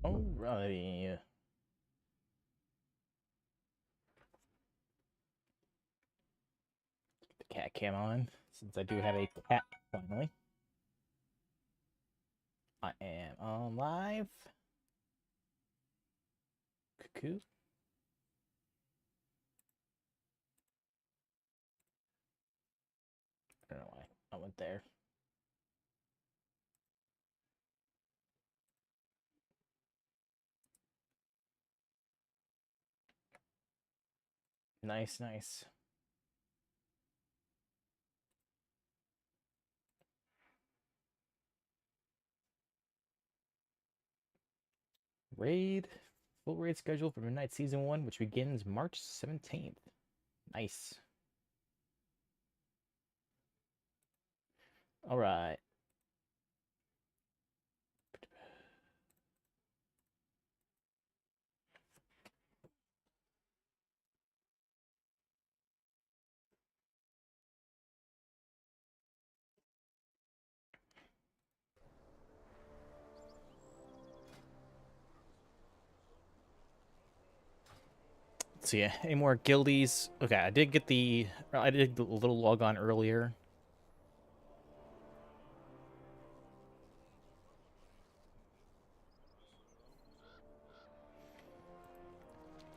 Alrighty. The cat cam on, since I do have a cat finally. I am on live. Cuckoo. I don't know why I went there. Nice, nice. Raid. Full raid schedule for Midnight Season 1, which begins March 17th. Nice. Alright. So yeah, any more guildies? Okay, I did the little log on earlier.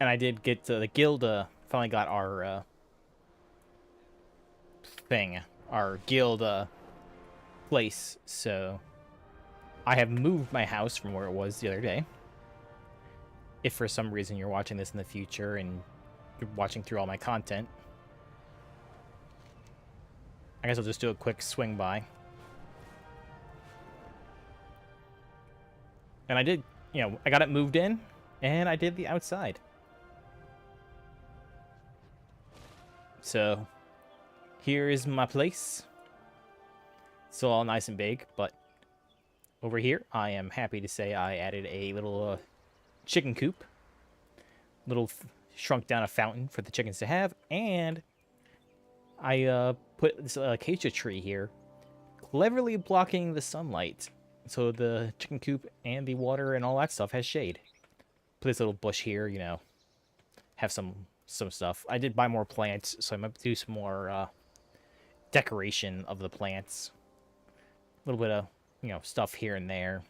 And I did get the guild, finally got our, our guild, place, so I have moved my house from where it was the other day. If for some reason you're watching this in the future and you're watching through all my content, I guess I'll just do a quick swing by. And I did, I got it moved in, and I did the outside. So, here is my place. It's all nice and big, but over here, I am happy to say I added a little chicken coop. Shrunk down a fountain for the chickens to have, and I put this acacia tree here, cleverly blocking the sunlight, so the chicken coop and the water and all that stuff has shade. Put this little bush here, have some stuff. I did buy more plants, so I might do some more decoration of the plants. A little bit of, stuff here and there.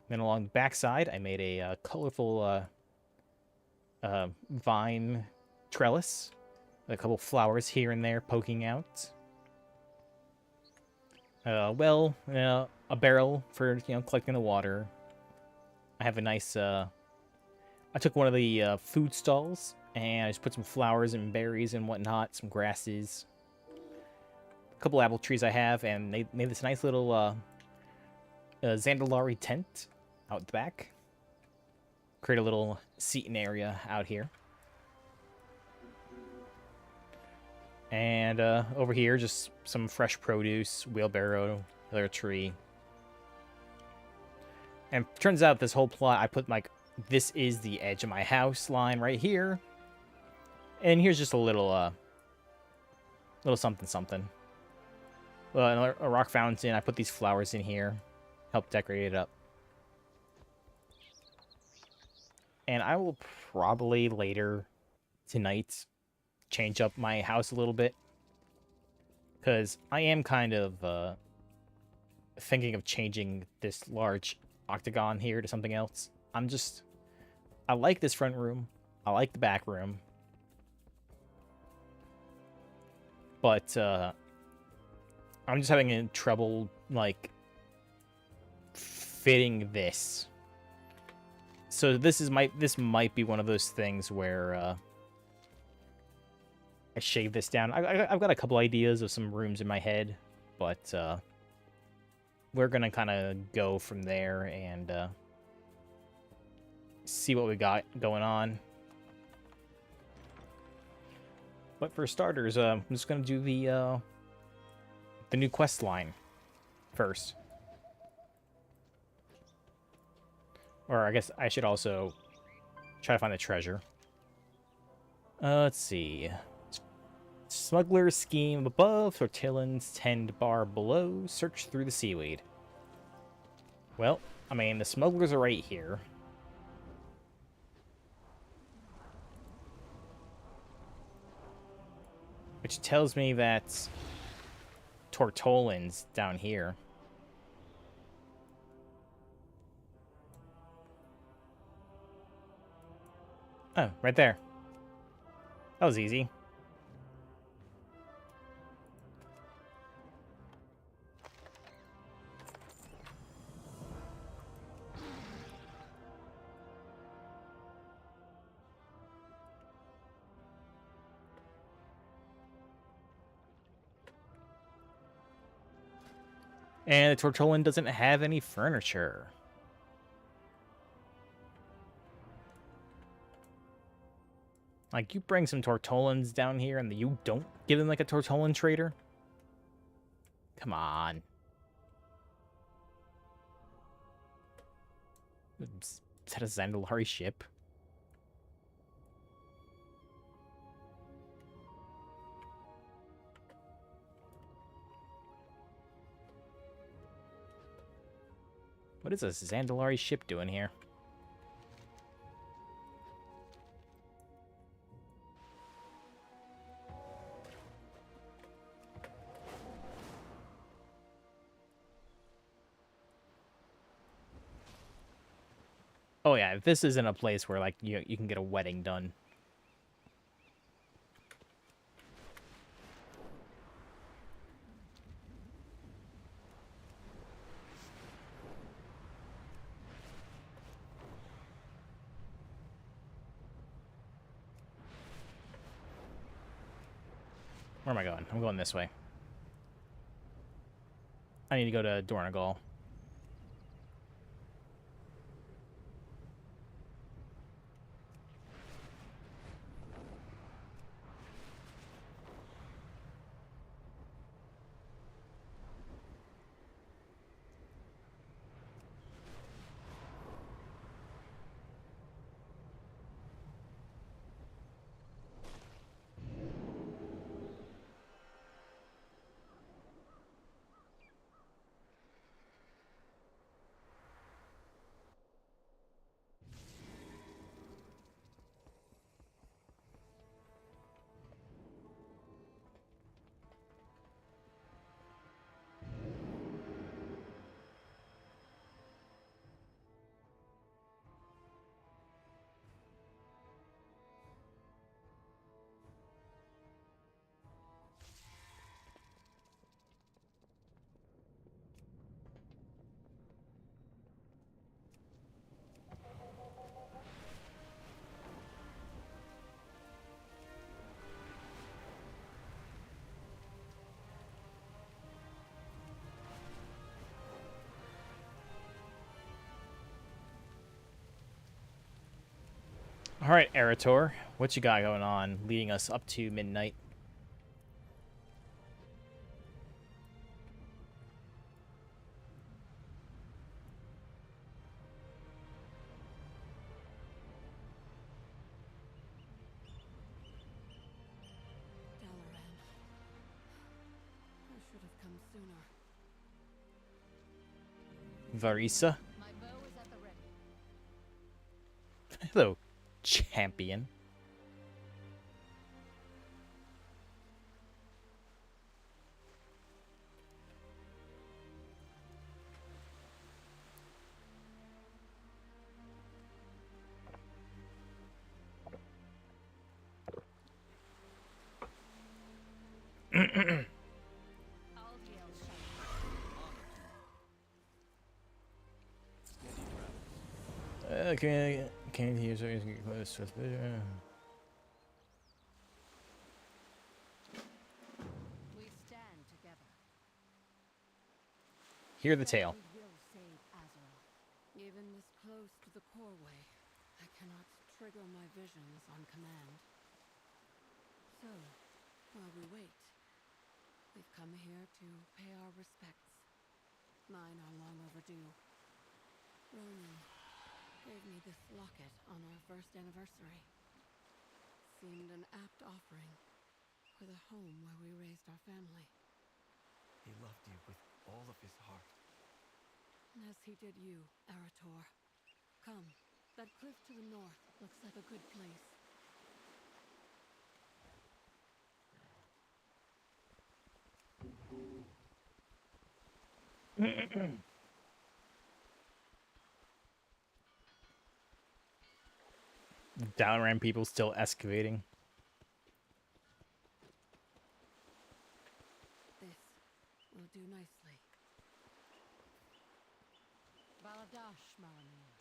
Then along the backside, I made a colorful vine trellis. A couple flowers here and there poking out. A barrel for, collecting the water. I have a nice, I took one of the food stalls, and I just put some flowers and berries and whatnot, some grasses. A couple apple trees I have, and they made this nice little Zandalari tent out the back. Create a little seating area out here. And over here, just some fresh produce, wheelbarrow, another tree. And turns out this whole plot, I put this is the edge of my house line right here. And here's just a little something something. A rock fountain. I put these flowers in here, help decorate it up. And I will probably later tonight change up my house a little bit, because I am kind of thinking of changing this large octagon here to something else. I like this front room. I like the back room. But I'm just having trouble, fitting this. So this might be one of those things where I shave this down. I've got a couple ideas of some rooms in my head, but we're gonna kind of go from there and see what we got going on. But for starters, I'm just gonna do the new quest line first. Or I guess I should also try to find the treasure. Let's see. Smuggler's scheme above, Tortillon's 10 bar below. Search through the seaweed. Well, I mean, the smugglers are right here. Which tells me that Tortolan's down here. Oh, right there. That was easy. And the Tortolan doesn't have any furniture. Like, you bring some Tortolans down here and you don't give them, like, a Tortolan trader? Come on. Is that a Zandalari ship? What is a Zandalari ship doing here? Oh yeah, this isn't a place where, like, you can get a wedding done. Where am I going? I'm going this way. I need to go to Dornagal. All right, Erator, what you got going on, leading us up to midnight? Dalaran. I should have come sooner. Varisa. My bow is at the ready. Hello, champion. Aldiel Okay, can't use it. Close with We stand together. Hear the tale. We will save Azeroth. Even this close to the coreway, I cannot trigger my visions on command. So, while we wait, we've come here to pay our respects. Mine are long overdue. Ronan gave me this locket on our first anniversary. Seemed an apt offering for the home where we raised our family. He loved you with all of his heart. As he did you, Arator. Come, that cliff to the north looks like a good place. Downram people still excavating. This will do nicely. Baladash, Malamir.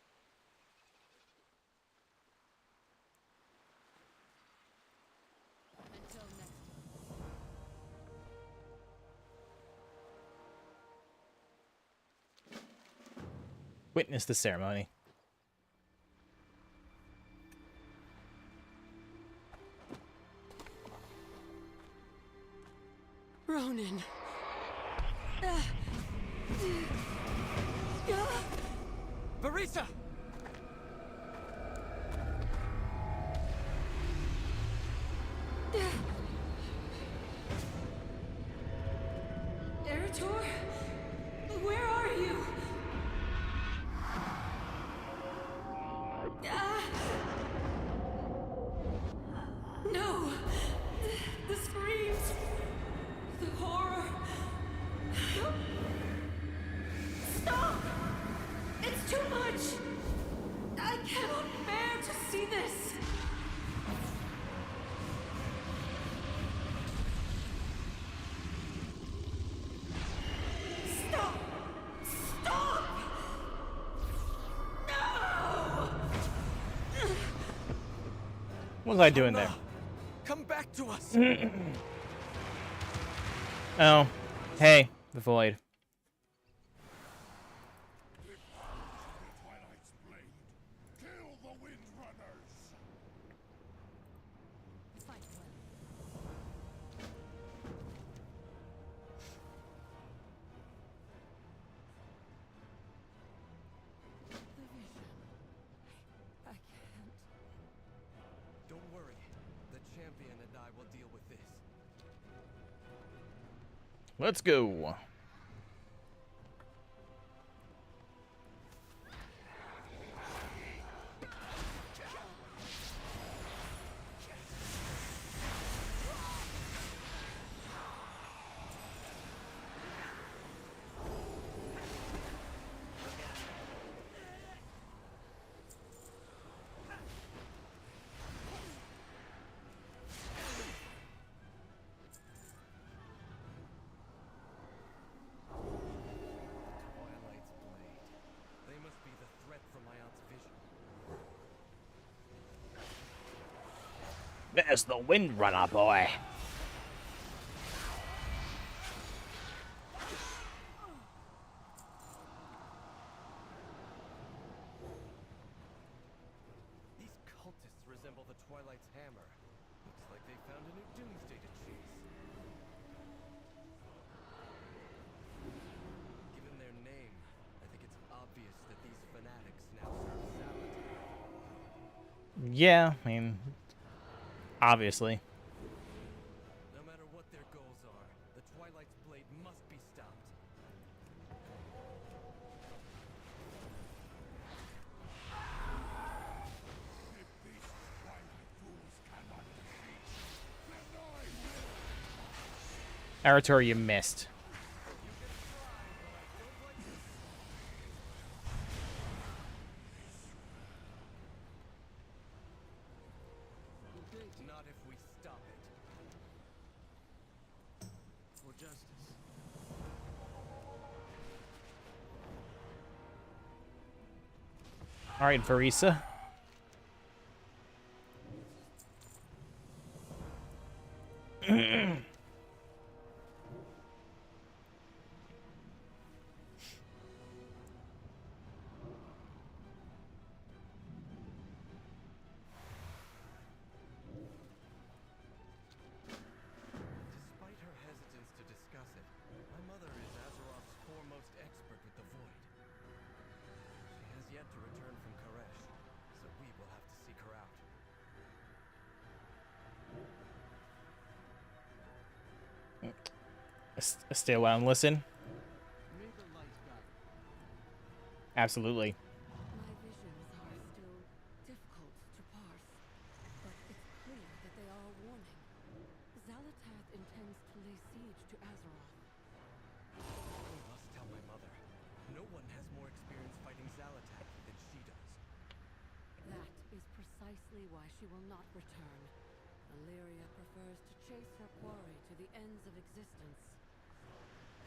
Until next time. Witness the ceremony. Ronan. Barisa! Arator? Where are you? No! The screams! The horror! Stop! It's too much! I cannot bear to see this! Stop! Stop! No! What was I doing there? Come back to us! Oh, hey, the void. Twilight's blade. Kill the Windrunners! Fight well. The vision. I can't. Don't worry. The champion and I will deal with this. Let's go. Twilight's blade. They must be the threat from my aunt's vision. There's the Windrunner boy. These cultists resemble the Twilight's hammer. Looks like they found a new doomsday to chase. Given their name, I think it's obvious that these fanatics now serve Sabaton. Yeah, I mean, obviously. No matter what their goals are, the Twilight's blade must be stopped. If these Twilight fools cannot defeat, then I will! Arator, you missed. Not if we stop it. For justice. All right, Varisa. Despite her hesitance to discuss it, my mother is Azeroth's foremost expert with the Void. She has yet to return from Koresh, so we will have to seek her out. Stay a while and listen. May the light guide. Absolutely. My visions are still difficult to parse, but it's clear that they are a warning. Zalatath intends to lay siege to Azeroth. I must tell my mother. No one has more experience fighting Zalatath than she does. That is precisely why she will not return. Illyria prefers to chase her quarry to the ends of existence.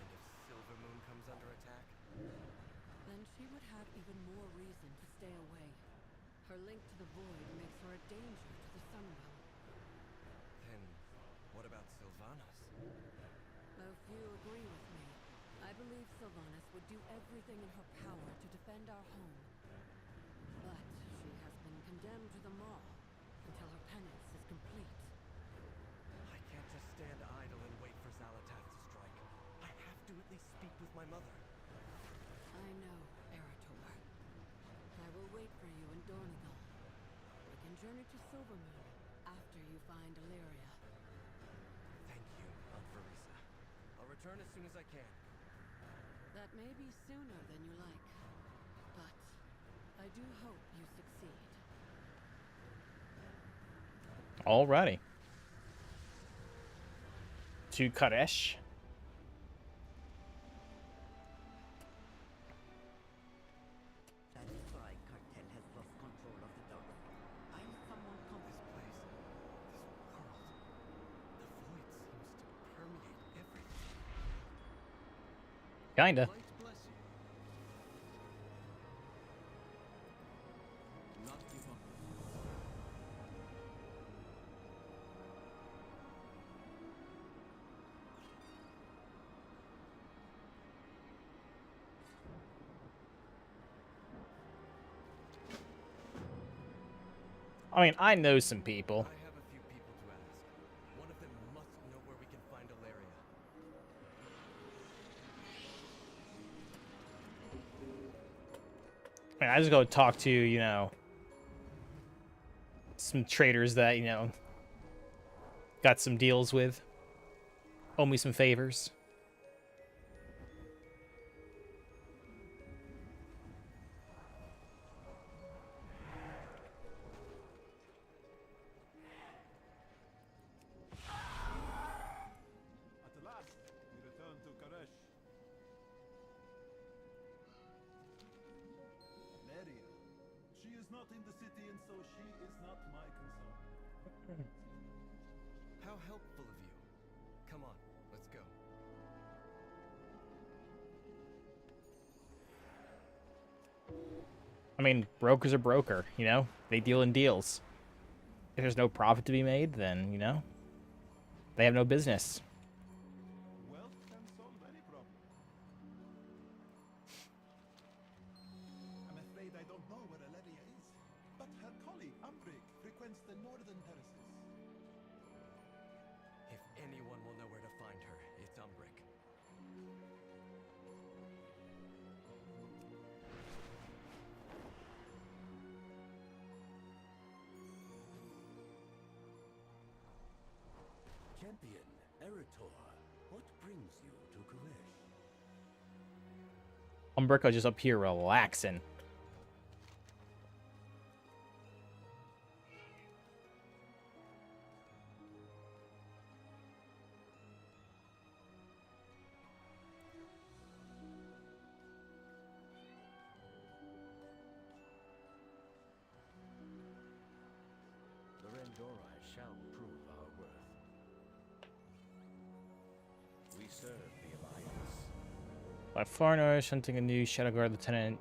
And if Silvermoon comes under attack? Then she would have even more reason to stay away. Her link to the Void makes her a danger to the Sunwell. Then, what about Sylvanas? Though few agree with me, I believe Sylvanas would do everything in her power to defend our home. But she has been condemned to the Maw until her penance is complete. I can't just stand idle and wait for Zalatath to strike. I have to at least speak with my mother. I know, Erator. I will wait for you in Dornigal. We can journey to Silvermoon after you find Illyria. Thank you, Aunt Verisa. I'll return as soon as I can. That may be sooner than you like, but I do hope you succeed. Alrighty. To Karesh. That is why Cartel has lost control of the Dark. I need someone This competent. place, this world, the void seems to permeate everything. Kinda. Light bless you. Not give up. I mean, I know some people. I have a few people to ask. One of them must know where we can find Illyria. I mean, I just go talk to, you know, some traders that, you know, got some deals with. Owe me some favors. At last, we return to Karesh. Lyria. She is not in the city, and so she is not my concern. How helpful of you. Come on, let's go. I mean, brokers are broker, you know? They deal in deals. If there's no profit to be made, then, you know, they have no business. Wealth can solve any problem. I'm afraid I don't know where Lyria is, but her colleague Umbrik frequents the northern terraces. If anyone will know where to find her, it's Umbrik. Champion, Erator, what brings you to Karesh? Umbrica just up here relaxing. The Rendorai shall prove our worth. We serve the Alliance. By foreigners hunting a new Shadowguard lieutenant.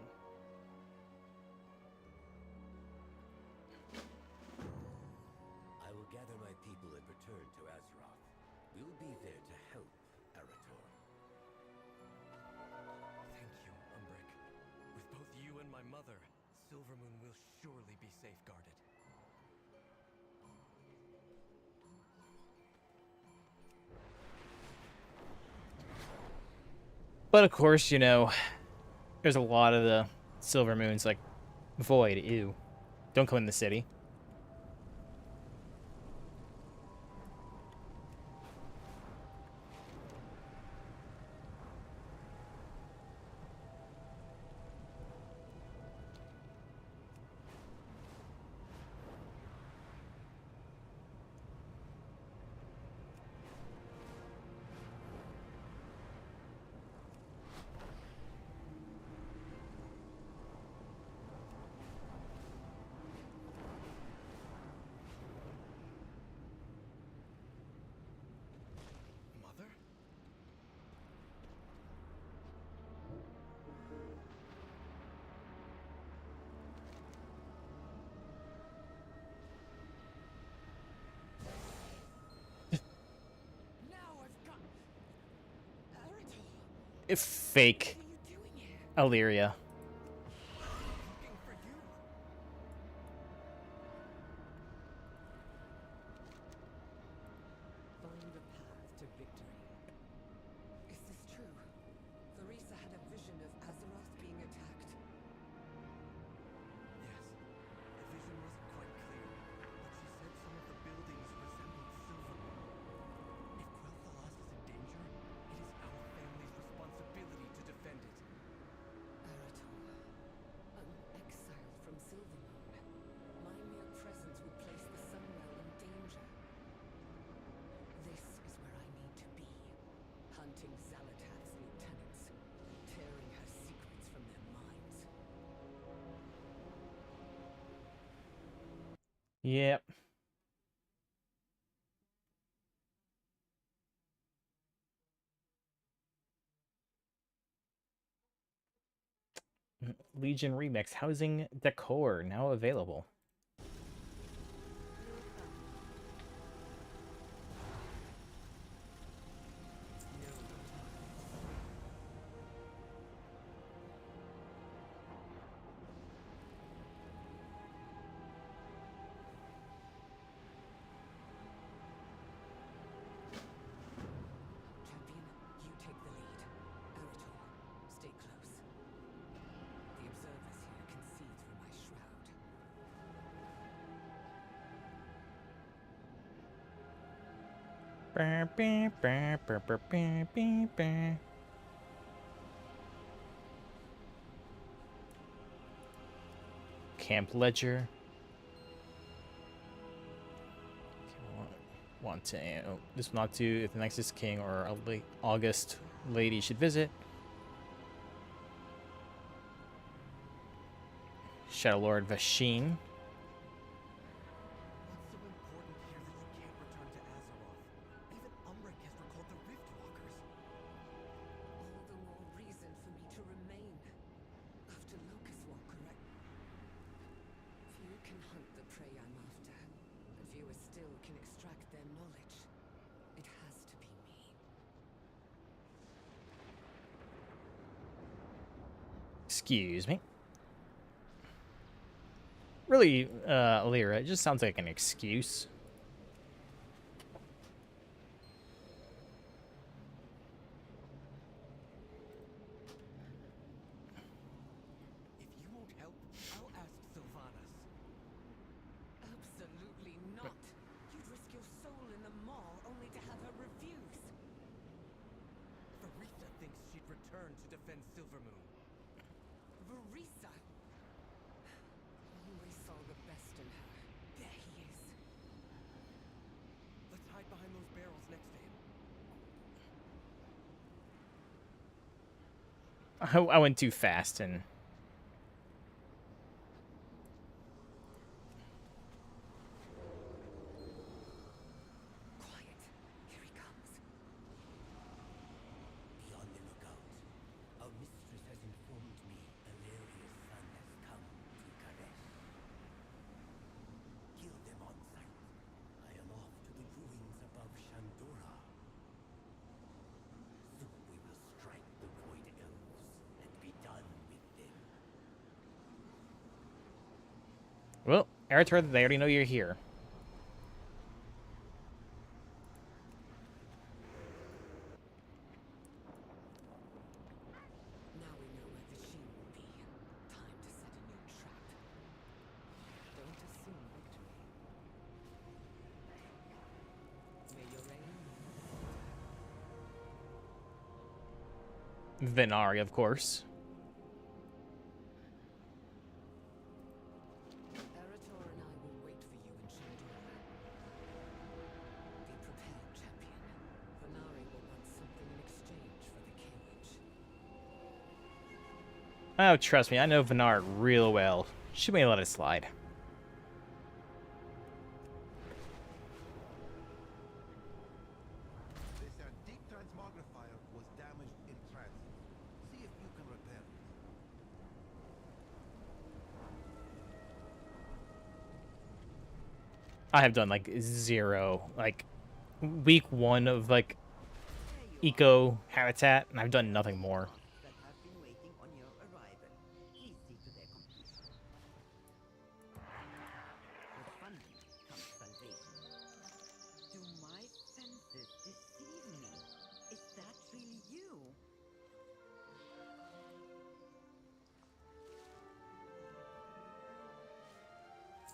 I will gather my people and return to Azeroth. We'll be there to help, Erator. Thank you, Umbrik. With both you and my mother, Silvermoon will surely be safeguarded. But of course, you know, there's a lot of the Silver Moons like Void, ew. Don't come in the city. Fake What are you doing here? Illyria. Looking for you. Find the path to victory. Is this true? Larissa had a vision of Azeroth being attacked. Yes. The vision wasn't quite clear, but she said some of the buildings resembled Silvermoon. If Quel'Thalas is in danger, it is our family's responsibility to defend it. Arator, I'm exiled from Silvermoon. My mere presence would place the Sunwell in danger. This is where I need to be. Hunting Xalatath's lieutenants. Tearing her secrets from their minds. Yep. Legion Remix housing decor now available. Champion, you take the lead. Arator, stay close. The observers here can see through my shroud. Camp Ledger. Want to this will not do if the Nexus King or a late August lady should visit. Shadow Lord Vasheen. What's so important here that you can't return to Azeroth? Even Umbric has recalled the Riftwalkers. All the more reason for me to remain. After Locust Walk, correct? Few can hunt the prey I'm after, but fewer still can extract their knowledge. It has to be me. Excuse me. Really, Lyra, it just sounds like an excuse. If you won't help, I'll ask Sylvanas. Absolutely not. You'd risk your soul in the maw only to have her refuse. Varitha thinks she'd return to defend Silvermoon. Verisa! Always saw the best in her. There he is. Let's hide behind those barrels next to him. I went too fast and Quiet. Here he comes. Be on the lookout. Our mistress has informed me Illyria's son has come to Karesh. Kill them on sight. I am off to the ruins above Shandora. Soon we will strike the Void Elves and be done with them. well, Arator, they already know you're here. Now we know where Vasheen will be. Time to set a new trap. Don't assume victory. May your reign Venari, of course. Arator and I will wait for you in Shandora. Be prepared, champion. Venari will want something in exchange for the cage. Oh, trust me, I know Venari real well. She may let it slide. This antique transmogrifier was damaged in transit. See if you can repair it. I have done like zero, like week one of like eco habitat, and I've done nothing more. That have been waiting on your arrival. Please see to their completion. With funding comes salvation. Do my senses deceive me? Is that really you?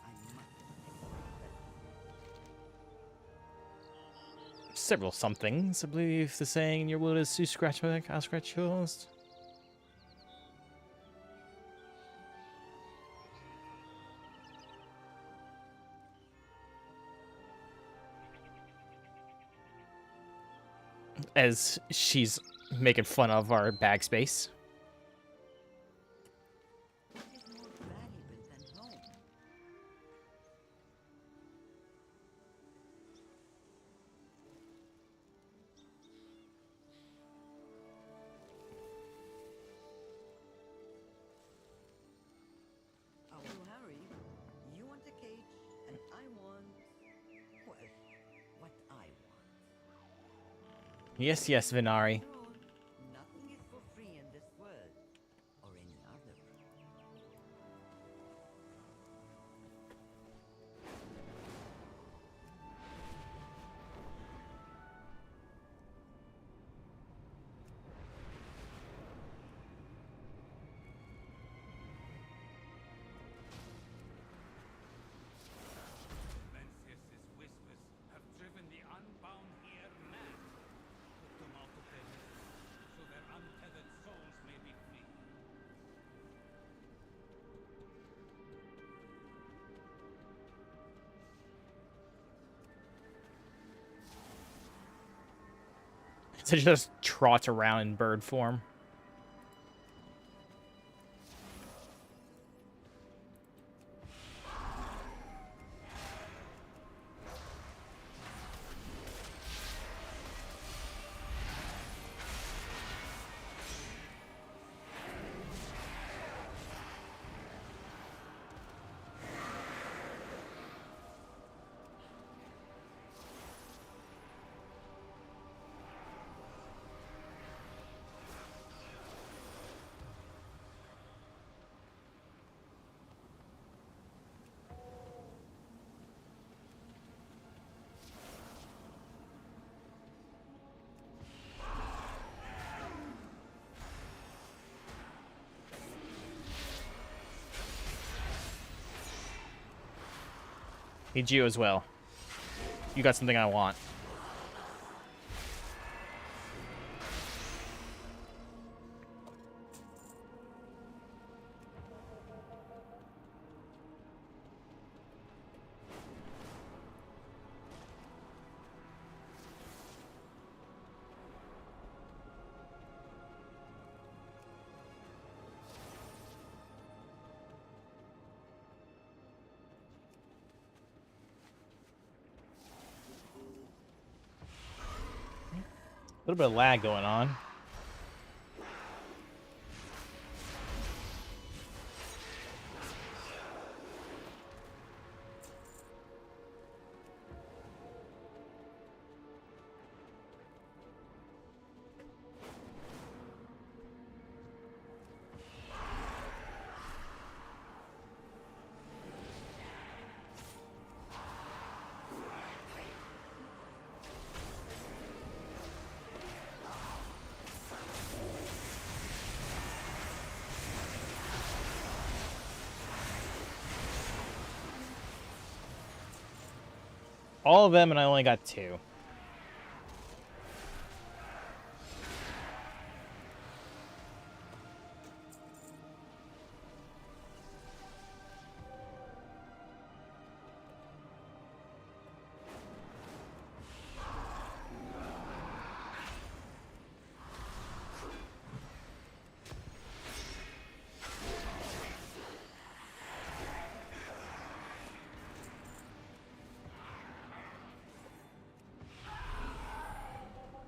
I must protect my presence. Several somethings. I believe the saying in your will is to scratch my back, I'll scratch yours. As she's making fun of our bag space. What is more valuable than home? Oh, Harry, you want a cage, and I want, well, what I want. Yes, yes, Vinari. After all, nothing is for free in this world, or any other. Mencius's whispers have driven the unbound here mad. Put them out of their misery, so their untethered souls may be free. So she just trots around in bird form. Need you as well. You got something I want. A little bit of lag going on. All of them, and I only got 2.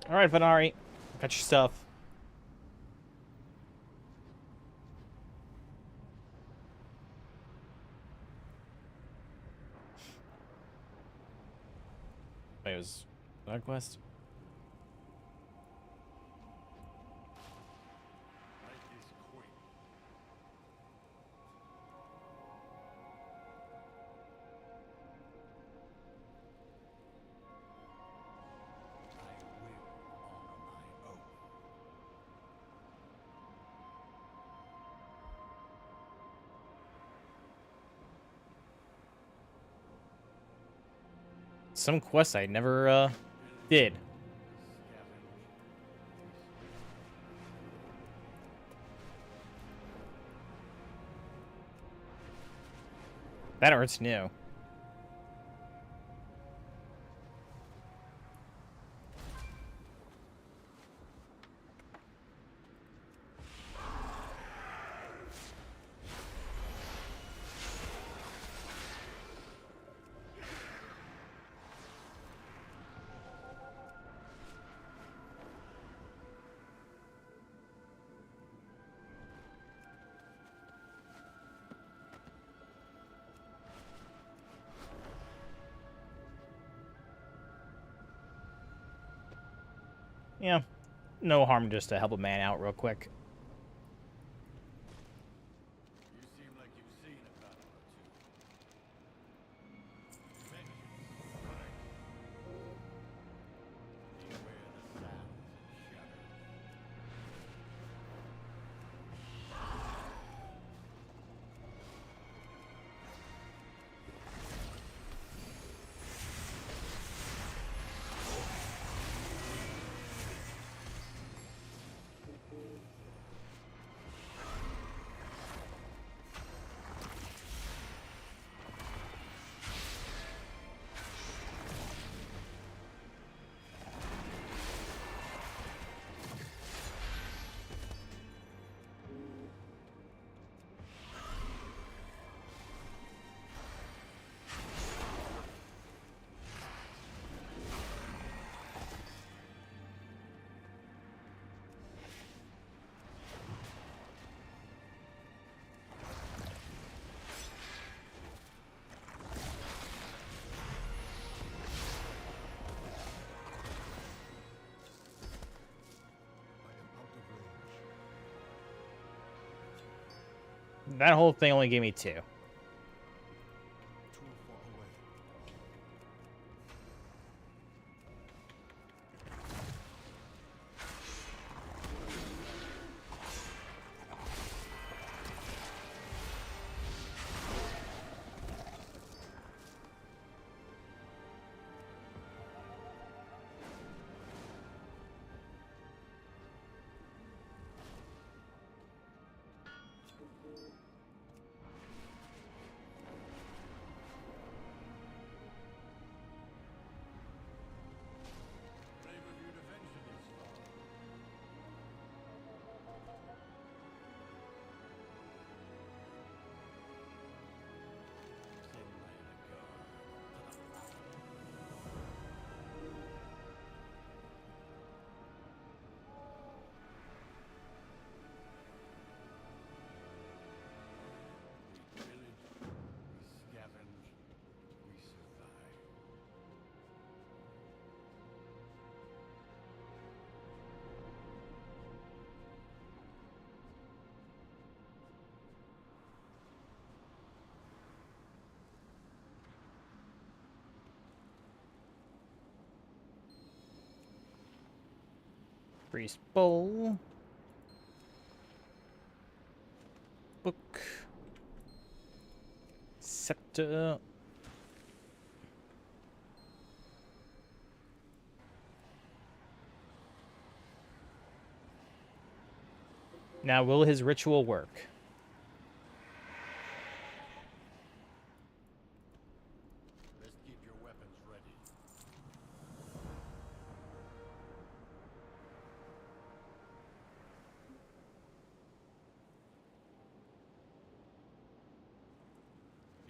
All right, Venari, got your stuff. Wait, it was Dark Quest? some quests I never did. That art's new. Yeah, no harm just to help a man out real quick. You seem like you've seen a battle or two. Vengeance, correct. Beware the sands and shadows. That whole thing only gave me 2. Too far away. Brave of you to venture this far. Send my regard to the mountain. We pillage, we scavenge, we survive. Priest bowl. Book. Scepter. Now, will his ritual work? Best keep your weapons ready.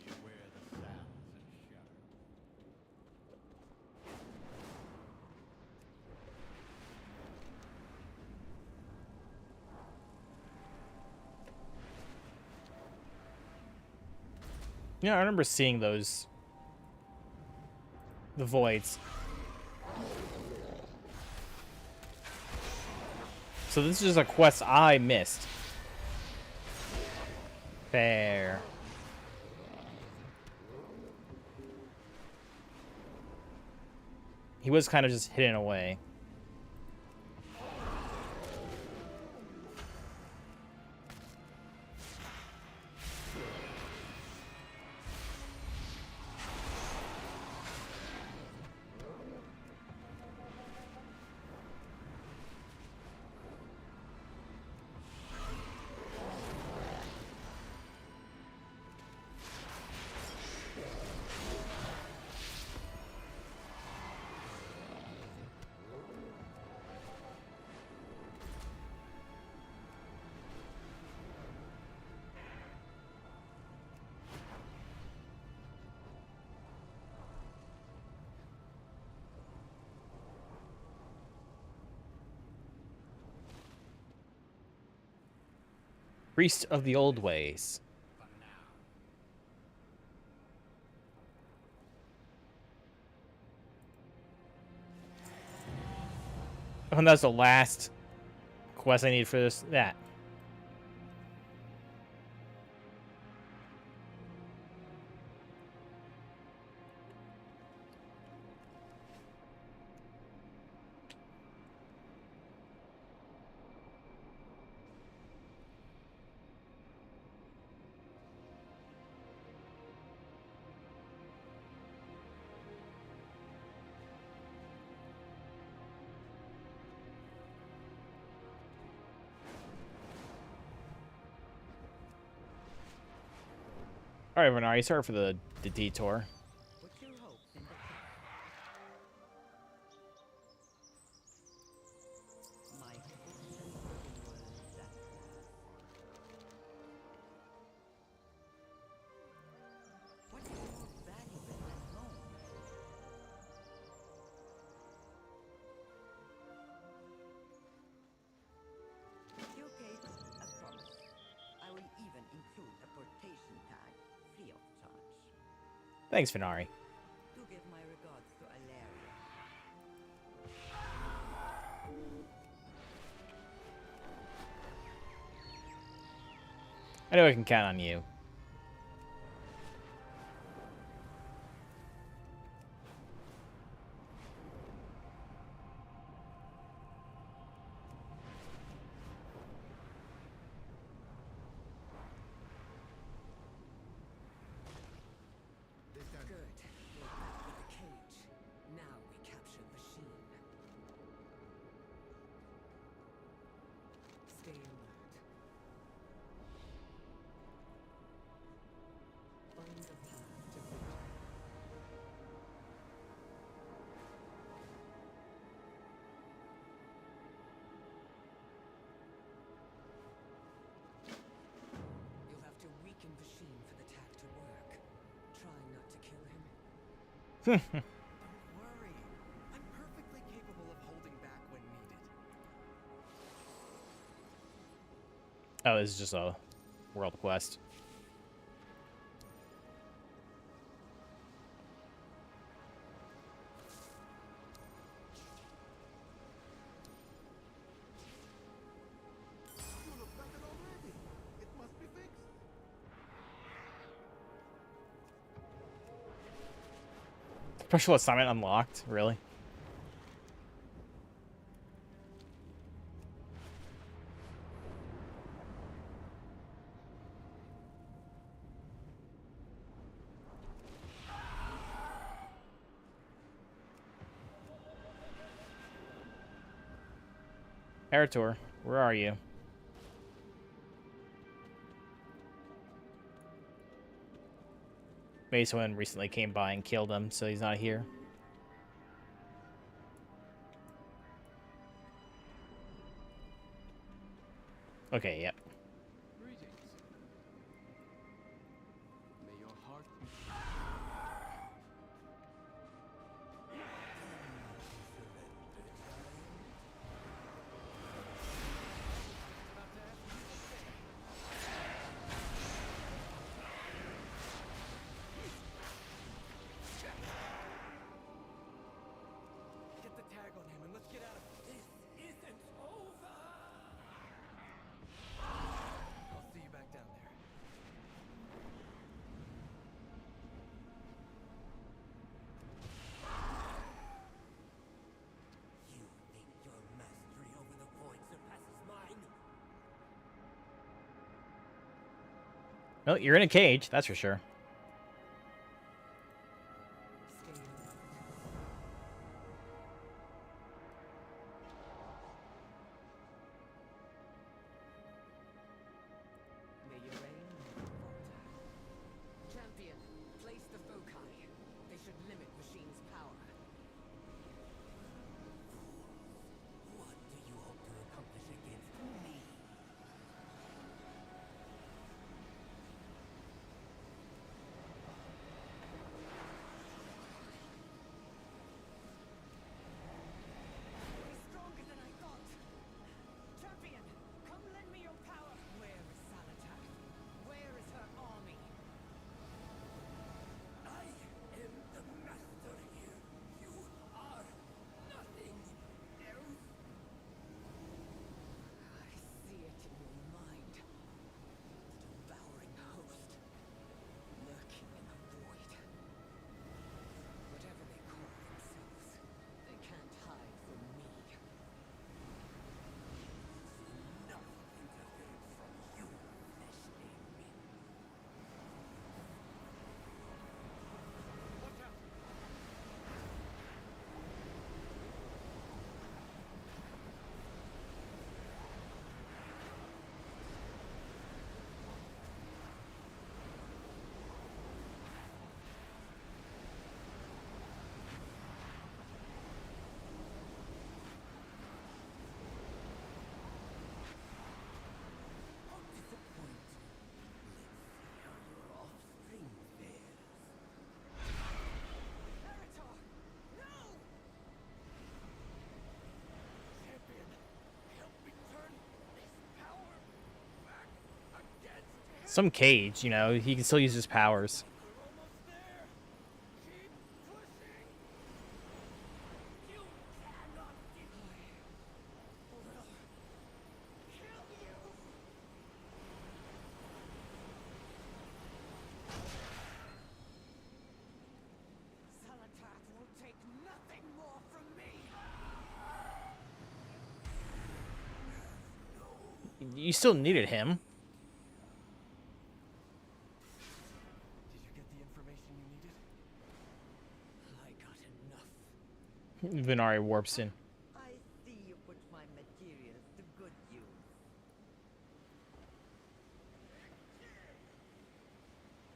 Beware the sands and shadows. Yeah, I remember seeing those. The voids. So this is just a quest I missed. Fair. He was kind of just hidden away. Priest of the old ways. For now. Oh, and that's the last quest I need for this. That. All right, Renari, sorry for the detour. Put your hopes in the my fortune for the world that was. What is more valuable than home? You Kate, as promised. I will even include a portation tag, free of charge. Thanks, Venari. Do give my regards to Alaria. I know I can count on you. Good. We're back with the cage. Now we capture the machine. Stay alert. Find a path to victory. You'll have to weaken Vasheen for the tag to work. Try not to kill him. Don't worry. I'm perfectly capable of holding back when needed. Oh, this is just a world quest. You look better already. It must be fixed. Special assignment unlocked, really? Eritor, where are you? Maybe someone recently came by and killed him, so he's not here. Okay, yep. Greetings. May your heart be Get the tag on him and let's get out of this. Isn't over. I'll see you back down there. You think your mastery over the void surpasses mine? Well, you're in a cage, that's for sure. Stay alert. May your aim never falter. Champion, place the foci. They should limit Machine's power. What do you hope to accomplish against me? Some cage, you know, he can still use his powers. We're almost there. Keep pushing. You cannot deny. Or will kill you. Salatat will take nothing more from me. You still needed him. Did you get the information you needed? I got enough. Venari warps in. I see you put my materials to good use.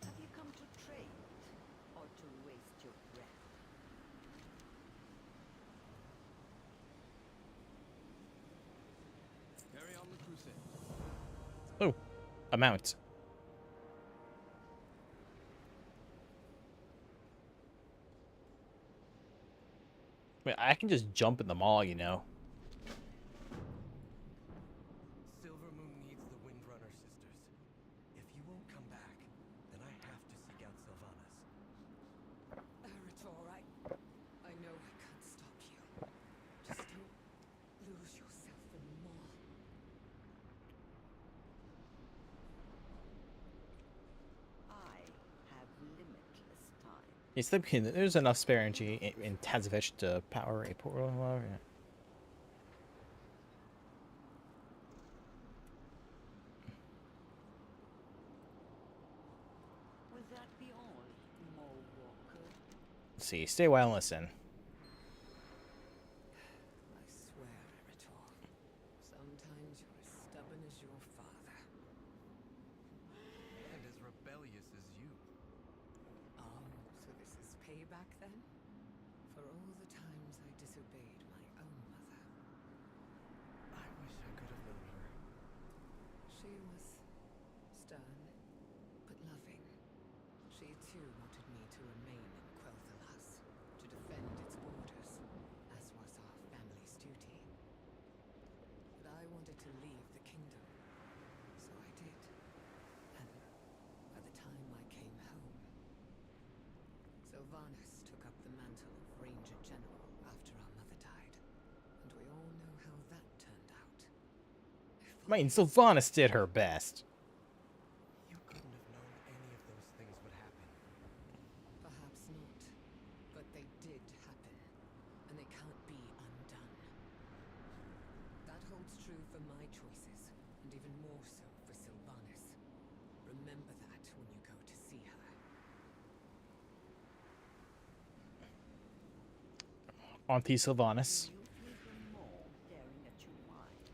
Have you come to trade or to waste your breath? Carry on the crusade. Oh, a mount. Wait, I can just jump in the mall, you know. Silver Moon needs the Windrunner sisters. If you won't come back, then I have to seek out Sylvanas. Arator, I know I can't stop you. Just don't lose yourself in the mall. I have limitless time. Yes, there's enough spare energy in Tazavich to power a portal. Well, yeah. Will that be all, Mo Walker? Let's see, stay a while and listen. I swear, Arator, sometimes you're as stubborn as your father. And as rebellious as you. Oh, so this is payback then? For all the times I disobeyed my own mother. I wish I could have known her. She was stern, but loving. She too wanted me to remain in Quel'Thalas, to defend its borders, as was our family's duty. But I wanted to leave the kingdom, so I did. And by the time I came home, Sylvanas took up the mantle of Ranger General after our mother died. And we all know how that turned out. I mean, Sylvanas did her best. You couldn't have known any of those things would happen. Perhaps not, but they did happen, and they can't be undone. That holds true for my choices, and even more so for Sylvanas. Remember that when you go to see her. Auntie Sylvanas. You feel the Mo staring at you wide.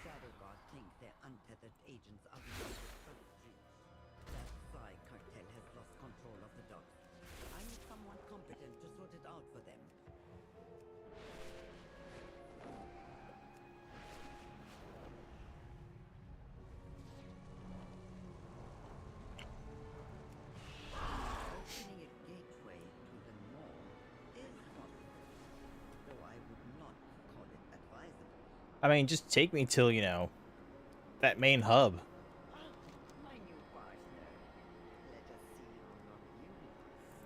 Shadow Guard think they're untethered agents of the street. That Psy cartel has lost control of the docks. I need someone competent to sort it out for them. Opening a gateway to the mall is possible, though I would not call it advisable. I mean, just take me till, you know, that main hub. My new partner. Let us see how long you last.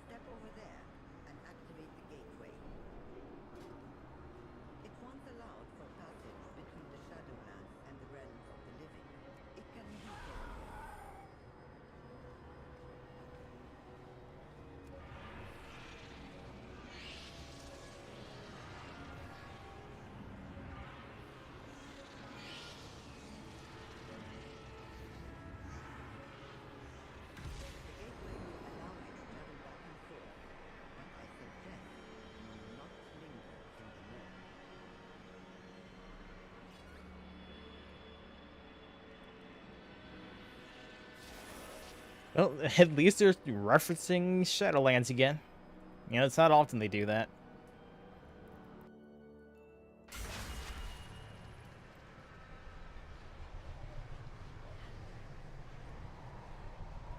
Step over there and activate the gateway. It once allowed for passage between Well, at least they're referencing Shadowlands again. You know, it's not often they do that.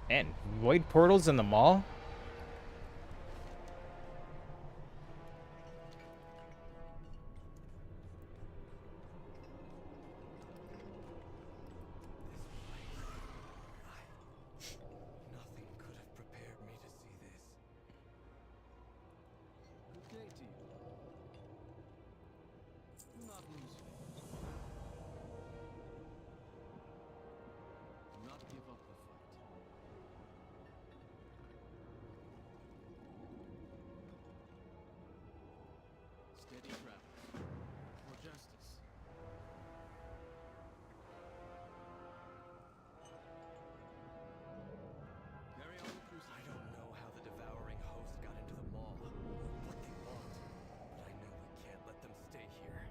And void portals in the mall? Nothing could have prepared me to see this. Good day to you. Do not lose faith. Do not give up the fight. Steady travel. For justice. Carry on the crucible. I don't know how the devouring host got into the mall, or what they want, but I know we can't let them stay here.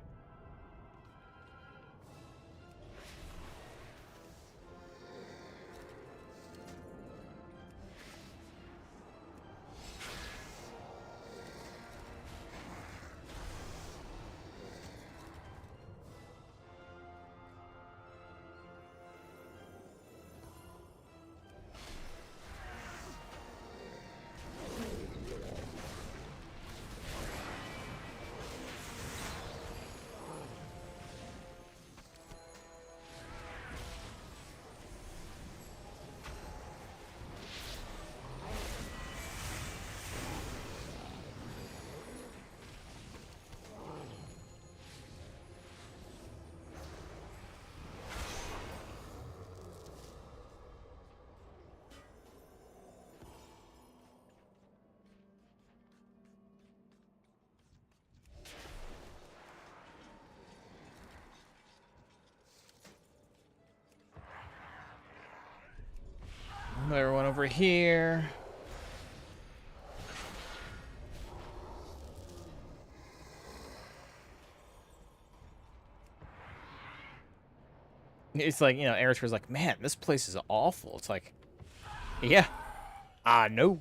Everyone over here. It's like, you know, Eritrea's like, man, this place is awful. It's like, yeah, I know.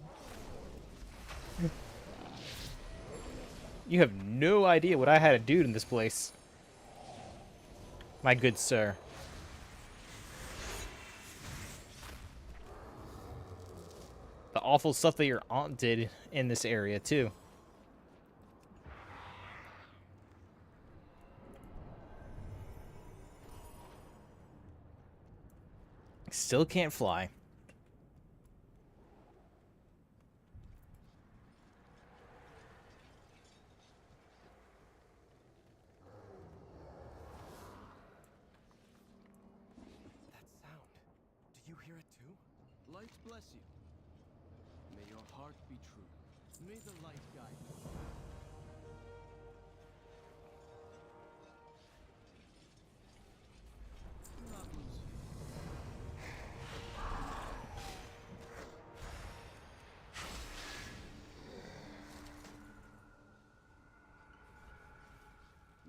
You have no idea what I had to do in this place, my good sir. The awful stuff that your aunt did in this area, too. Still can't fly. That sound. Do you hear it too? Light bless you. May your heart be true. May the light guide you. Do not lose faith.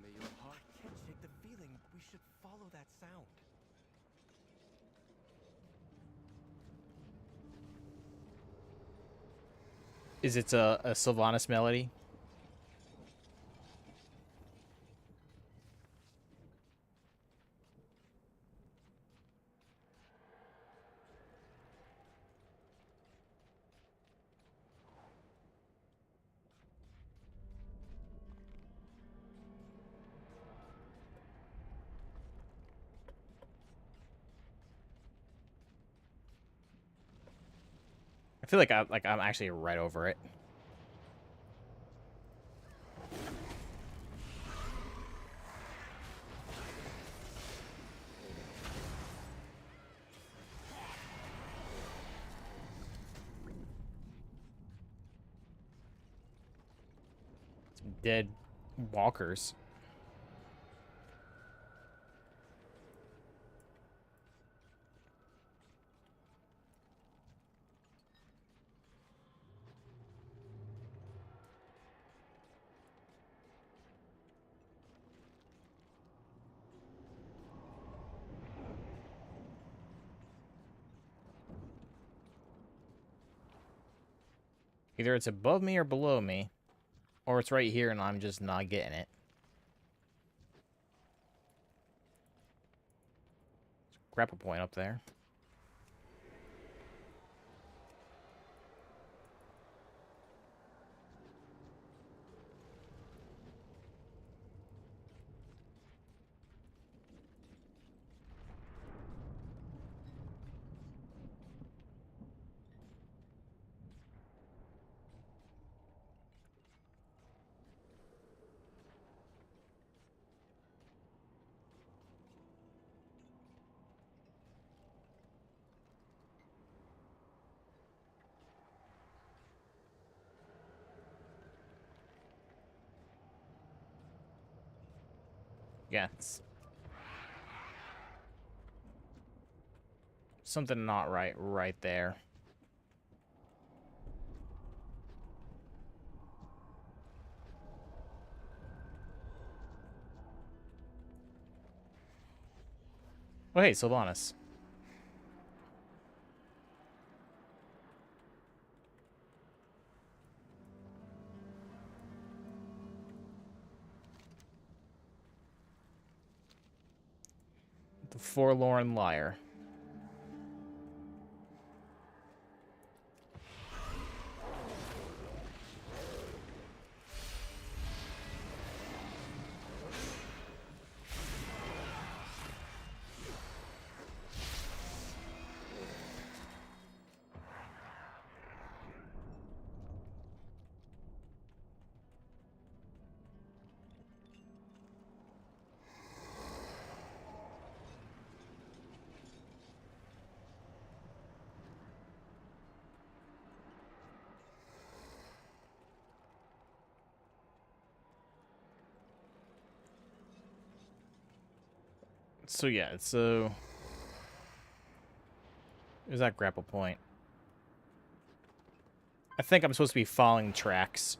May your heart I can't shake the feeling we should follow that sound. Is it a Sylvanas melody? I feel like I'm actually right over it. Some dead walkers. Either it's above me or below me, or it's right here and I'm just not getting it. Grapple point up there. Yeah, it's something not right there. Oh, hey, Sylvanas. The Forlorn Liar. So yeah, so there's that grapple point. I think I'm supposed to be following tracks.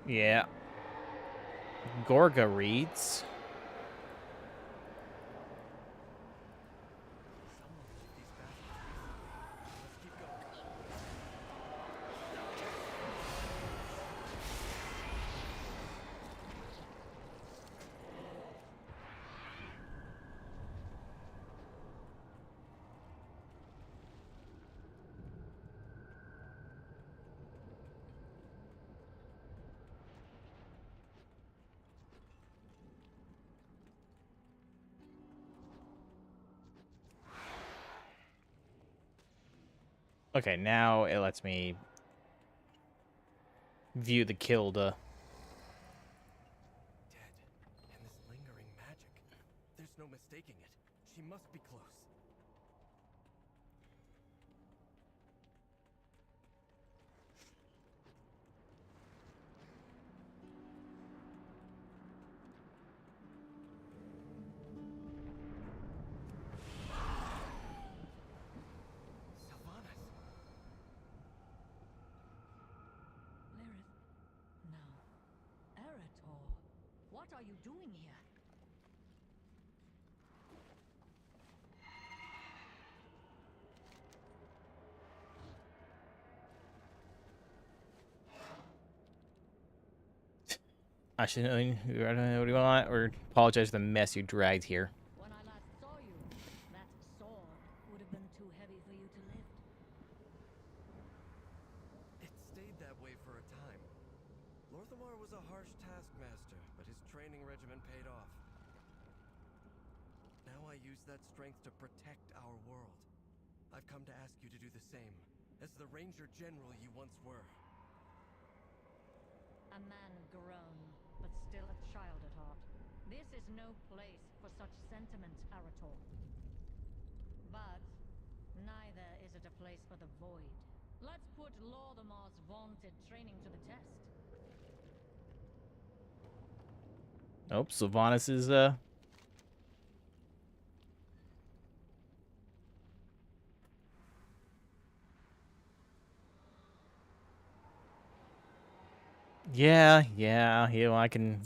Yeah. Gorga reads. Okay, now it lets me view the Kilda. Dead. And this lingering magic. There's no mistaking it. She must be close. Sylvanas. Lyrith? No. Eretor, what are you doing here? Actually, I don't know what do you want, or apologize for the mess you dragged here. When I last saw you, that sword would have been too heavy for you to lift. It stayed that way for a time. Lorthamar was a harsh taskmaster, but his training regimen paid off. Now I use that strength to protect our world. I've come to ask you to do the same, as the Ranger General you once were. A man grown, but still a child at heart. This is no place for such sentiment, Eretor. But neither is it a place for the Void. Let's put Lordamar's vaunted training to the test. Nope, Sylvanas is Yeah, you know, I can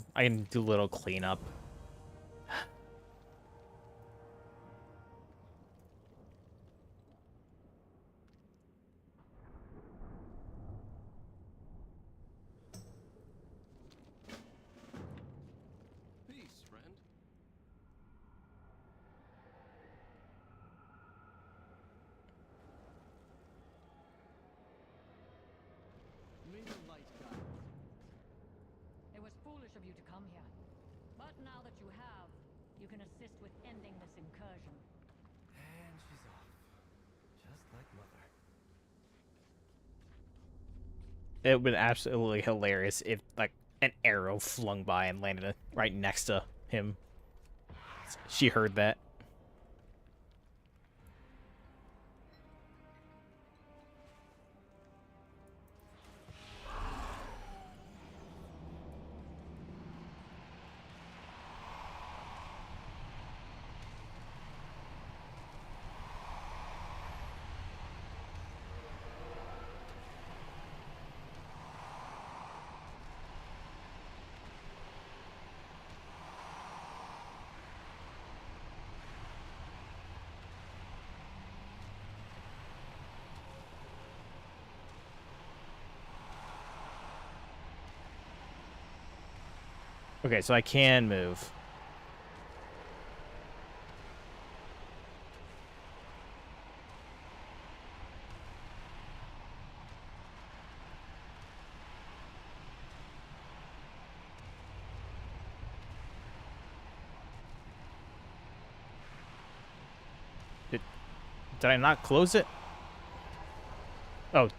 do a little cleanup. Peace, friend. May the light guide us. It was foolish of you to come here. But now that you have, you can assist with ending this incursion. And she's off. Just like Mother. It would been absolutely hilarious if like an arrow flung by and landed right next to him. She heard that. Okay, so I can move. Did I not close it? Oh,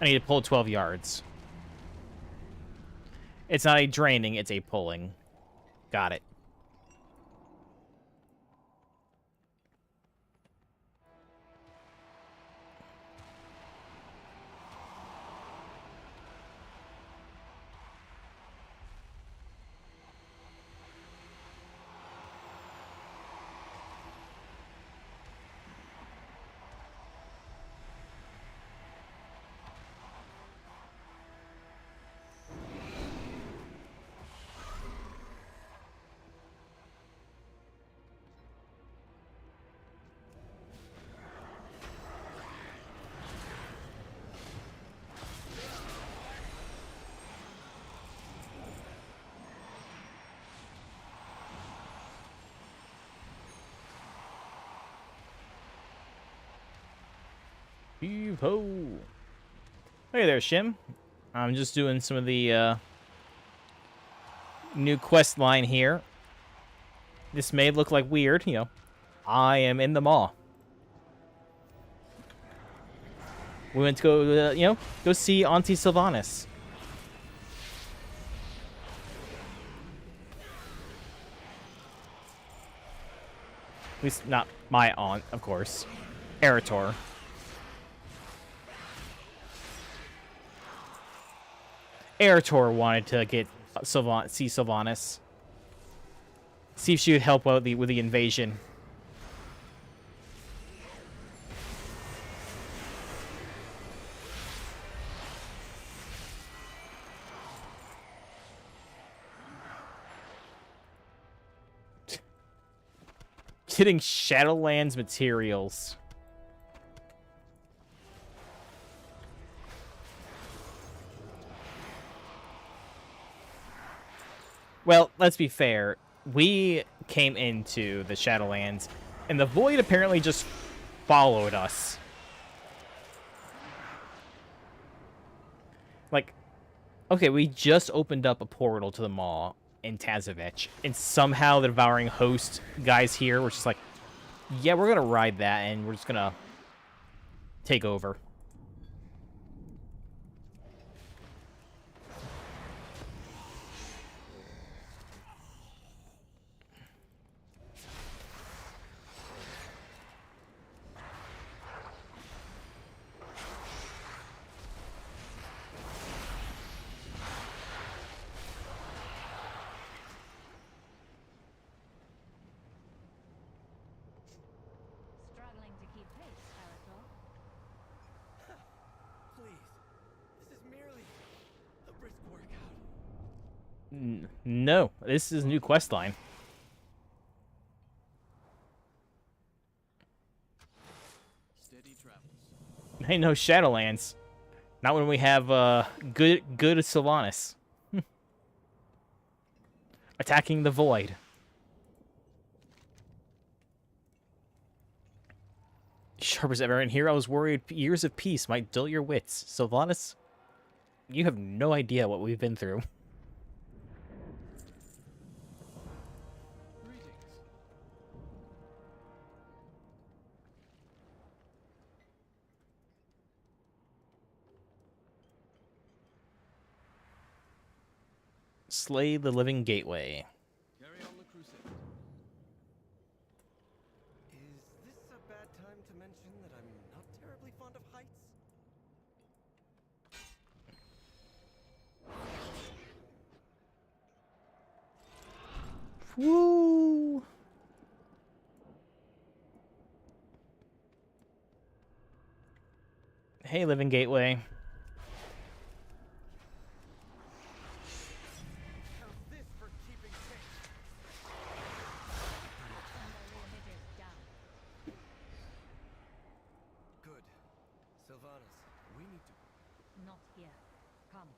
I need to pull 12 yards. It's not a draining, it's a pulling. Got it. Heave-ho. Hey there, Shim. I'm just doing some of the new quest line here. This may look like weird, you know. I am in the maw. We went to go, go see Auntie Sylvanas. At least not my aunt, of course. Eritor. Eritor wanted to get see Sylvanas. See if she would help out with the invasion. Getting Shadowlands materials. Well, let's be fair. We came into the Shadowlands, and the Void apparently just followed us. Like, okay, we just opened up a portal to the Maw in Tazavich, and somehow the Devouring Host guys here were just like, yeah, we're gonna ride that, and we're just gonna take over. Struggling to keep pace, Arator. No, this is a new quest line. Steady travels. Hey, no Shadowlands. Not when we have good Sylvanas. Attacking the void. Sharp as ever, and here I was worried years of peace might dull your wits. Sylvanas, you have no idea what we've been through. Greetings. Slay the living gateway. Carry on the crusade. Is this a bad time to mention that I'm not terribly fond of heights? Woo! Hey, living gateway. How's this for keeping pace? Good. Sylvanas, we need to... Not here. Come.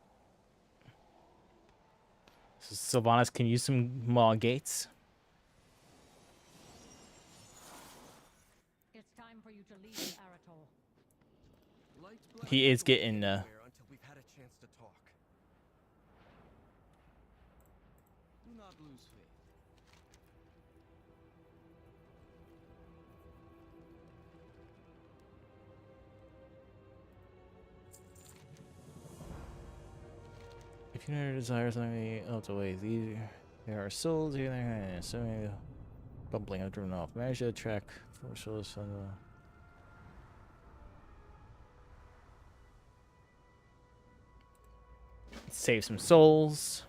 Sylvanas can use some gates. It's time for you to leave Arator. Light black He is will be getting, anywhere until we've had a chance to talk. Do not lose faith. If you never desire something else ways easier, there are souls here and so many bubbling have driven off. Manage to track for souls on the save some souls.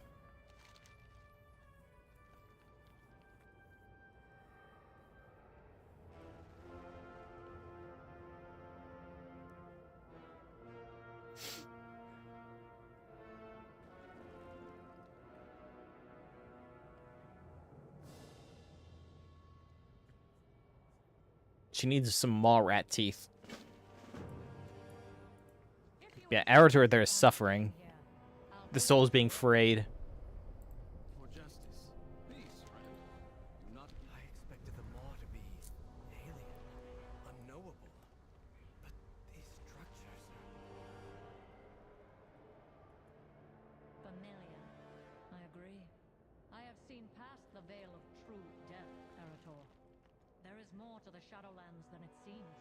She needs some maw rat teeth. Yeah, Arator there is suffering. The soul's being frayed. For justice. Peace, friend. Do not... I expected the maw to be... alien. Unknowable. But these structures are... Familiar. I agree. I have seen past the veil of true death, Arator. There is more to the Shadowlands than it seems.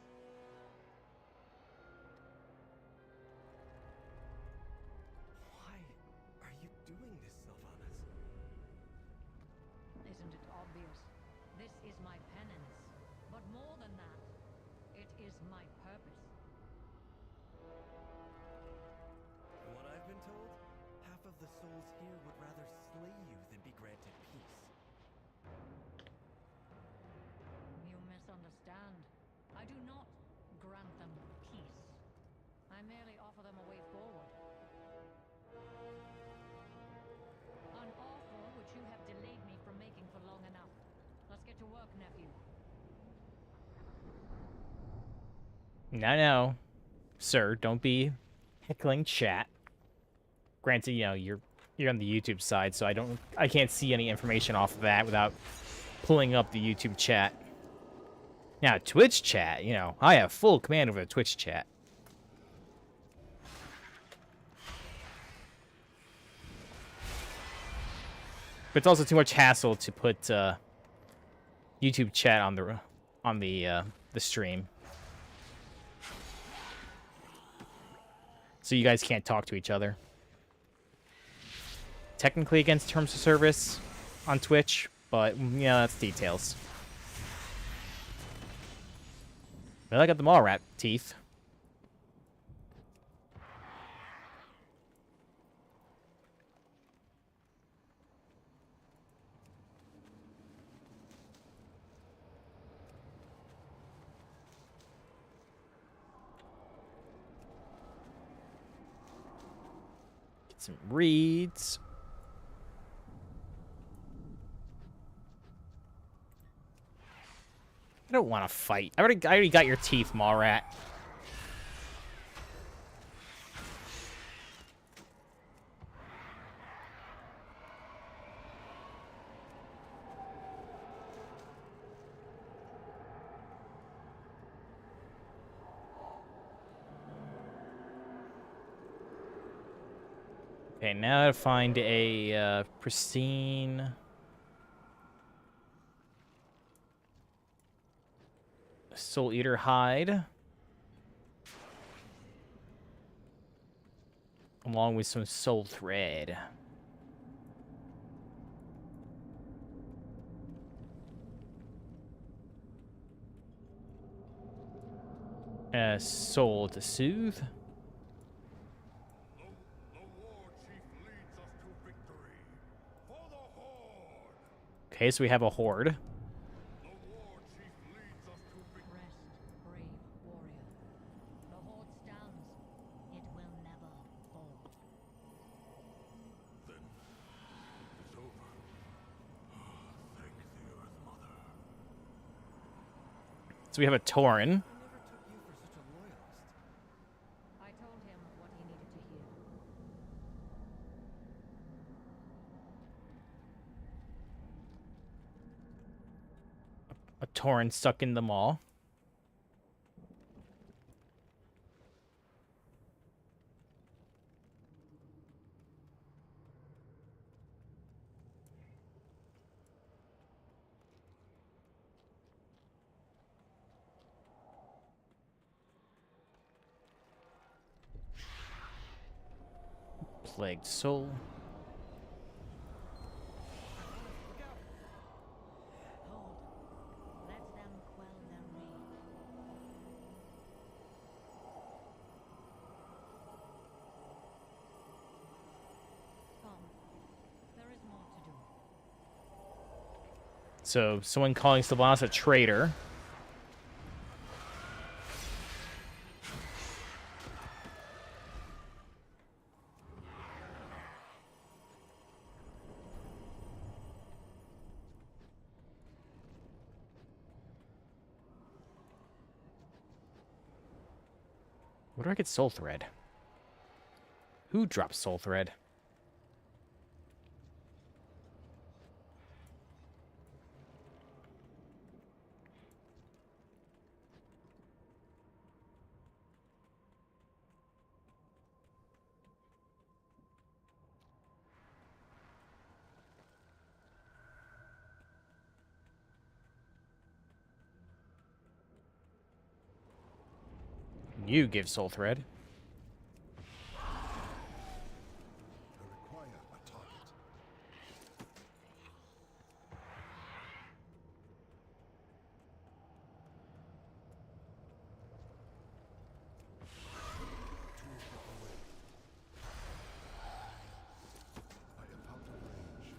Why are you doing this, Sylvanas? Isn't it obvious? This is my penance. But more than that, it is my purpose. From what I've been told, half of the souls here would rather slay you than be granted peace. You misunderstand. I do not grant them peace. I merely offer them a way forward. An offer which you have delayed me from making for long enough. Let's get to work, nephew. No, sir, don't be heckling chat. Granted, you know you're on the YouTube side, so I can't see any information off of that without pulling up the YouTube chat. Now, Twitch chat, you know, I have full command over the Twitch chat. But it's also too much hassle to put YouTube chat on the stream. So you guys can't talk to each other. Technically against terms of service on Twitch, but yeah, that's details. But I got the maw rat teeth. Get some reeds. don't want to fight. I already got your teeth, Mallrat. Okay, now to find a pristine Soul Eater hide, along with some soul thread. Soul to soothe. Okay, so we have a horde. Rest, brave warrior. The horde stands. It will never fall. Then it's over. Thank the Earth Mother. So we have a Tauren. I never took you for such a loyalist. I told him what he needed to hear. A Tauren stuck in the mall. Plagued soul. Hold. Let them quell their rage. Come. There is more to do. So someone calling Sylvanas a traitor. Where do I get soul thread? Who drops soul thread? You give soul thread. I require a target. I am out of range.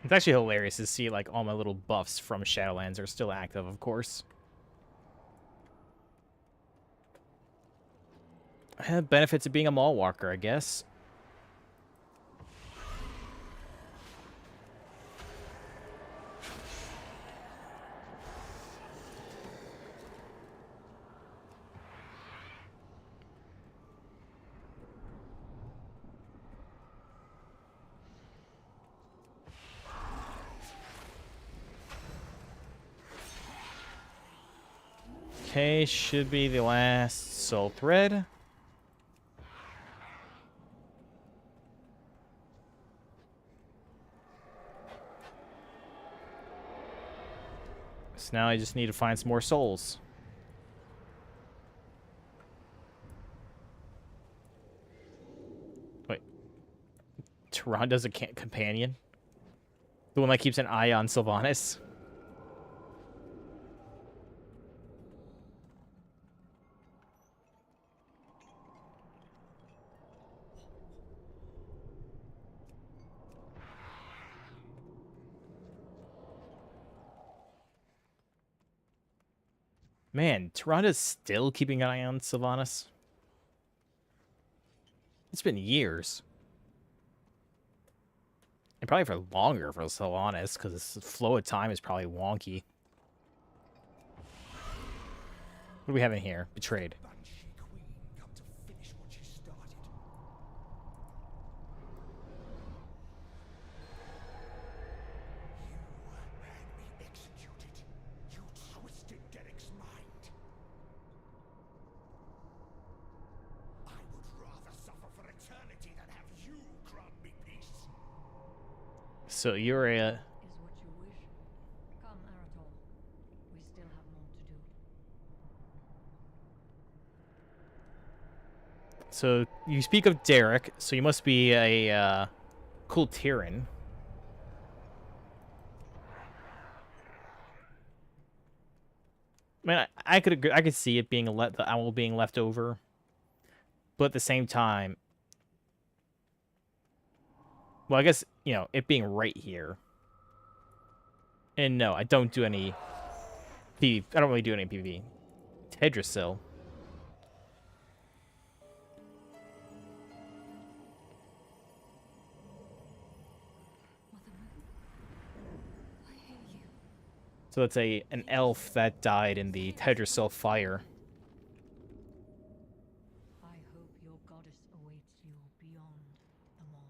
It's actually hilarious to see, like, all my little buffs from Shadowlands are still active, of course. Benefits of being a mall walker, I guess. Okay, should be the last soul thread. So now I just need to find some more souls. Wait. Tyranda's a companion? The one that keeps an eye on Sylvanas? Man, Tyranda's still keeping an eye on Sylvanas. It's been years. And probably for longer, if we're so honest, because this flow of time is probably wonky. What do we have in here? Betrayed. Banshee Queen come to finish what she started. You had me executed. You twisted Derek's mind. I would rather suffer for eternity than have you grant me peace. So you're a... Is what you wish. Come, Arator. We still have more to do. So you speak of Derek, so you must be a Kultiran. I mean, I could agree, I could see it being the owl being left over, but at the same time, well, I guess you know it being right here. And no, I don't do any PvP. I don't really do any PvP. Tedrasil. Mother Moon, I hear you. So it's an elf that died in the Tedrasil fire. I hope your goddess awaits you beyond the mall.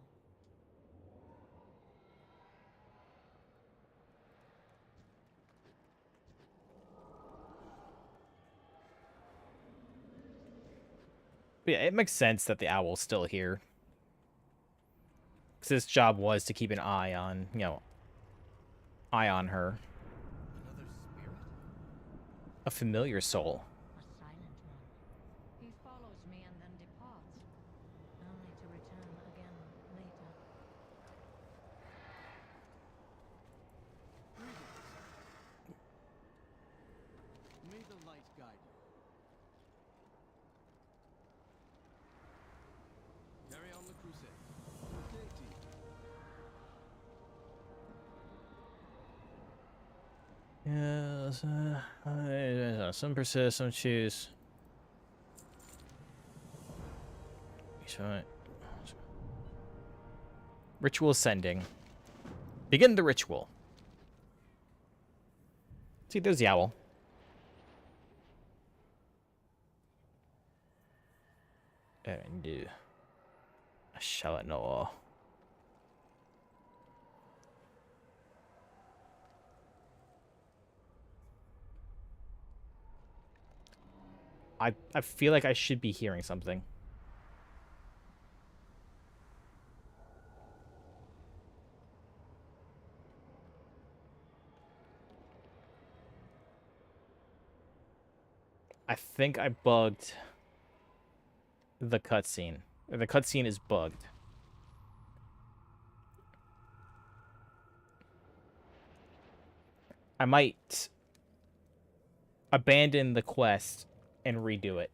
But yeah, it makes sense that the owl's still here. Because his job was to keep an eye on, you know, eye on her. Another spirit? A familiar soul. A silent one. He follows me and then departs, only to return again later. May the light guide you. Carry on the crusade. Okay, team. Yes, some persist, some choose. Ritual ascending. Begin the ritual. See, there's the owl. And I shall it know. I feel like I should be hearing something. I think I bugged the cutscene. The cutscene is bugged. I might abandon the quest and redo it.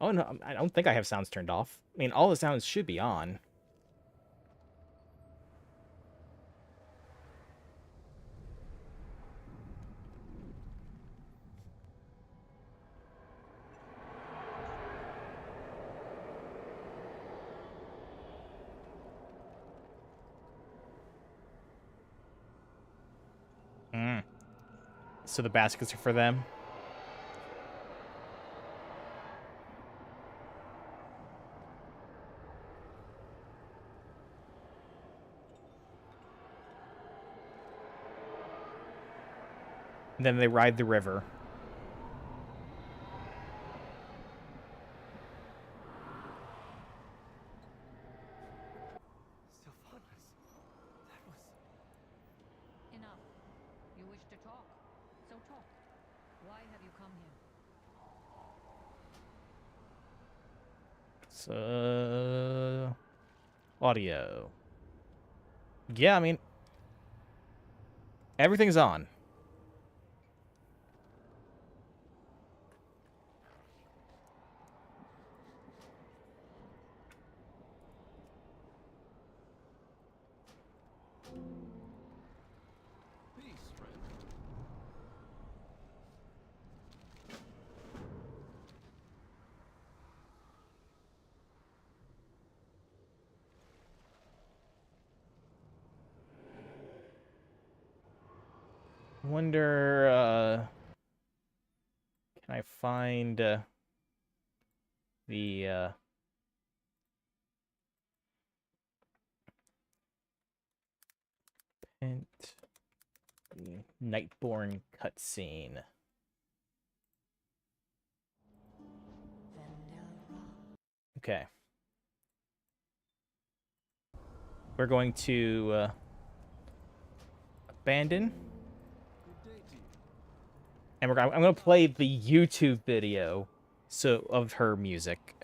Oh no, I don't think I have sounds turned off. I mean, all the sounds should be on. So the baskets are for them? And then they ride the river. Sylvanas, that was... Enough. You wish to talk? So talk. Why have you come here? So... audio. Yeah, I mean... everything's on. Peace, friend. Wonder, can I find the Pent the Nightborn cutscene? Okay. We're going to abandon. And I'm going to play the YouTube video of her music.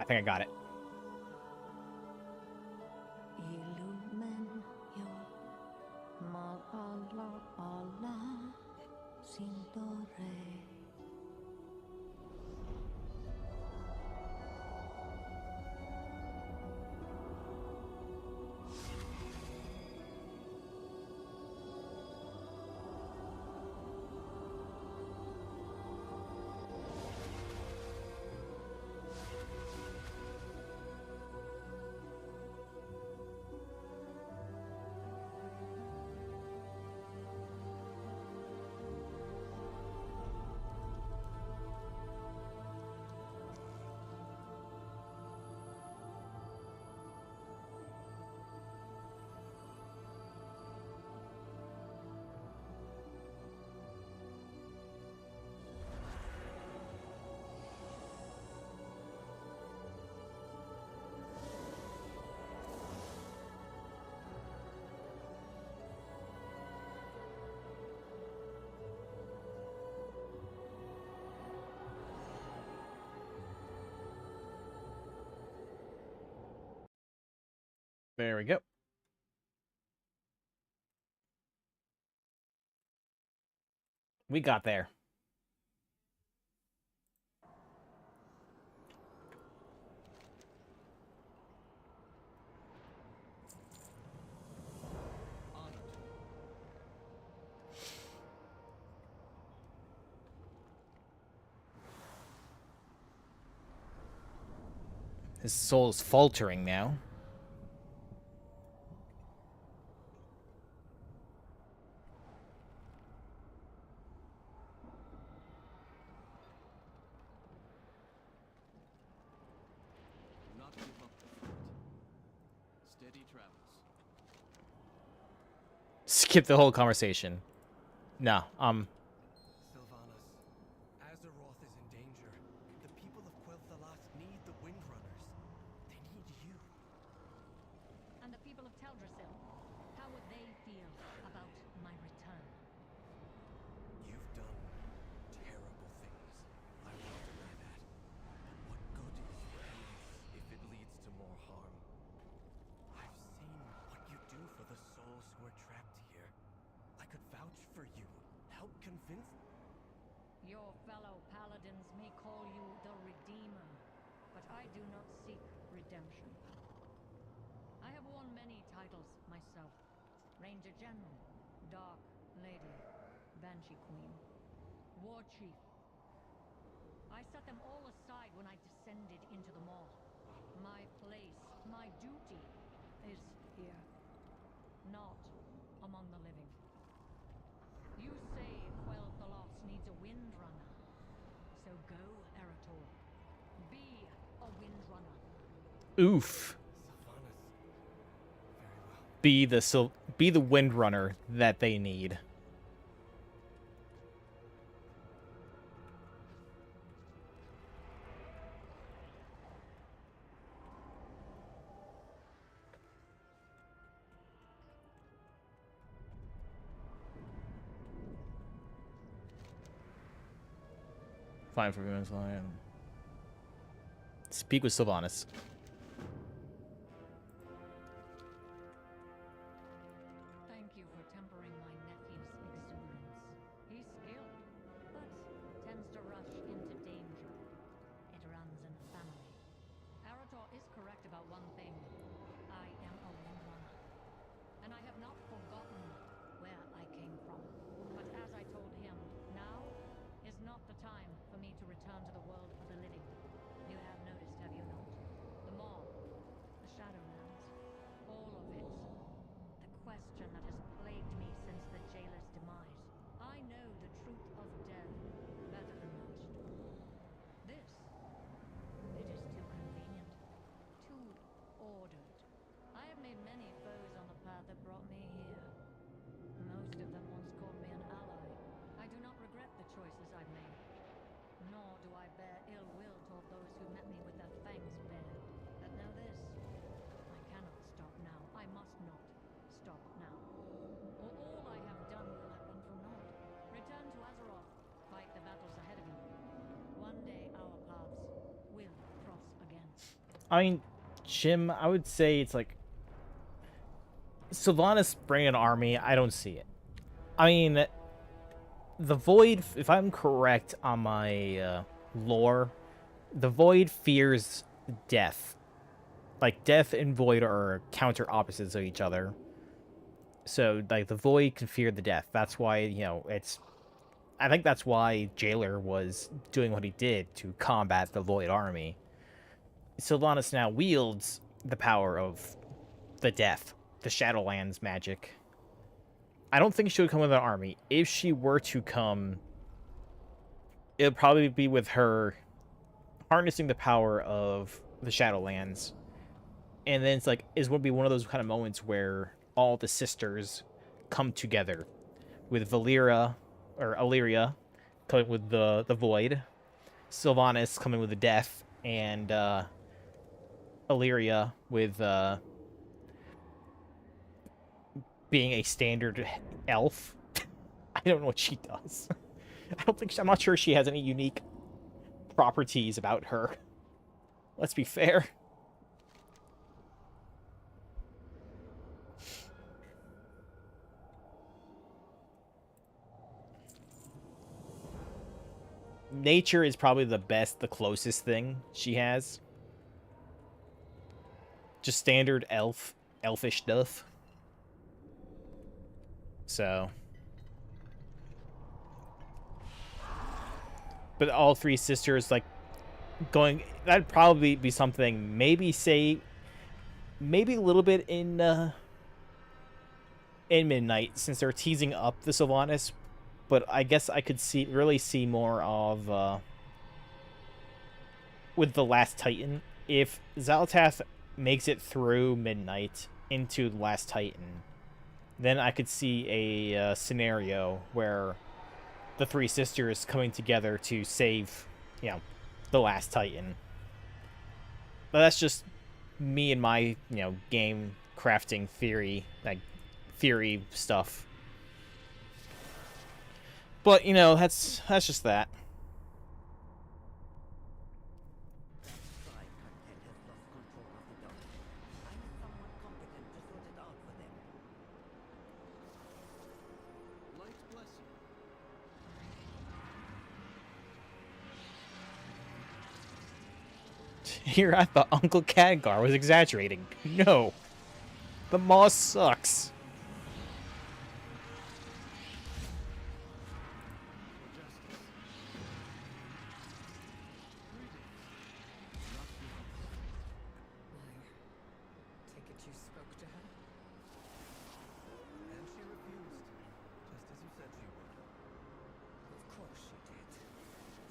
I think I got it. There we go. We got there. His soul's faltering now. Not give up the fight. Steady travels. Skip the whole conversation. No, Sylvanas, Azeroth is in danger. The people of Quel'Thalas need the Windrunners. They need you. And the people of Teldrassil, how would they feel about my return? You've done terrible things. I won't deny that. But what good is vengeance if it leads to more harm? I've seen what you do for the souls who are trapped here. I could vouch for you. Help convince. Your fellow paladins may call you the Redeemer, but I do not seek redemption. I have worn many titles myself. Ranger General, Dark Lady, Banshee Queen, War Chief. I set them all aside when I descended into the Maw. My place, my duty, is here, not among the living. You say Quel'Thalas needs a Windrunner. So go, Erator. Be a Windrunner. oof. Sylvanas. Very well. Be the Windrunner that they need. Fine for women's lion. Speak with Sylvanas. Thank you for tempering my nephew's exuberance. He's skilled, but tends to rush I mean, Jim, I would say it's like Sylvanas bringing an army. I don't see it. I mean, the Void, if I'm correct on my lore, the Void fears death. Like, death and Void are counter opposites of each other. So, like, the Void can fear the death. That's why, you know, it's... I think that's why Jailer was doing what he did to combat the Void army. Sylvanas now wields the power of the death, the Shadowlands magic. I don't think she would come with an army. If she were to come, it would probably be with her harnessing the power of the Shadowlands. And then it's like, it would be one of those kind of moments where all the sisters come together, with Valyria, or Illyria, coming with the Void, Sylvanas coming with the Death, and Illyria with being a standard elf. I don't know what she does. I'm not sure she has any unique properties about her. Let's be fair. Nature is probably the closest thing she has. Just standard elfish stuff. So. But all three sisters, like, that'd probably be something, maybe a little bit in Midnight, since they're teasing up the Sylvanas, but I guess I could really see more of, with the Last Titan. If Xal'atath makes it through Midnight into the Last Titan, then I could see a scenario where the three sisters coming together to save, you know, the Last Titan. But that's just me and my, you know, game crafting theory, like, theory stuff. But, you know, that's just that. Light bless you. Here I thought Uncle Khadgar was exaggerating. No. The moss sucks. Take it you spoke to her? And she refused, just as you said she would. Of course she did.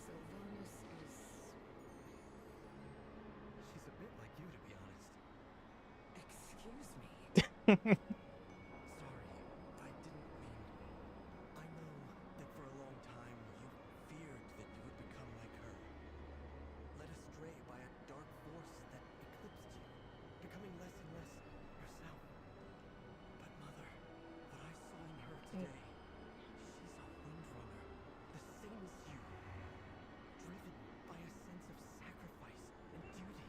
Sylvanas is... She's a bit like you, to be honest. Excuse me. Sorry, I didn't mean... I know that for a long time you feared that you would become like her. Led astray by a dark force that eclipsed you, becoming less and less yourself. But Mother, what I saw in her today, she's a windrunner, the same as you. Driven by a sense of sacrifice and duty,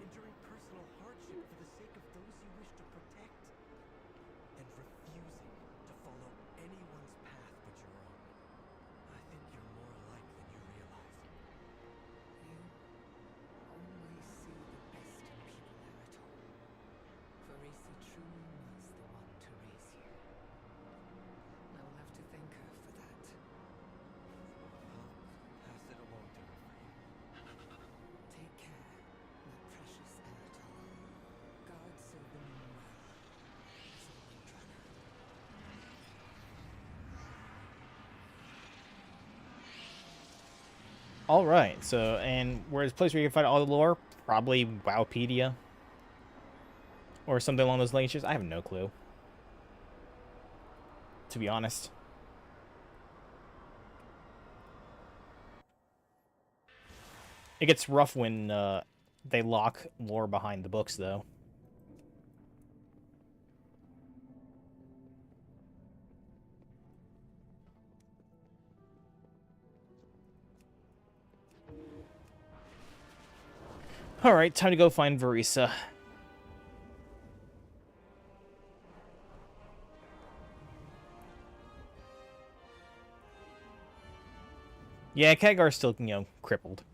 enduring personal hardship for the sake of those you wish to protect, and refusing to follow anyone's path but your own. I think you're more alike than you realize. You only see the best in people, Eritol. Farisi truly was the one to raise you. I will have to thank her for that. I'll pass it along to her for you. Take care, my precious Eritol. God save the moon well, as a windrunner. Alright, so, and where's the place where you can find all the lore? Probably Wowpedia. Or something along those lines. I have no clue. To be honest. It gets rough when they lock lore behind the books, though. Alright, time to go find Varisa. Yeah, Khadgar's still, crippled.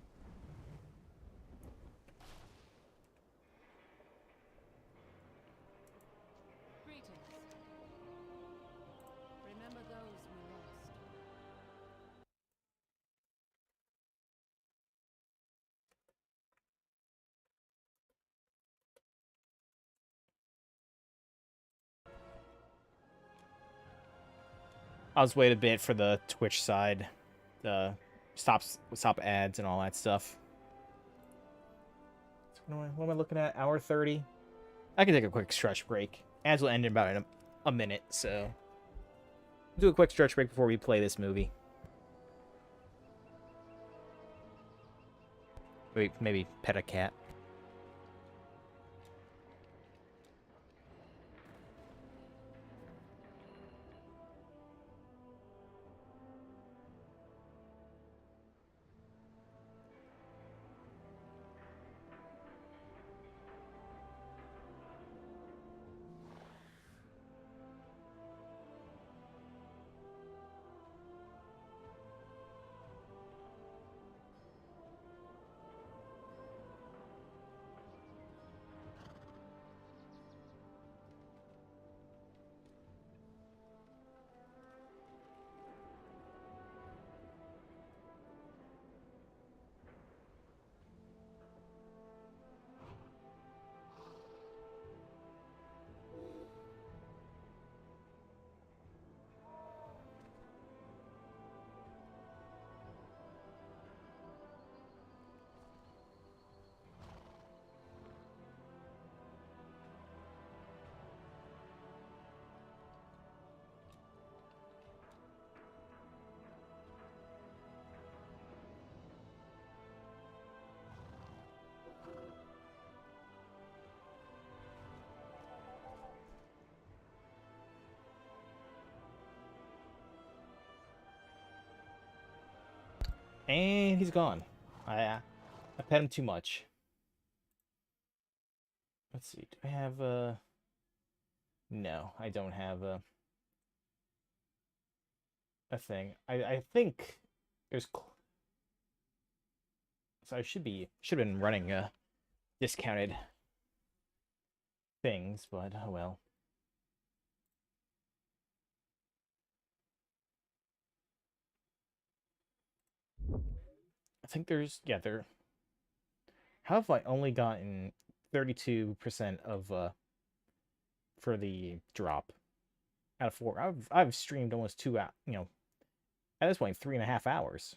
Greetings. Remember those we lost. I'll just wait a bit for the Twitch side. Stop ads and all that stuff. So what am I looking at? Hour 30? I can take a quick stretch break. Ads will end in about a minute, so... do a quick stretch break before we play this movie. Maybe pet a cat. And he's gone. I pet him too much. Let's see. Do I have a... No, I don't have a thing. I think there's... So I should have been running discounted things, but oh well. I think there's, yeah, how have I only gotten 32% of for the drop out of 4? I've streamed almost 2 hours, at this point 3.5 hours.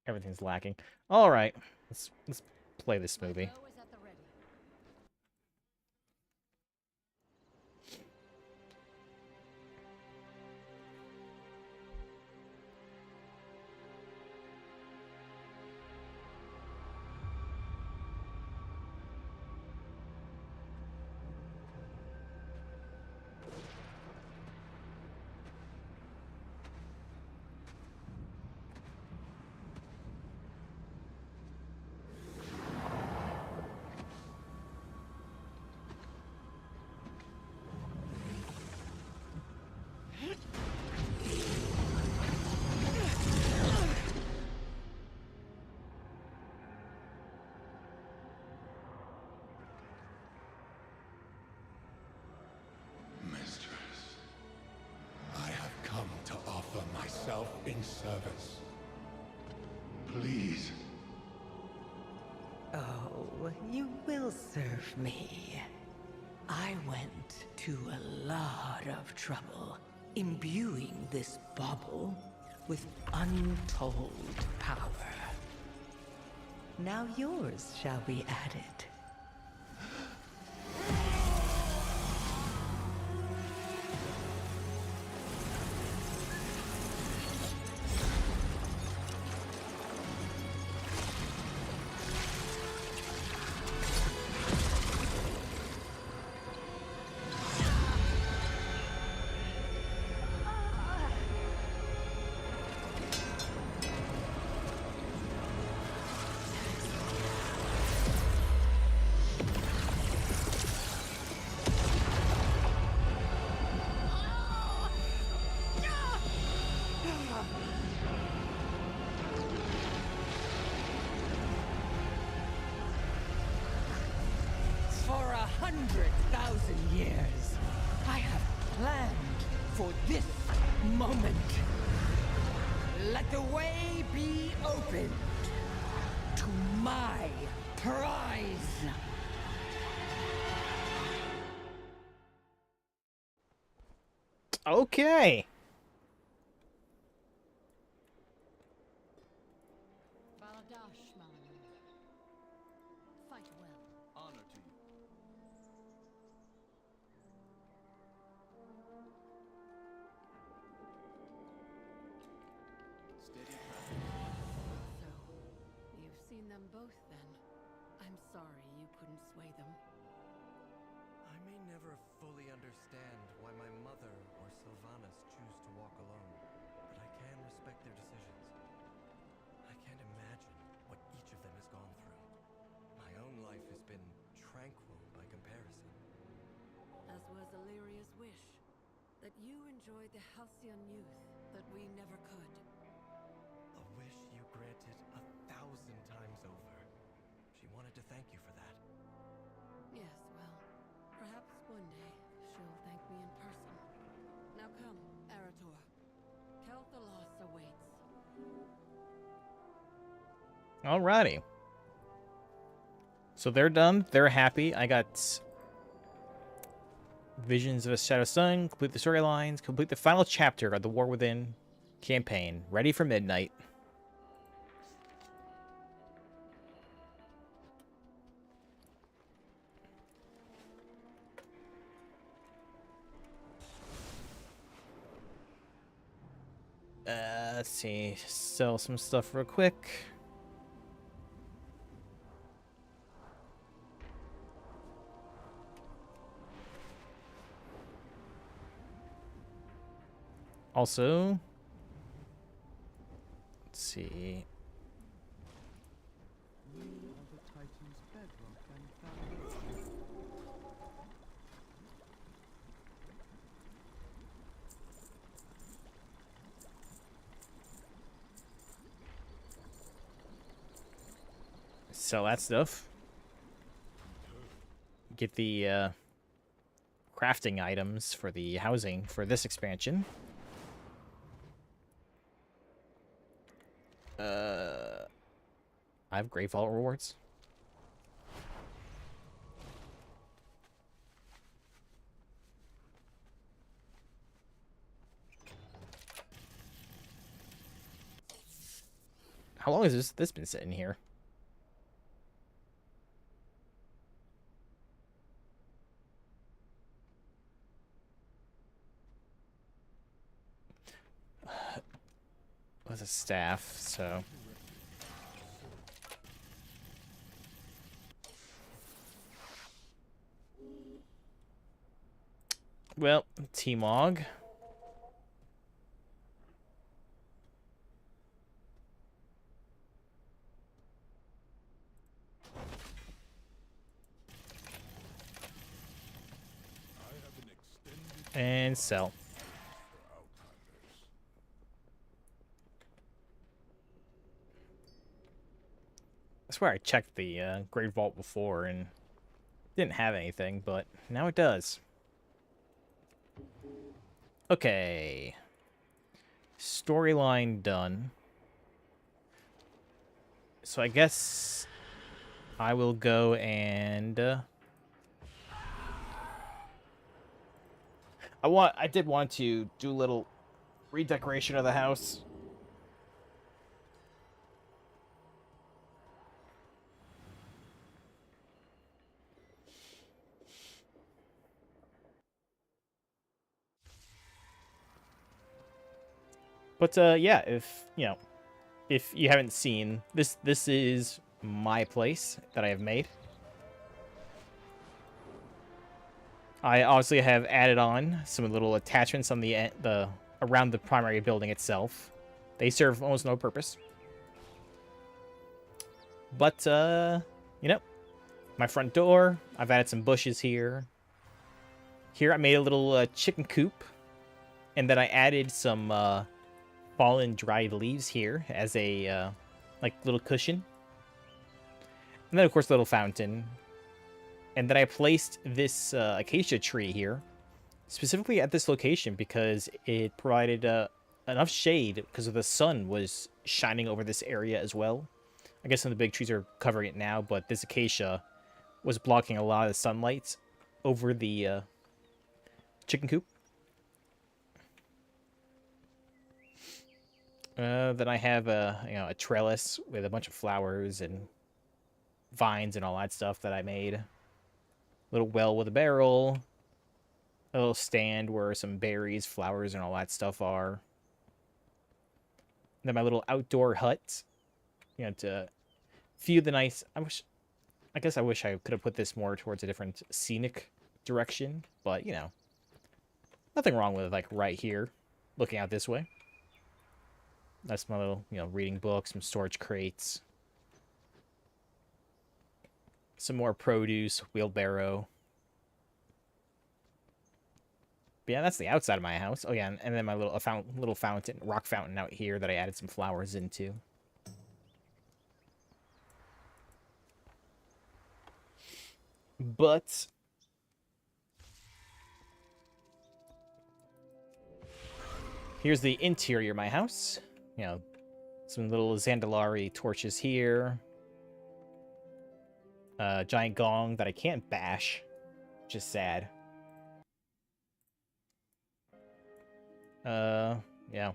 Everything's lacking. All right, let's play this movie. Bow is at the ready. Mistress, I have come to offer myself in service. Please. Oh, you will serve me. I went to a lot of trouble imbuing this bauble with untold power. Now yours shall be added. 100,000 years, I have planned for this moment. Let the way be opened to my prize. Okay. Baladashman. Fight well. Honor to you. Steady traffic. So, you've seen them both then. I'm sorry you couldn't sway them. I may never fully understand why my mother or Sylvanas choose to walk alone, but I can respect their decisions. I can't imagine what each of them has gone through. My own life has been tranquil by comparison. As was Illyria's wish, that you enjoyed the halcyon youth that we never could. A wish you granted 1,000 times over. She wanted to thank you for that. Yes, well, perhaps one day she'll thank me in person. Now come, Arator. Kel'Thalas awaits. Alrighty. So they're done. They're happy. I got Visions of a Shadow Sun, complete the storylines, complete the final chapter of the War Within campaign. Ready for midnight. Let's see. Sell some stuff real quick. Also, let's see. We are the Titan's bedrock and foundation. Sell that stuff. Get the crafting items for the housing for this expansion. I have Great Vault rewards. How long has this been sitting here? With a staff, so. Well, T-Mog. And sell. I swear I checked the Great Vault before and didn't have anything, but now it does. Okay. Storyline done. So I guess I will go and I did want to do a little redecoration of the house. But yeah, if you haven't seen this is my place that I have made. I obviously have added on some little attachments on the around the primary building itself. They serve almost no purpose. But my front door, I've added some bushes here. Here I made a little chicken coop, and then I added some fallen dried leaves here as a like little cushion. And then of course a little fountain. And then I placed this acacia tree here, specifically at this location because it provided enough shade because the sun was shining over this area as well. I guess some of the big trees are covering it now, but this acacia was blocking a lot of the sunlight over the chicken coop. Then I have a trellis with a bunch of flowers and vines and all that stuff that I made. A little well with a barrel. A little stand where some berries, flowers, and all that stuff are. Then my little outdoor hut, to view the nice. I guess I wish I could have put this more towards a different scenic direction, but nothing wrong with like right here, looking out this way. That's my little, reading books, some storage crates, some more produce, wheelbarrow. But yeah, that's the outside of my house. Oh yeah, and then my little fountain, rock fountain out here that I added some flowers into. But here's the interior of my house. Some little Zandalari torches here. Giant gong that I can't bash, which is sad. Yeah.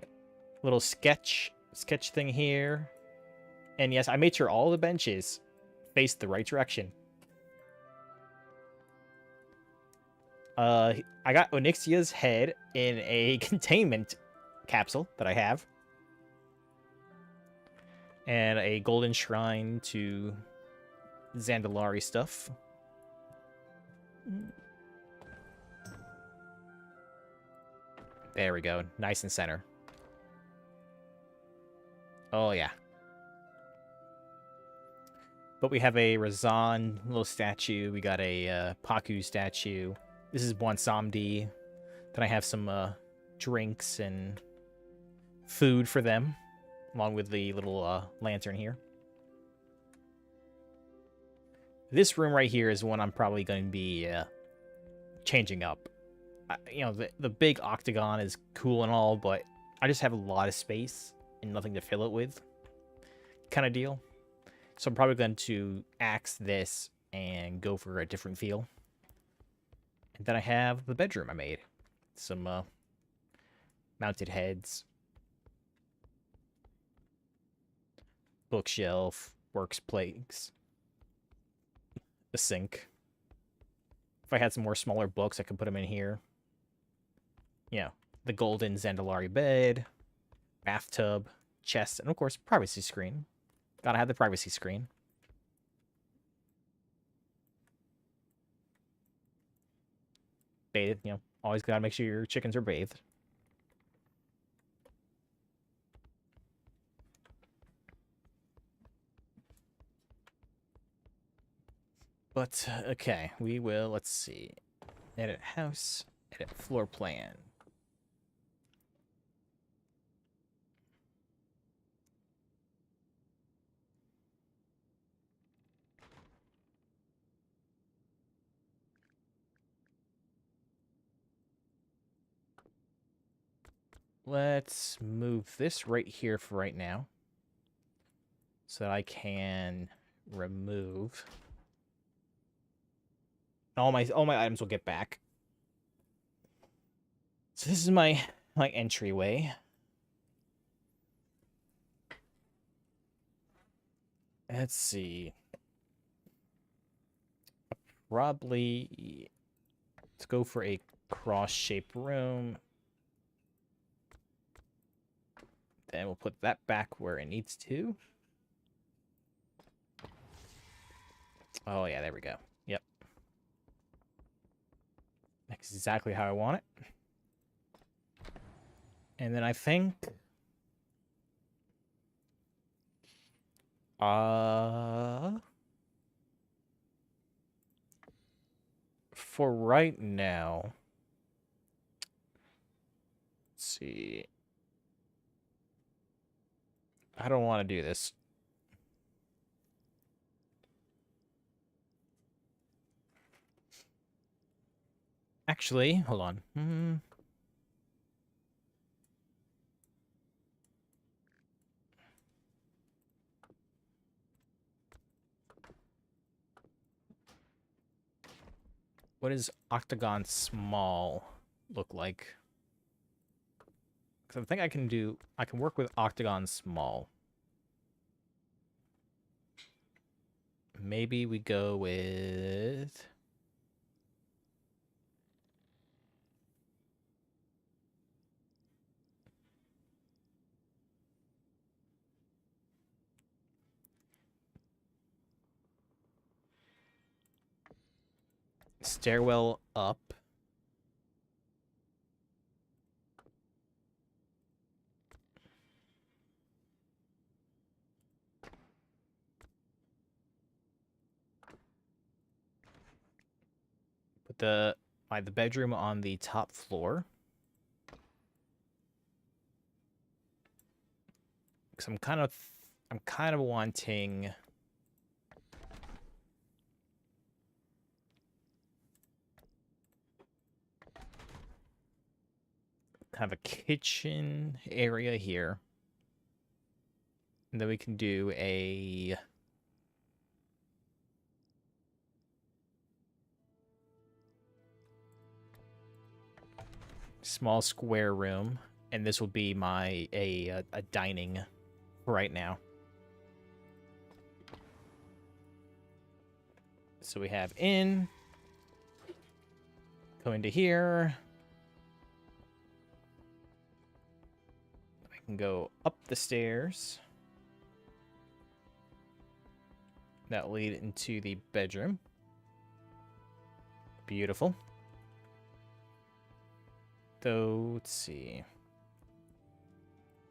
Little sketch thing here. And yes, I made sure all the benches faced the right direction. I got Onyxia's head in a containment capsule that I have. And a golden shrine to Zandalari stuff. There we go. Nice and center. Oh, yeah. But we have a Razan little statue. We got a Paku statue. This is Bwansamdi. Then I have some drinks and food for them, along with the little lantern here. This room right here is one I'm probably going to be changing up. The big octagon is cool and all, but I just have a lot of space and nothing to fill it with, kind of deal. So I'm probably going to axe this and go for a different feel. And then I have the bedroom I made. Some mounted heads. Bookshelf, works plates. A sink. If I had some more smaller books, I could put them in here. The golden Zandalari bed, bathtub, chest, and of course, privacy screen. Gotta have the privacy screen. Bathed, always gotta make sure your chickens are bathed. But, okay, we will, let's see. Edit house, edit floor plan. Let's move this right here for right now. So that I can remove. All my items will get back. So this is my entryway. Let's see. Probably let's go for a cross-shaped room. Then we'll put that back where it needs to. Oh yeah, there we go. Yep. That's exactly how I want it. And then I think for right now, let's see. I don't want to do this. Actually, hold on. What does octagon small look like? Because I think I can work with octagon small. Maybe we go with... stairwell up. Put the bedroom on the top floor. Because I'm kind of wanting kind of a kitchen area here. And then we can do a small square room, and this will be my a dining right now. So we have in, go into here. I can go up the stairs. That lead into the bedroom. Beautiful. Though, let's see.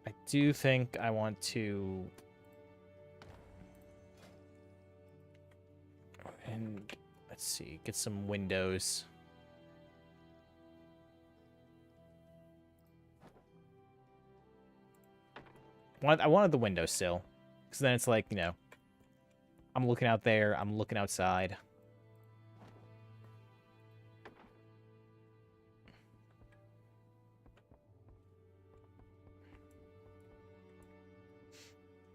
I do think I want to... And, let's see, get some windows. I wanted the window sill. Because then it's like, you know, I'm looking out there, I'm looking outside.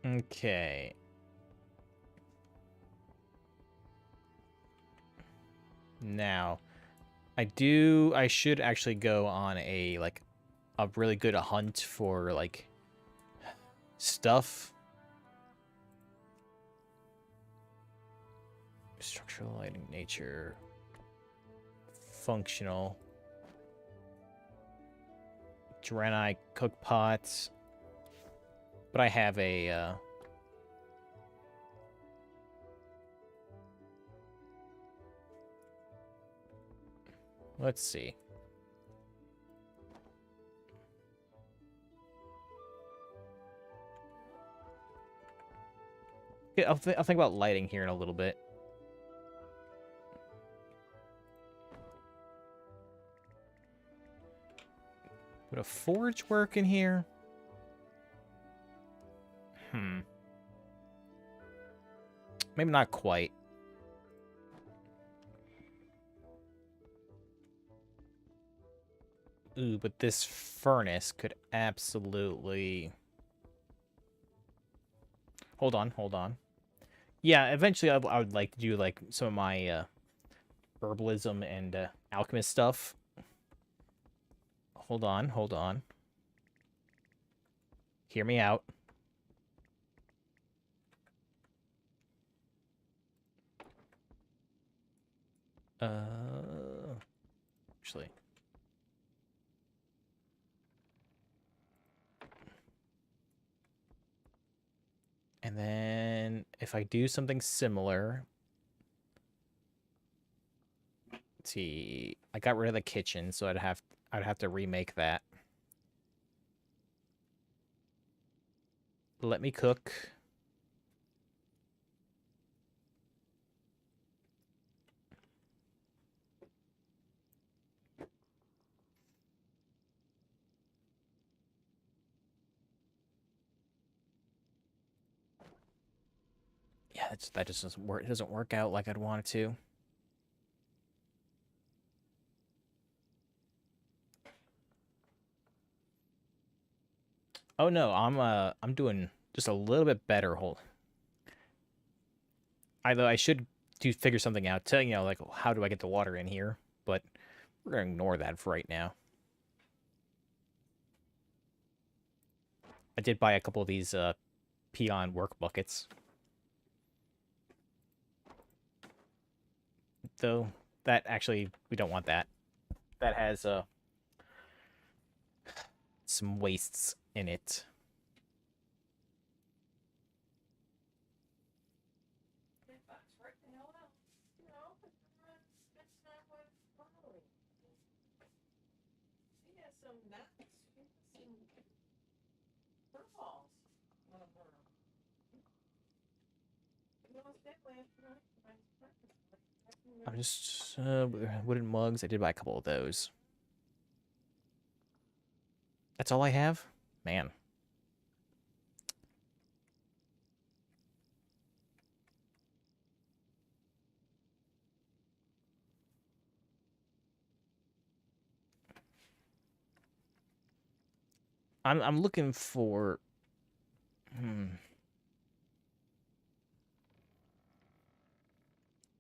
Okay. Now, I should actually go on a really good hunt for like stuff. Structural lighting, nature, functional, Draenei cook pots. But I have a let's see. Yeah, I'll think about lighting here in a little bit. Would a forge work in here? Maybe not quite. Ooh, but this furnace could absolutely... Hold on. Yeah, eventually I would like to do like some of my herbalism and alchemist stuff. Hold on. Hear me out. Actually. And then if I do something similar, let's see, I got rid of the kitchen, so I'd have to remake that. Let me cook. Yeah, that just doesn't work. It doesn't work out like I'd want it to. Oh no, I'm doing just a little bit better. Hold. Although I should figure something out to, like how do I get the water in here? But we're gonna ignore that for right now. I did buy a couple of these peon work buckets. Though that actually we don't want that. That has some wastes in it. I'm just wooden mugs. I did buy a couple of those. That's all I have? Man. I'm looking for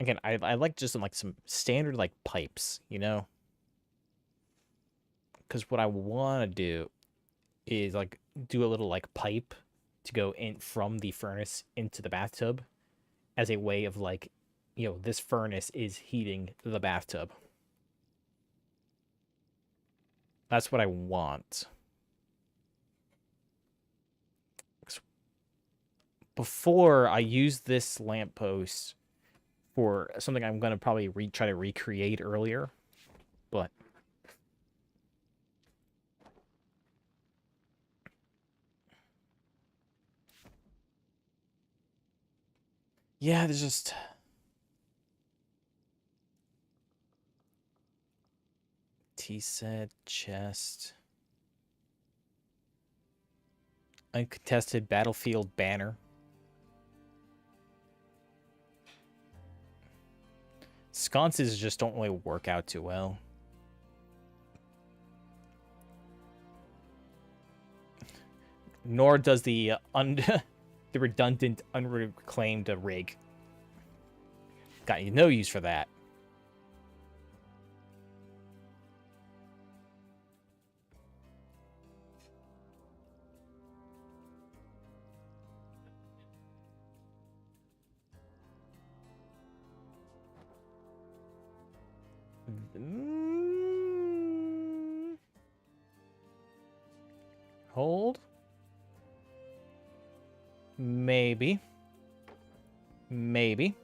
Again, I like just like some standard like pipes, you know? Because what I want to do is like do a little like pipe to go in from the furnace into the bathtub as a way of like, this furnace is heating the bathtub. That's what I want. Before I use this lamppost for something I'm going to probably try to recreate earlier, but yeah, there's just tea set, chest, uncontested battlefield banner. Sconces just don't really work out too well. Nor does the the redundant, unreclaimed rig. Got no use for that. Hold. Maybe. Maybe.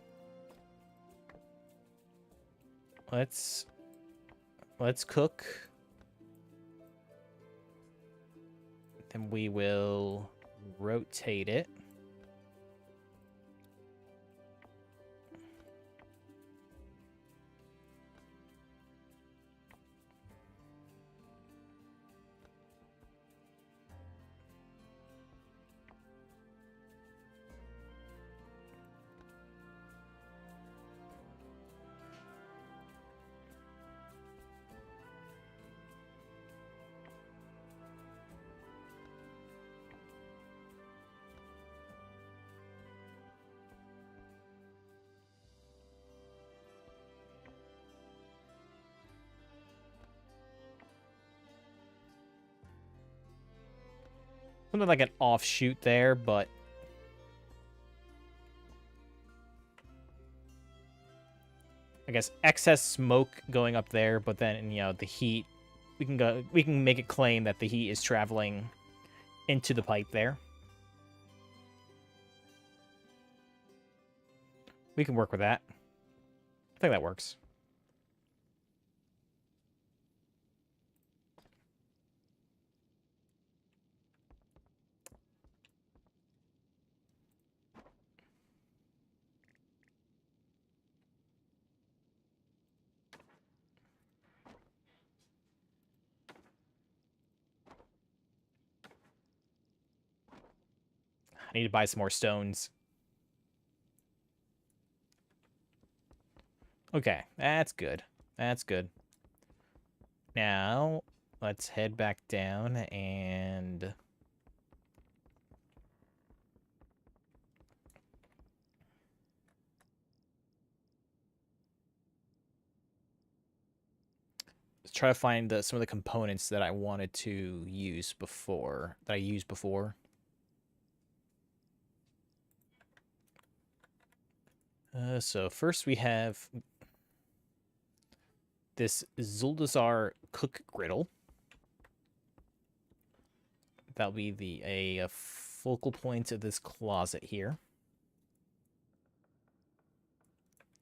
Let's cook. Then we will rotate it. Something like an offshoot there, but I guess excess smoke going up there, but then, the heat, we can make a claim that the heat is traveling into the pipe there. We can work with that. I think that works. I need to buy some more stones. Okay, that's good. That's good. Now, let's head back down and try to find some of the components that I wanted to use before, that I used before. So first we have this Zuldazar cook griddle. That'll be a focal point of this closet here.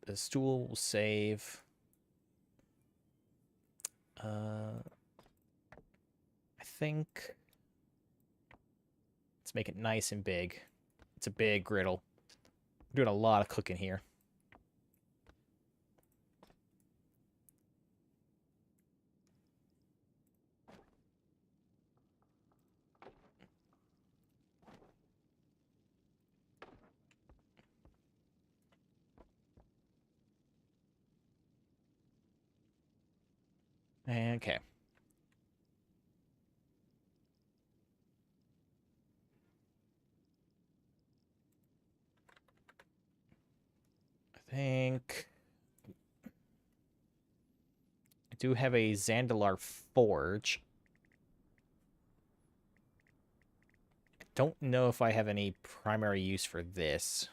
The stool will save. I think let's make it nice and big. It's a big griddle. I'm doing a lot of cooking here. Okay. I think I do have a Zandalar forge. I don't know if I have any primary use for this.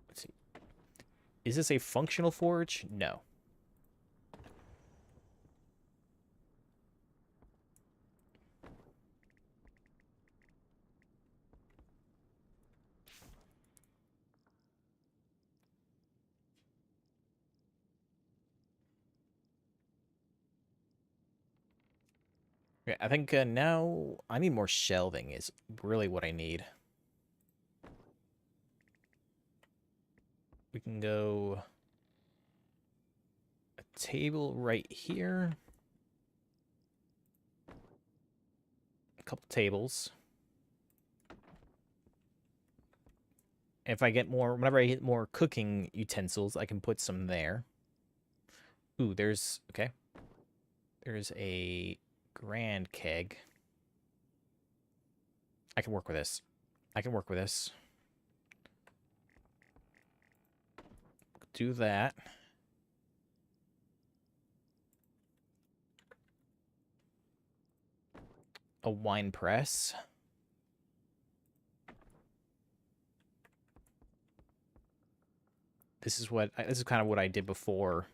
Let's see. Is this a functional forge? No. Okay, I think now I need more shelving is really what I need. We can go a table right here. A couple tables. If I get more, whenever I get more cooking utensils, I can put some there. Ooh, there's, okay. There's a grand keg. I can work with this. I can work with this. Do that. A wine press. This is kind of what I did before.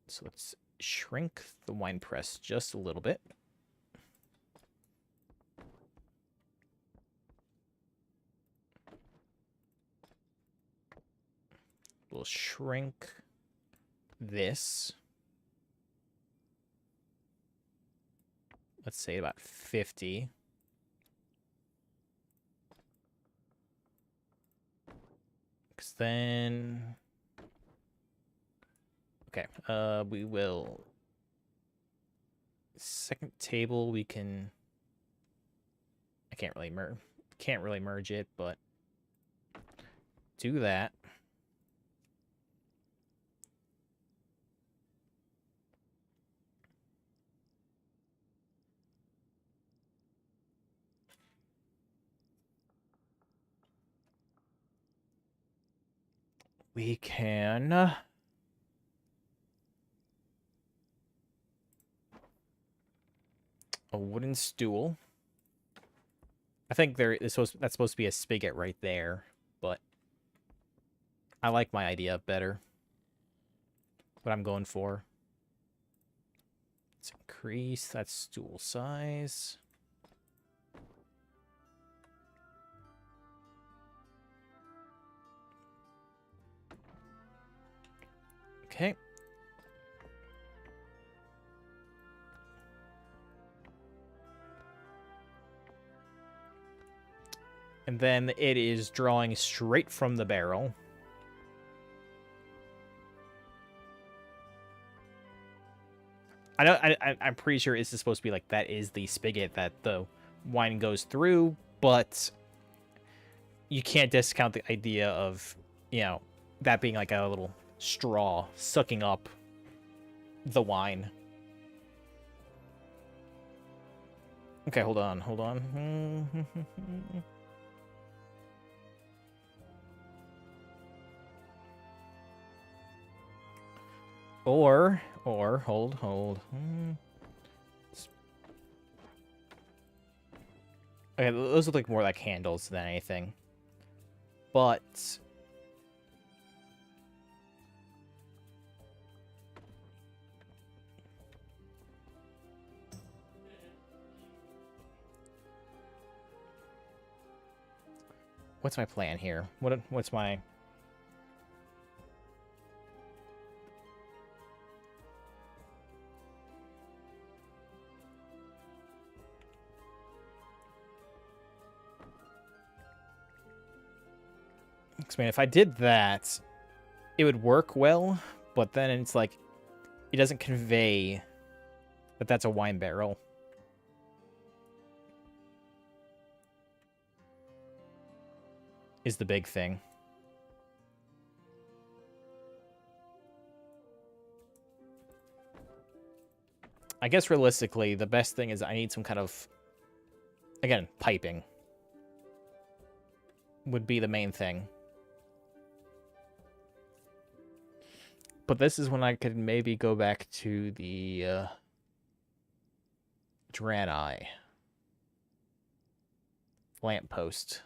So let's shrink the wine press just a little bit. We'll shrink this. Let's say about 50. Because then... Okay, we will... Second table, we can... I can't really merge it, but... Do that. We can... A wooden stool. I think that's supposed to be a spigot right there, but I like my idea better. What I'm going for. Let's increase that stool size. Okay. And then it is drawing straight from the barrel. I'm pretty sure it's supposed to be like that is the spigot that the wine goes through, but you can't discount the idea of, you know, that being like a little straw sucking up the wine. Okay, hold on. hold. Okay, those look like more like handles than anything. But what's my plan here? What's my... I mean, if I did that, it would work well, but then it's like, it doesn't convey that that's a wine barrel. Is the big thing. I guess realistically, the best thing is I need some kind of, again, piping would be the main thing. But this is when I could maybe go back to the Draenei lamppost.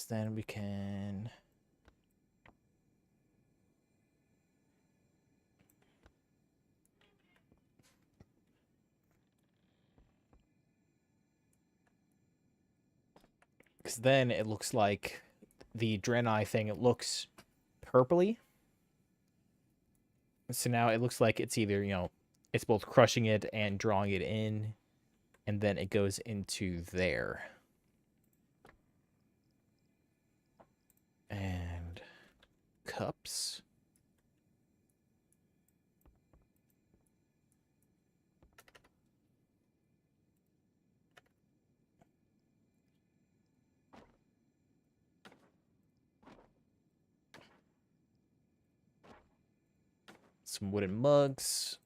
Then we can... Because then it looks like the Draenei thing, it looks purpley. So now it looks like it's either, you know, it's both crushing it and drawing it in, and then it goes into there. And cups. Some wooden mugs.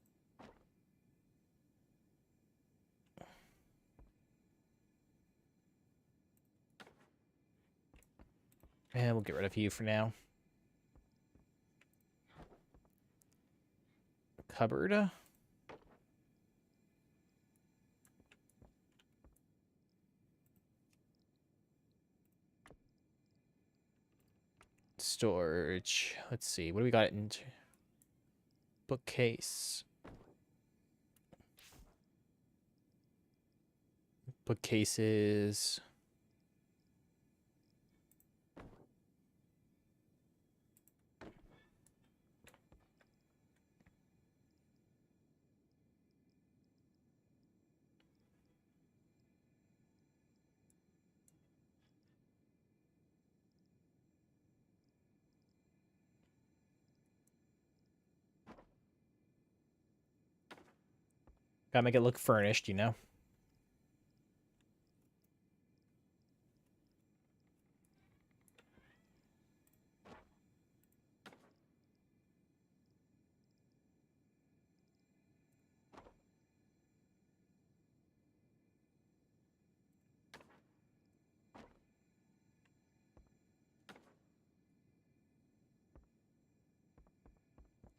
And we'll get rid of you for now. Cupboard. Storage. Let's see. What do we got into? Bookcase. Bookcases. Gotta make it look furnished, you know?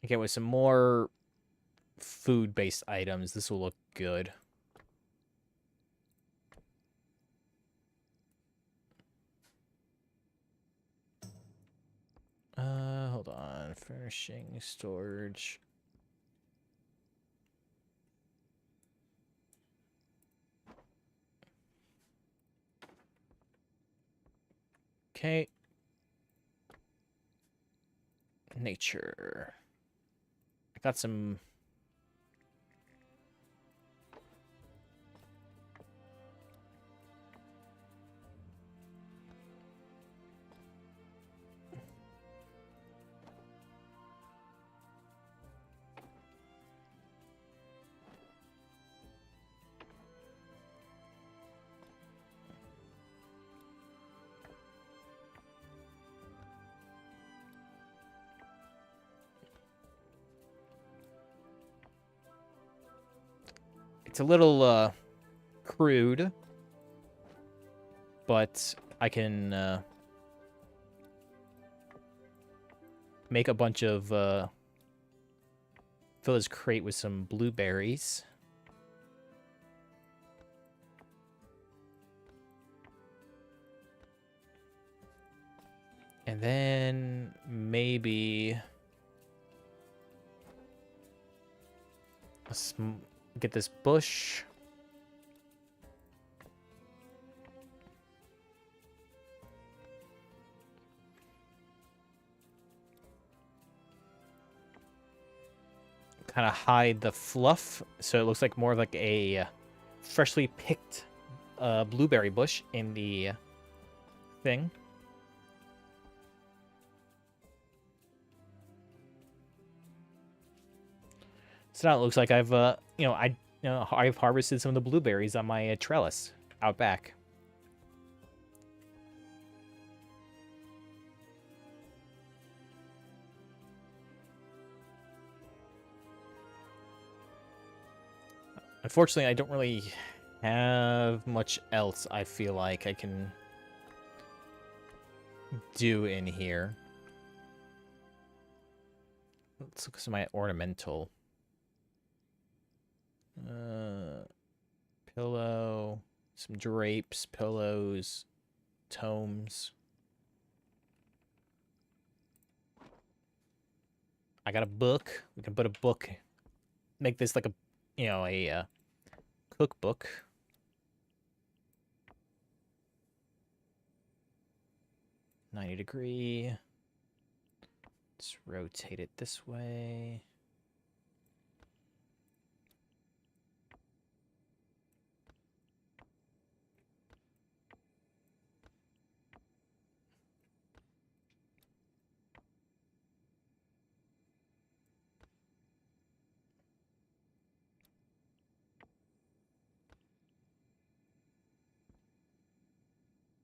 Again, with some more food-based items, this will look good. Hold on. Furnishing, storage. Okay. Nature. I got some... It's a little crude, but I can make a bunch of fill this crate with some blueberries. And then maybe let's get this bush. Kind of hide the fluff so it looks like more of like a freshly picked blueberry bush in the thing. So now it looks like I've I've harvested some of the blueberries on my trellis out back. Unfortunately, I don't really have much else I feel like I can do in here. Let's look at some of my ornamental. Pillow, some drapes, pillows, tomes. I got a book. We can put a book, make this like a, a cookbook. "90°. Let's rotate it this way.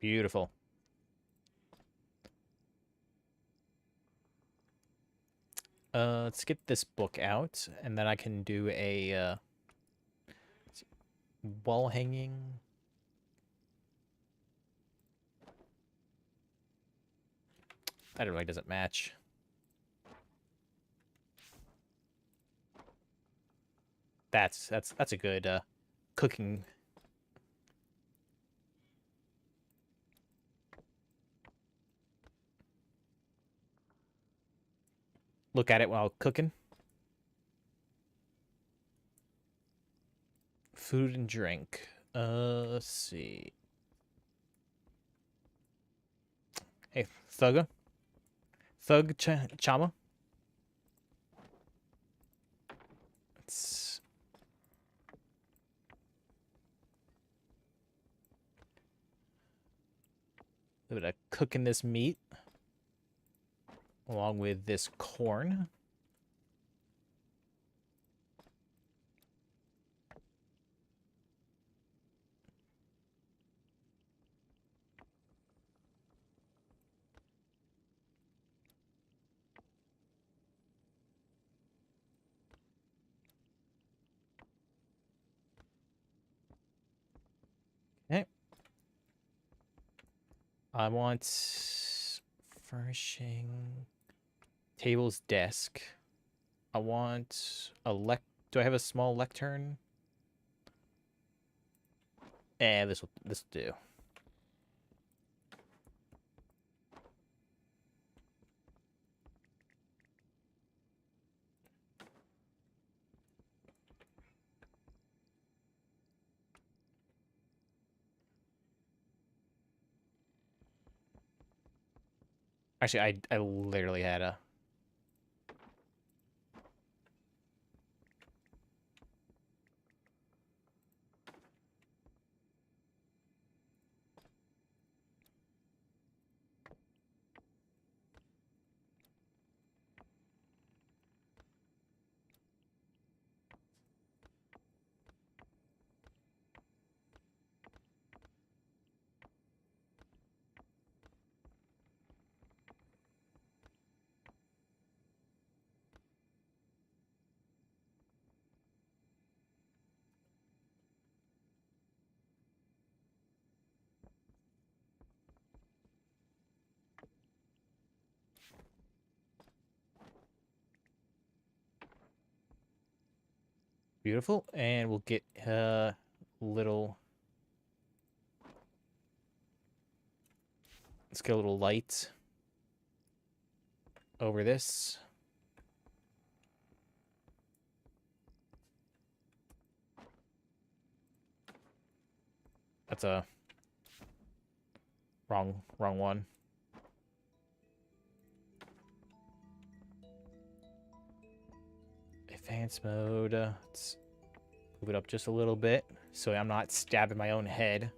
Beautiful. Let's get this book out, and then I can do a wall hanging. That really doesn't match. That's a good cooking. Look at it while cooking. Food and drink. Let's see. Hey, Thugga. Chama. Let's... a bit of cooking this meat. Along with this corn. Okay. I want furnishing table's desk. I want a do I have a small lectern? This will do. Actually, I literally had a... Beautiful. And we'll get little... Let's get a little light over this. That's a wrong one. Advanced mode. Let's move it up just a little bit so I'm not stabbing my own head.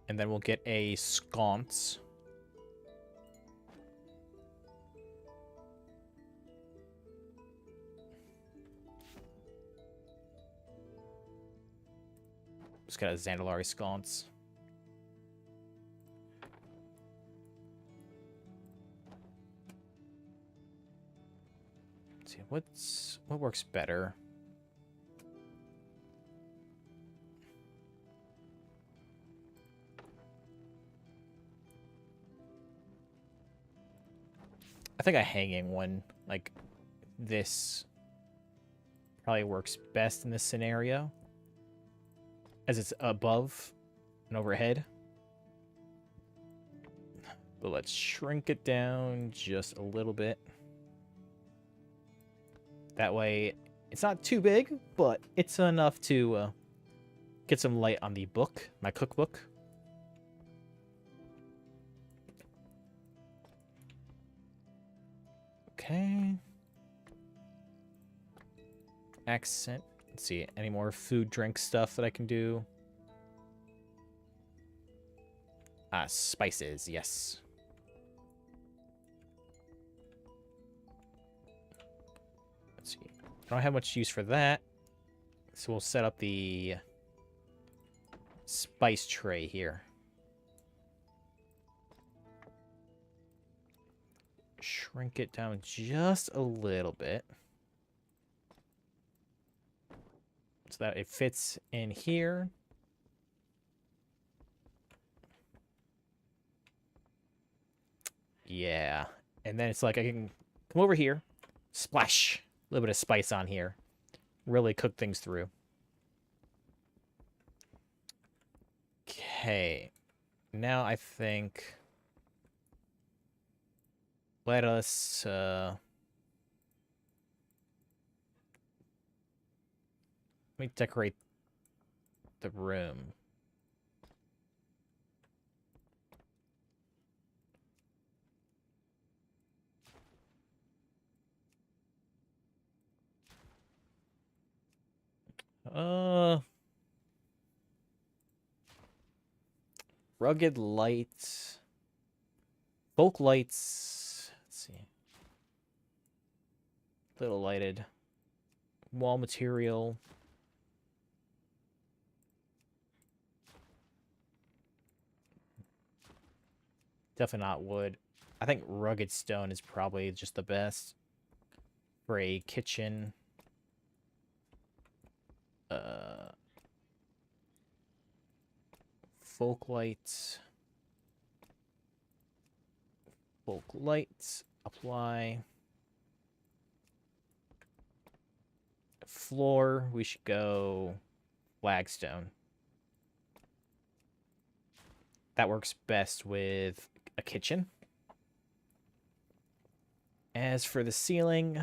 And then we'll get a sconce. Just got a Zandalari sconce. Let's see, what works better? I think a hanging one like this probably works best in this scenario, as it's above and overhead. But let's shrink it down just a little bit. That way, it's not too big, but it's enough to get some light on the book, my cookbook. Okay. Accent. Let's see, any more food, drink stuff that I can do? Spices, yes. Let's see. I don't have much use for that. So we'll set up the spice tray here. Shrink it down just a little bit so that it fits in here. Yeah. And then it's like I can come over here, splash a little bit of spice on here, really cook things through. Okay. Now I think... let us let me decorate the room. Rugged lights. Folk lights. Let's see. Little lighted. Wall material. Definitely not wood. I think rugged stone is probably just the best for a kitchen. Folk lights. Folk lights. Apply. Floor, we should go flagstone. That works best with a kitchen. As for the ceiling,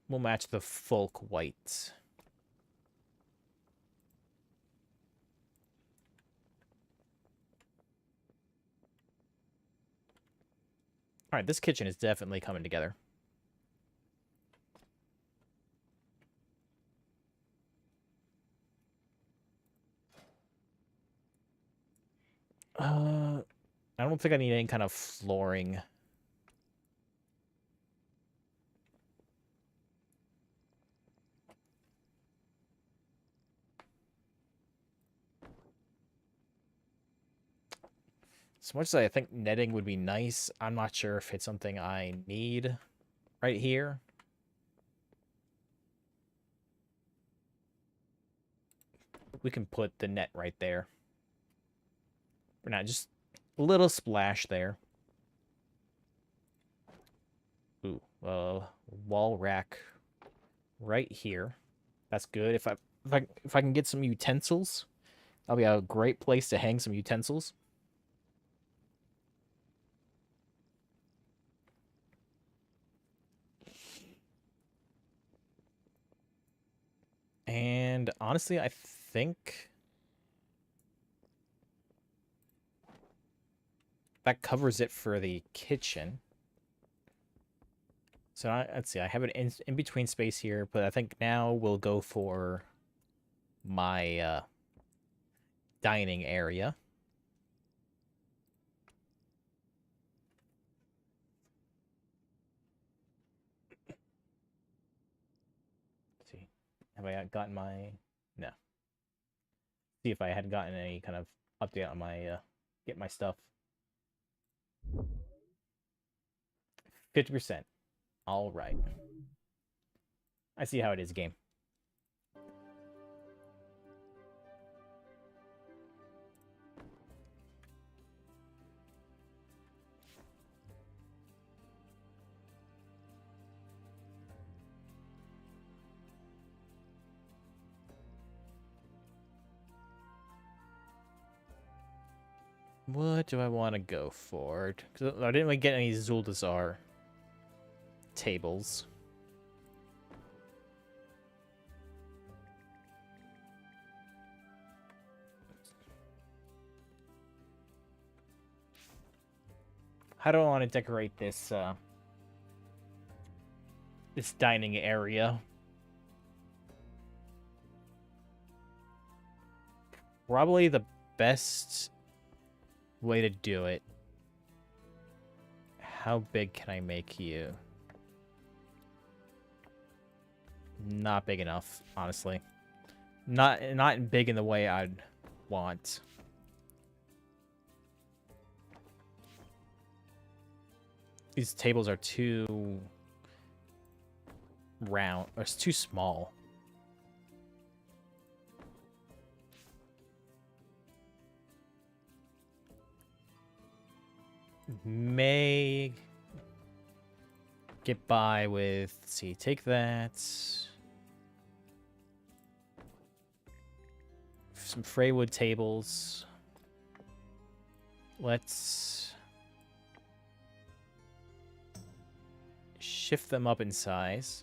we'll match the folk white. All right, this kitchen is definitely coming together. I don't think I need any kind of flooring. As much as I think netting would be nice, I'm not sure if it's something I need right here. we can put the net right there. For now, just a little splash there. Ooh, wall rack right here. That's good. If I can get some utensils, that'll be a great place to hang some utensils. And honestly, I think that covers it for the kitchen. So let's see, I have an in between space here, but I think now we'll go for my dining area. Let's see, have I gotten my... No. See if I had gotten any kind of update on my get my stuff. 50%. All right. I see how it is, game. What do I want to go for? Because I didn't really get any Zuldazar tables. How do I want to decorate this this dining area? Probably the best way to do it. How big can I make you? Not big enough, honestly. Not big in the way I'd want. These tables are too round, or it's too small. May get by with, let's see, take that. Some Freywood tables. Let's shift them up in size.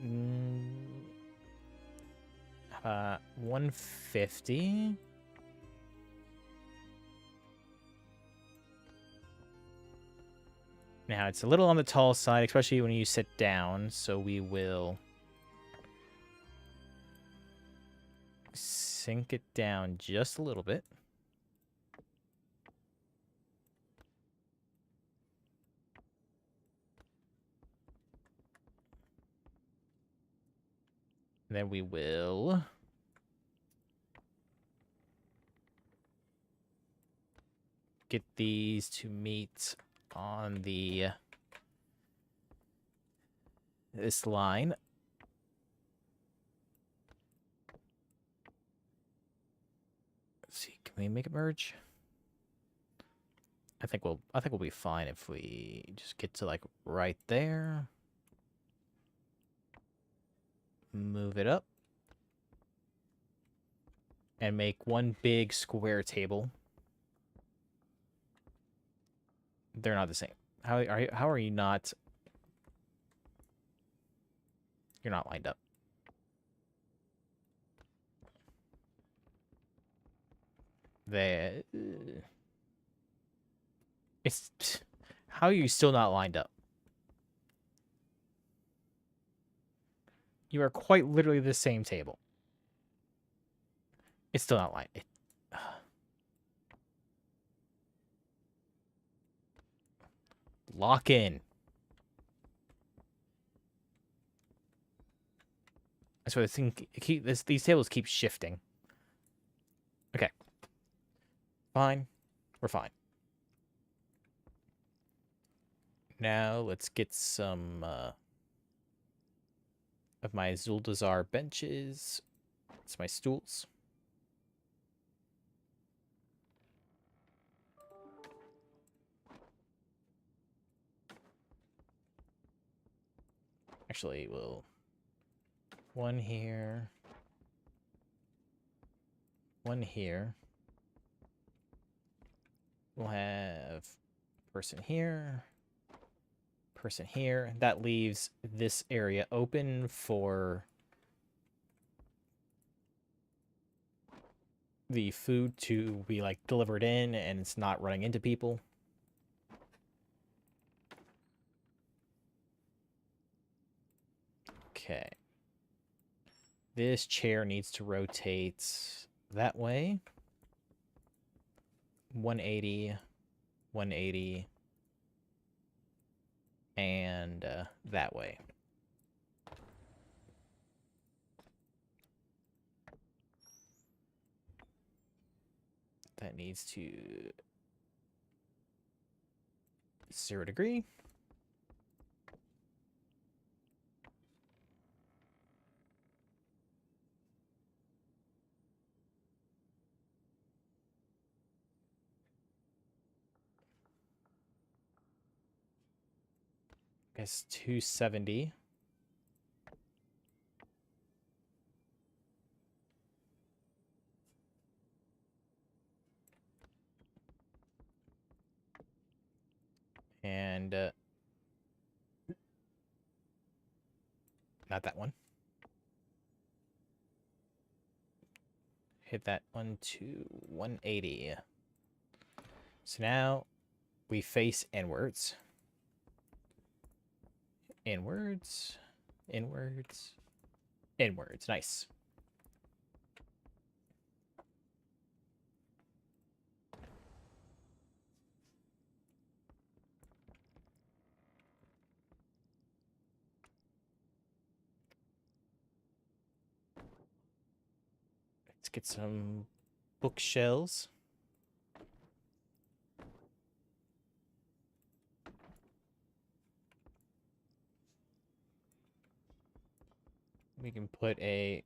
150. Now, it's a little on the tall side, especially when you sit down, so we will sink it down just a little bit. And then we will get these to meet on the this line. Let's see, can we make it merge? I think we'll be fine if we just get to like right there. Move it up. And make one big square table. They're not the same. How are you not? You're not lined up. It's how are you still not lined up? You are quite literally the same table. It's still not lined. Lock in. That's why these tables keep shifting. Okay. Fine. We're fine. Now let's get some of my Zuldazar benches It's my stools. Actually, we'll... One here. One here. We'll have person here. Person here. That leaves this area open for the food to be like delivered in and it's not running into people. Okay. This chair needs to rotate that way. 180, 180, and that way. That needs to 0 degree. Guess 270. And not that one. Hit that one to 180. So now we face inwards. Inwards. Inwards. Inwards. Nice. Let's get some bookshelves. We can put a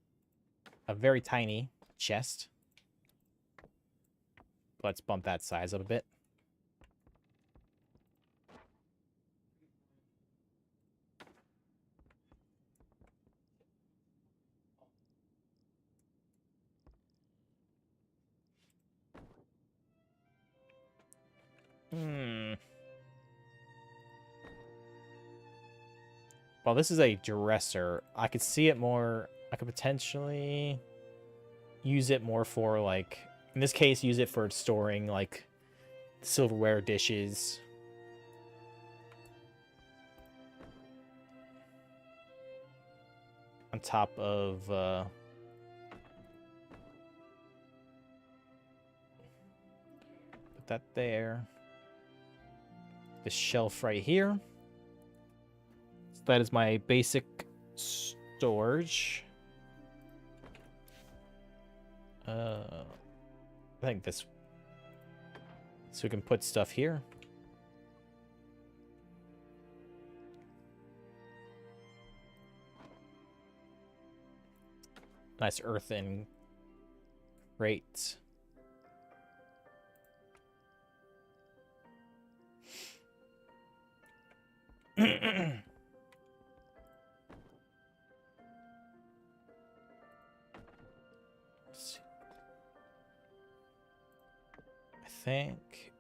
very tiny chest. Let's bump that size up a bit. Well, this is a dresser. I could see it more. I could potentially use it more for, like, in this case, use it for storing, like, silverware, dishes. On top of, put that there. This shelf right here. So that is my basic storage. I think this... So we can put stuff here. Nice earthen grate. I think...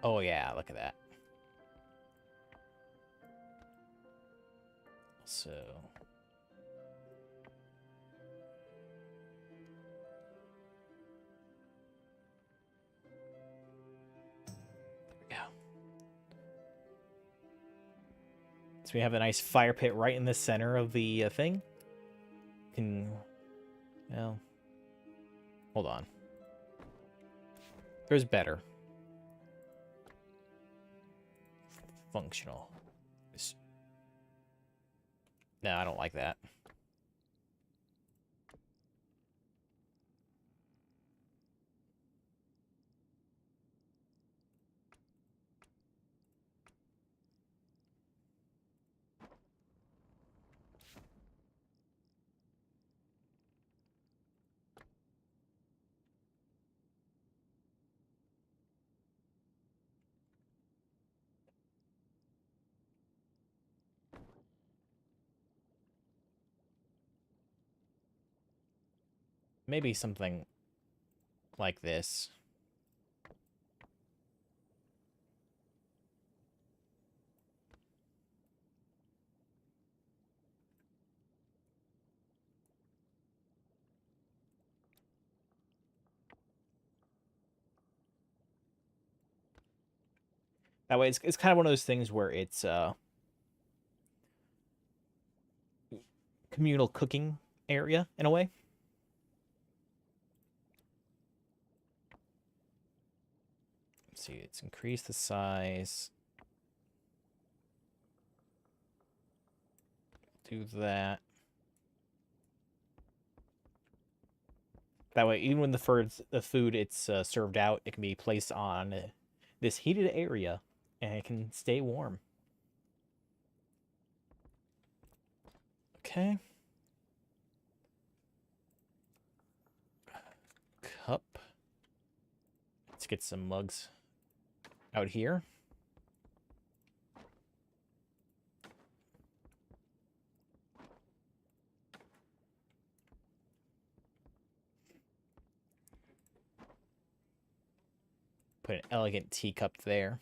Oh yeah, look at that. So... So we have a nice fire pit right in the center of the thing. Well, hold on. There's better. Functional. No, I don't like that. Maybe something like this. That way, it's kind of one of those things where it's communal cooking area in a way. Let's see, it's increased the size. Do that. That way, even when the food it's served out, it can be placed on this heated area, and it can stay warm. Okay. Cup. Let's get some mugs out here. Put an elegant teacup there.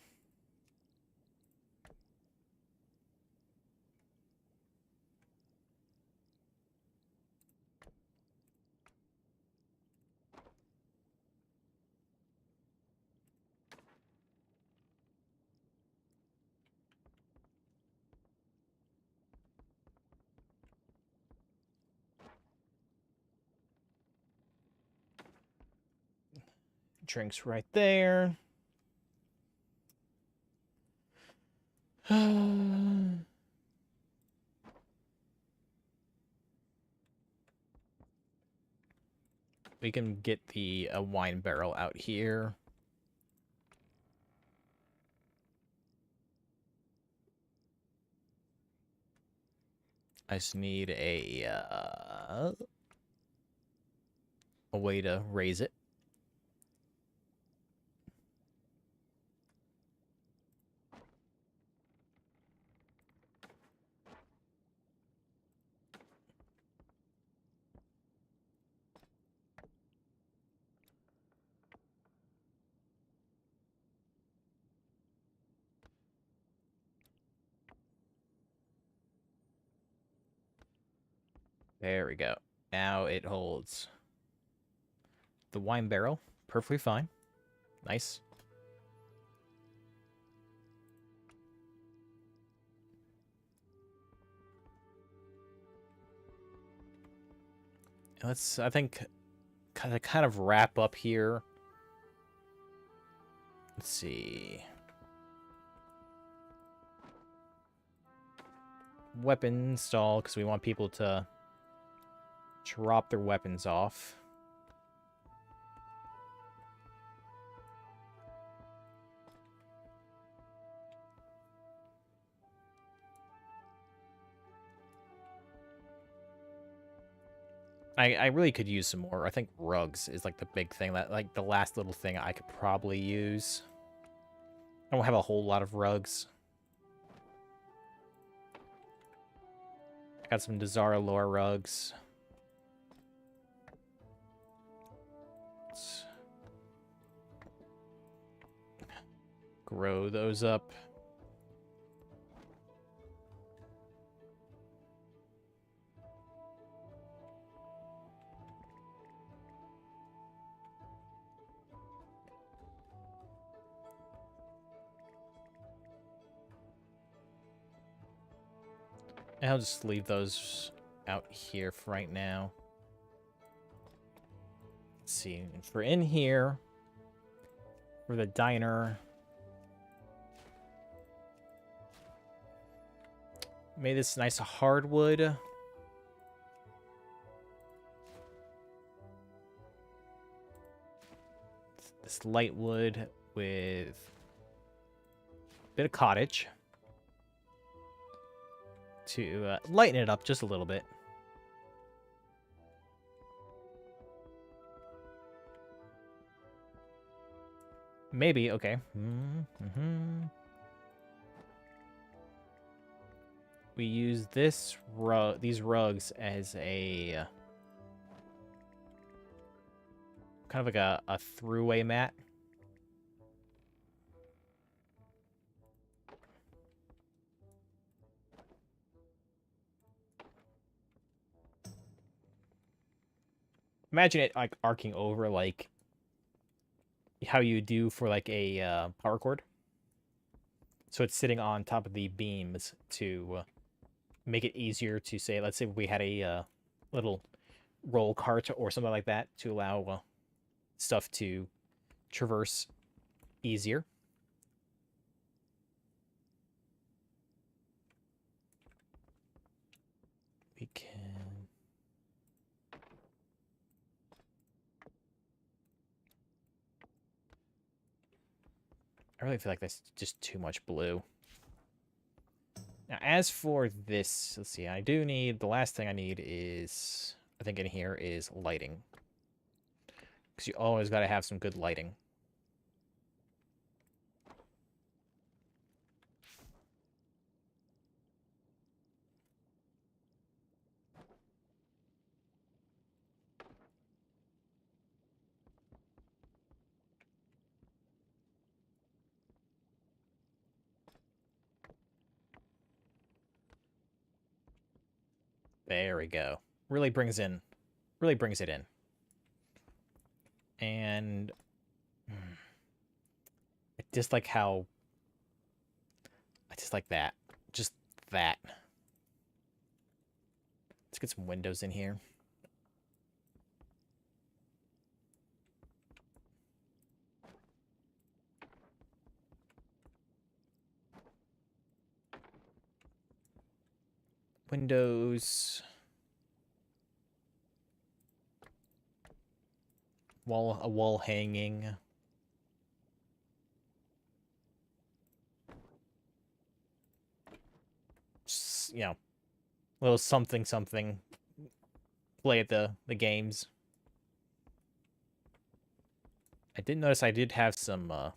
Drinks right there. We can get the wine barrel out here. I just need a way to raise it. There we go. Now it holds the wine barrel perfectly fine. Nice. Let's, I think, kind of wrap up here. Let's see. Weapon install, because we want people to drop their weapons off. I really could use some more. I think rugs is like the big thing, that like the last little thing I could probably use. I don't have a whole lot of rugs. I got some Desara lore rugs. Let's grow those up. And I'll just leave those out here for right now. Let's see. For in here, for the diner, made this nice hardwood. This light wood with a bit of cottage to lighten it up just a little bit. Maybe, okay. We use these rugs as a kind of like a throughway mat. Imagine it like arcing over like how you do for like a power cord. So it's sitting on top of the beams to make it easier to say, let's say we had a little roll cart or something like that to allow stuff to traverse easier. We can... I really feel like that's just too much blue. Now, as for this, let's see, I do need, the last thing I need is, I think in here is lighting. Because you always got to have some good lighting. There we go. Really brings it in. And I just like how, I just like that. Just that. Let's get some windows in here. Windows. A wall hanging. Just, you know, a little something something. Play at the games. I did notice I did have some a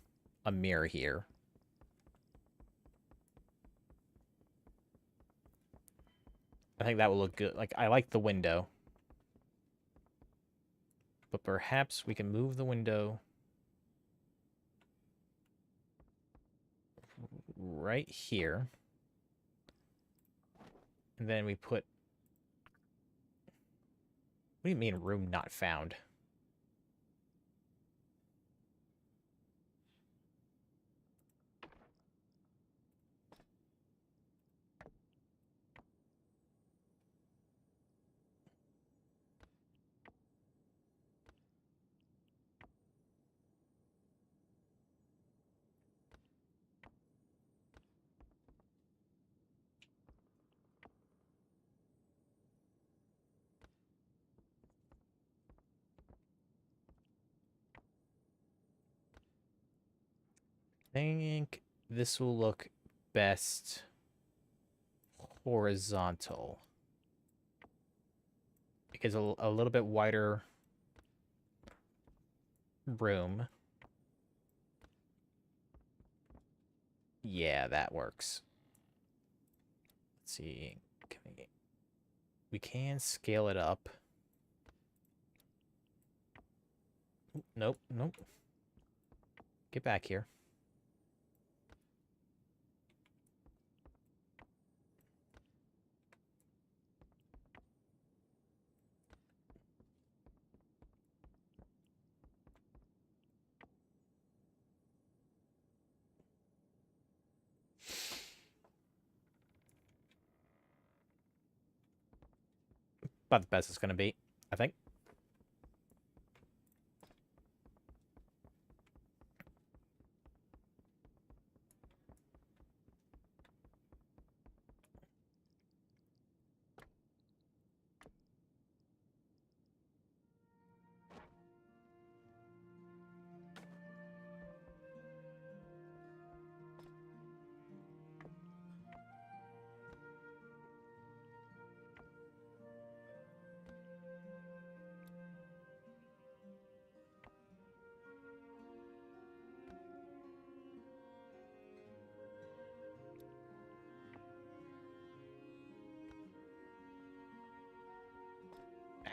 mirror here. I think that will look good. Like, I like the window. But perhaps we can move the window right here. And then we put... What do you mean, room not found? I think this will look best horizontal. Because a little bit wider room. Yeah, that works. Let's see. We can scale it up. Nope, nope. Get back here. About the best it's going to be, I think.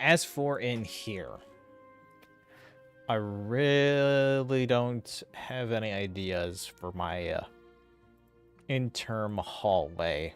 As for in here, I really don't have any ideas for my interim hallway.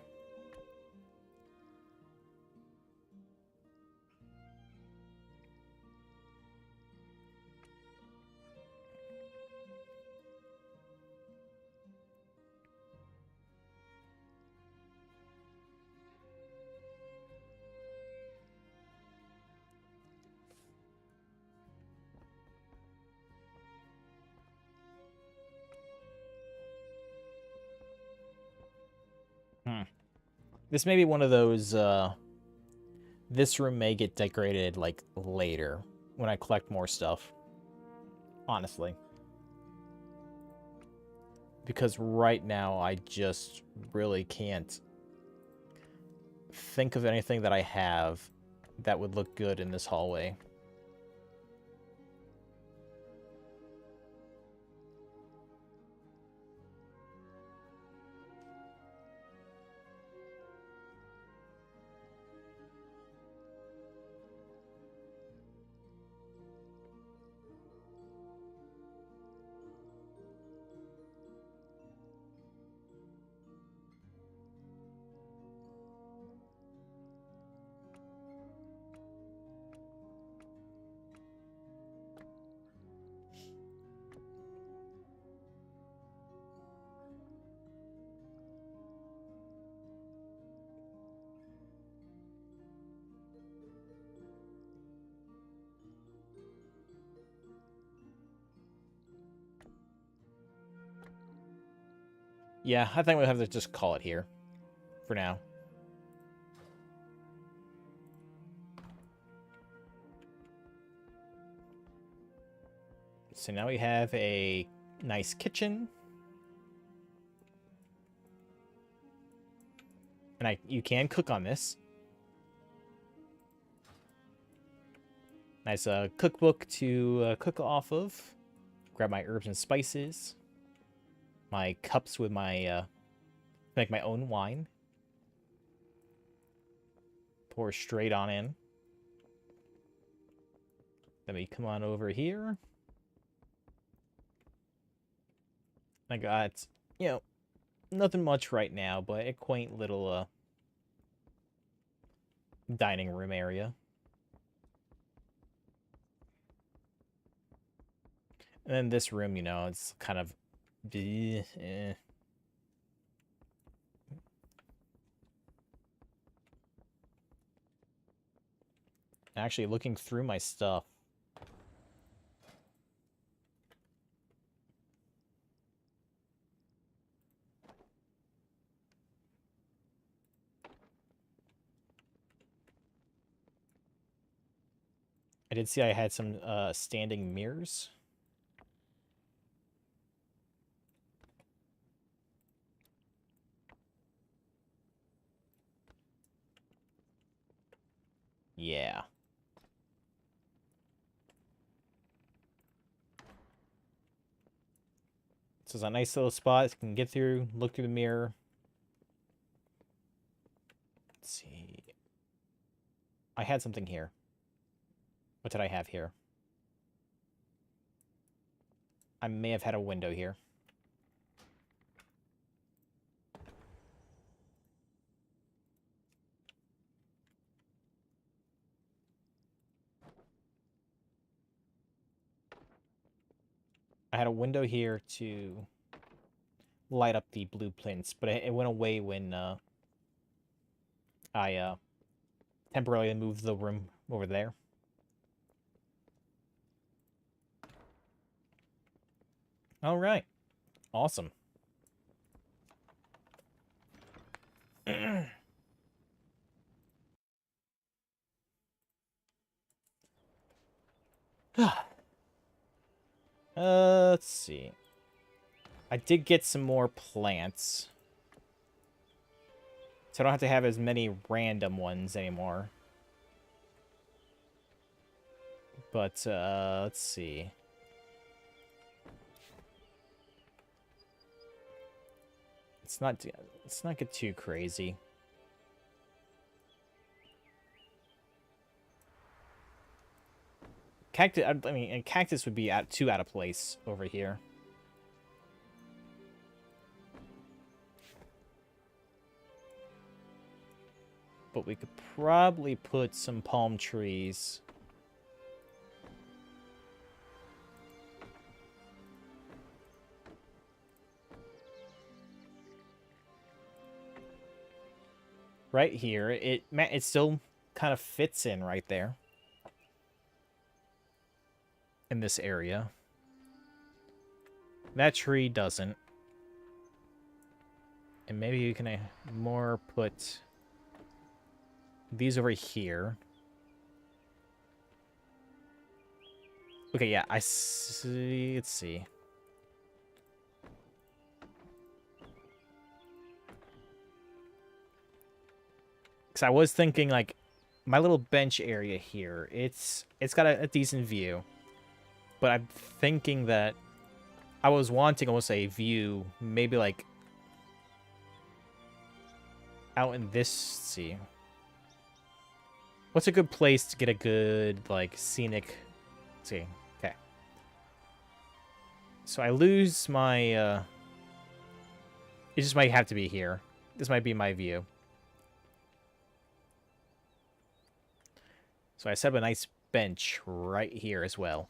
This may be one of those, this room may get decorated, like, later, when I collect more stuff. Honestly. Because right now, I just really can't think of anything that I have that would look good in this hallway. Yeah, I think we'll have to just call it here for now. So now we have a nice kitchen. And you can cook on this. Nice cookbook to cook off of. Grab my herbs and spices. My cups with my, make my own wine. Pour straight on in. Then we come on over here. I got, you know, nothing much right now, but a quaint little, dining room area. And then this room, you know, it's kind of... Actually, looking through my stuff. I did see I had some standing mirrors. Yeah. This is a nice little spot. You can get through, look through the mirror. Let's see. I had something here. What did I have here? I may have had a window here. I had a window here to light up the blueprints, but it went away when I temporarily moved the room over there. All right. Awesome. Let's see. I did get some more plants. So I don't have to have as many random ones anymore. But, let's see. Let's not get too crazy. Cactus. I mean, and cactus would be too out of place over here. But we could probably put some palm trees. Right here. It still kind of fits in right there. In this area. That tree doesn't. And maybe you can more put these over here. Okay, yeah, I see. Let's see. Because I was thinking, like, my little bench area here, it's got a decent view. But I'm thinking that I was wanting almost a view, maybe, like, out in this, let's see. What's a good place to get a good, like, scenic, let's see, okay. So I lose my, it just might have to be here. This might be my view. So I set up a nice bench right here as well.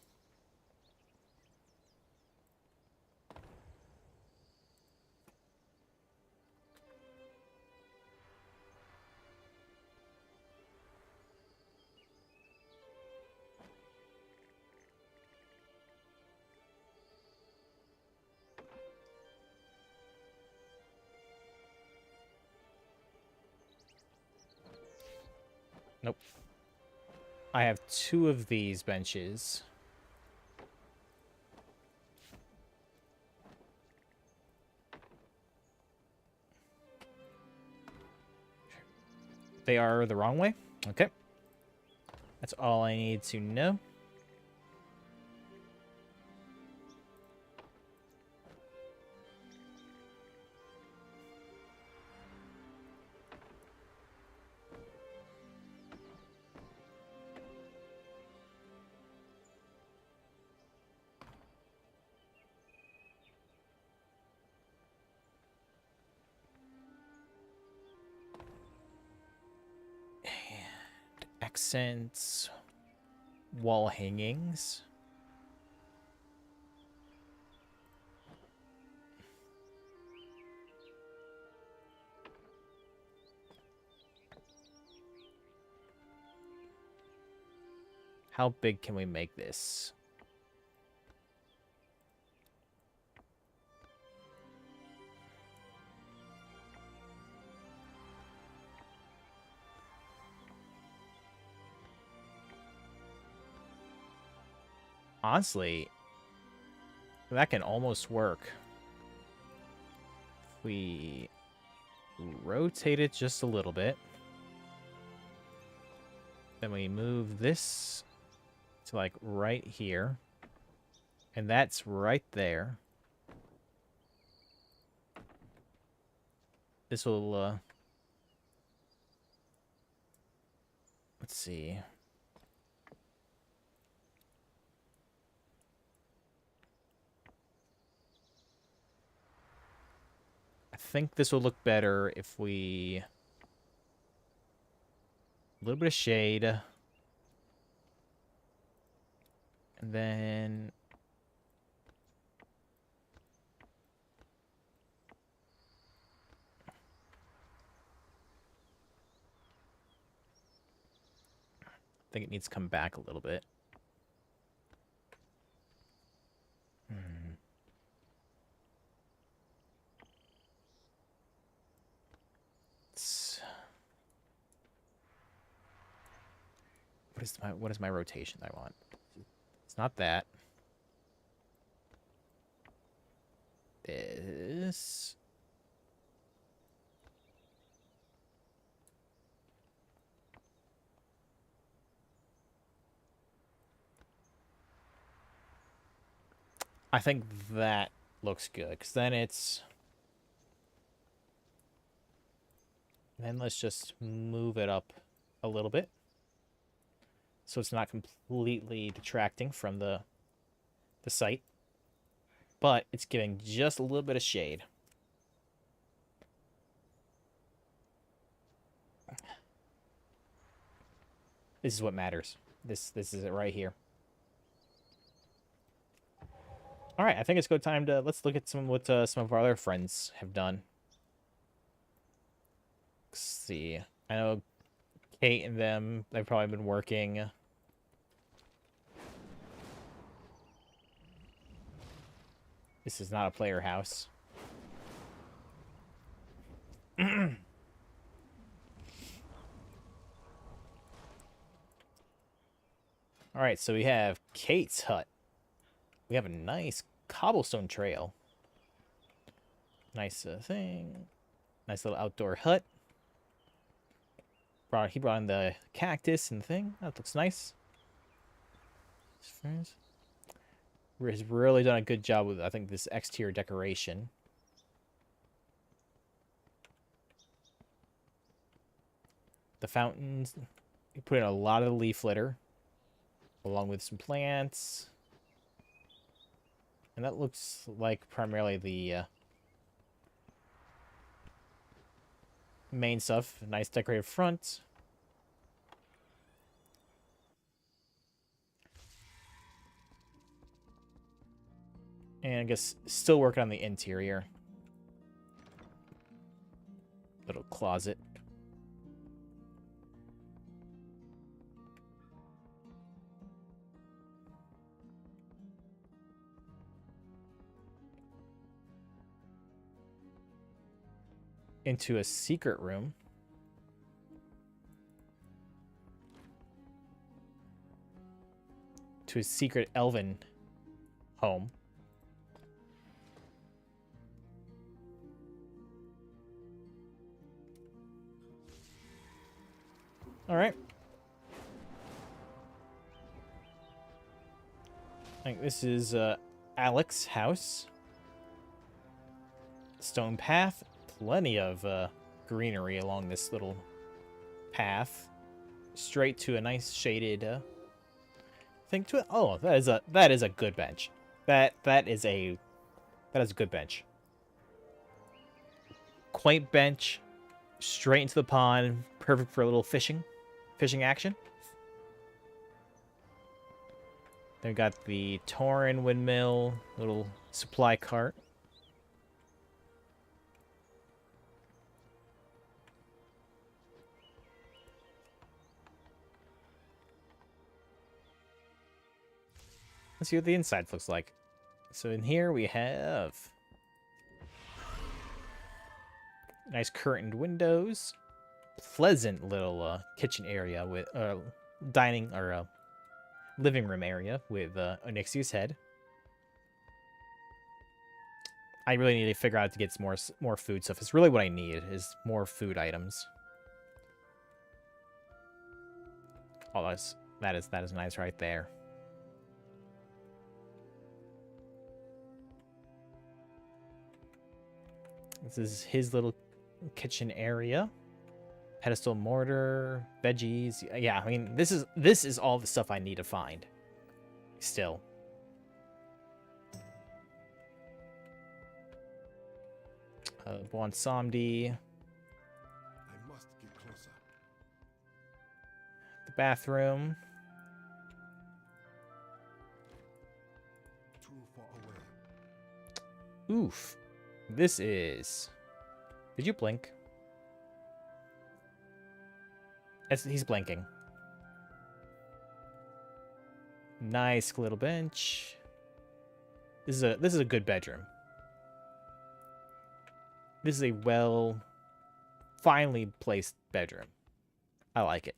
Nope. I have 2 of these benches. They are the wrong way? Okay. That's all I need to know. Accents, wall hangings. How big can we make this? Honestly, that can almost work. If we rotate it just a little bit. Then we move this to like right here. And that's right there. This will, let's see. I think this will look better if we... A little bit of shade. And then... I think it needs to come back a little bit. What is my rotation I want? It's not that. This. I think that looks good, because then it's... Then let's just move it up a little bit. so it's not completely detracting from the site, but it's giving just a little bit of shade. This is what matters. This is it right here. All right, I think it's good time to let's look at what some of our other friends have done. Let's see. I know Kate and them, they've probably been working. This is not a player house. All right, so we have Kate's hut. We have a nice cobblestone trail. Nice thing. Nice little outdoor hut. He brought in the cactus and the thing. That looks nice. He's really done a good job with, I think, this exterior decoration. The fountains. You put in a lot of the leaf litter, along with some plants. And that looks like primarily the main stuff. Nice decorated front. And I guess still working on the interior. Little closet. Into a secret room. To a secret elven home. All right. I think this is Alex's house. Stone path. Plenty of greenery along this little path. Straight to a nice shaded thing to it. Oh, that is a good bench. That is a good bench. Quaint bench. Straight into the pond. Perfect for a little fishing action. Then we got the Tauren windmill, little supply cart. Let's see what the inside looks like. So in here we have nice curtained windows. Pleasant little kitchen area with dining or living room area with Onyxia's head. I really need to figure out to get some more food stuff. It's really what I need is more food items. Oh, that is nice right there. This is his little kitchen area. Pedestal mortar, veggies. Yeah, I mean, this is all the stuff I need to find. Still. Bon Samdi. I must get closer. The bathroom. Too far away. Oof. This is... Did you blink? He's blinking. Nice little bench. This is a good bedroom. This is a finely placed bedroom. I like it.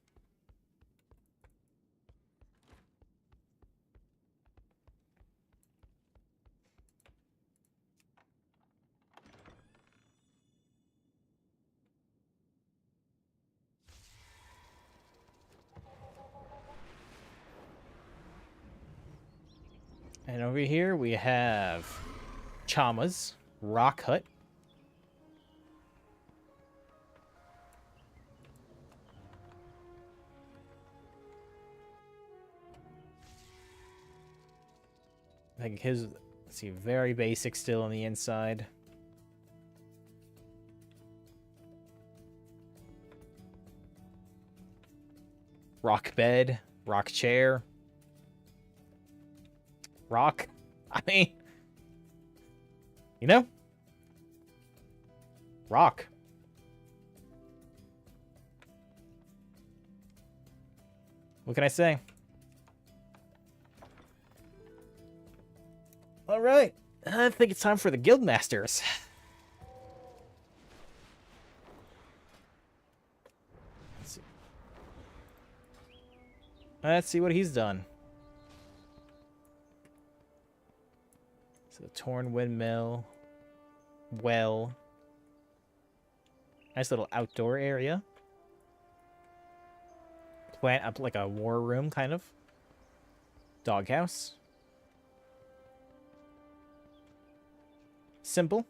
And over here we have Chama's rock hut. think his, let's see, very basic still on the inside. Rock bed, rock chair. Rock. I mean, you know? Rock. What can I say? All right. I think it's time for the guild masters. Let's see what he's done. So the torn windmill. Well. Nice little outdoor area. Plant up like a war room, kind of. Doghouse. Simple.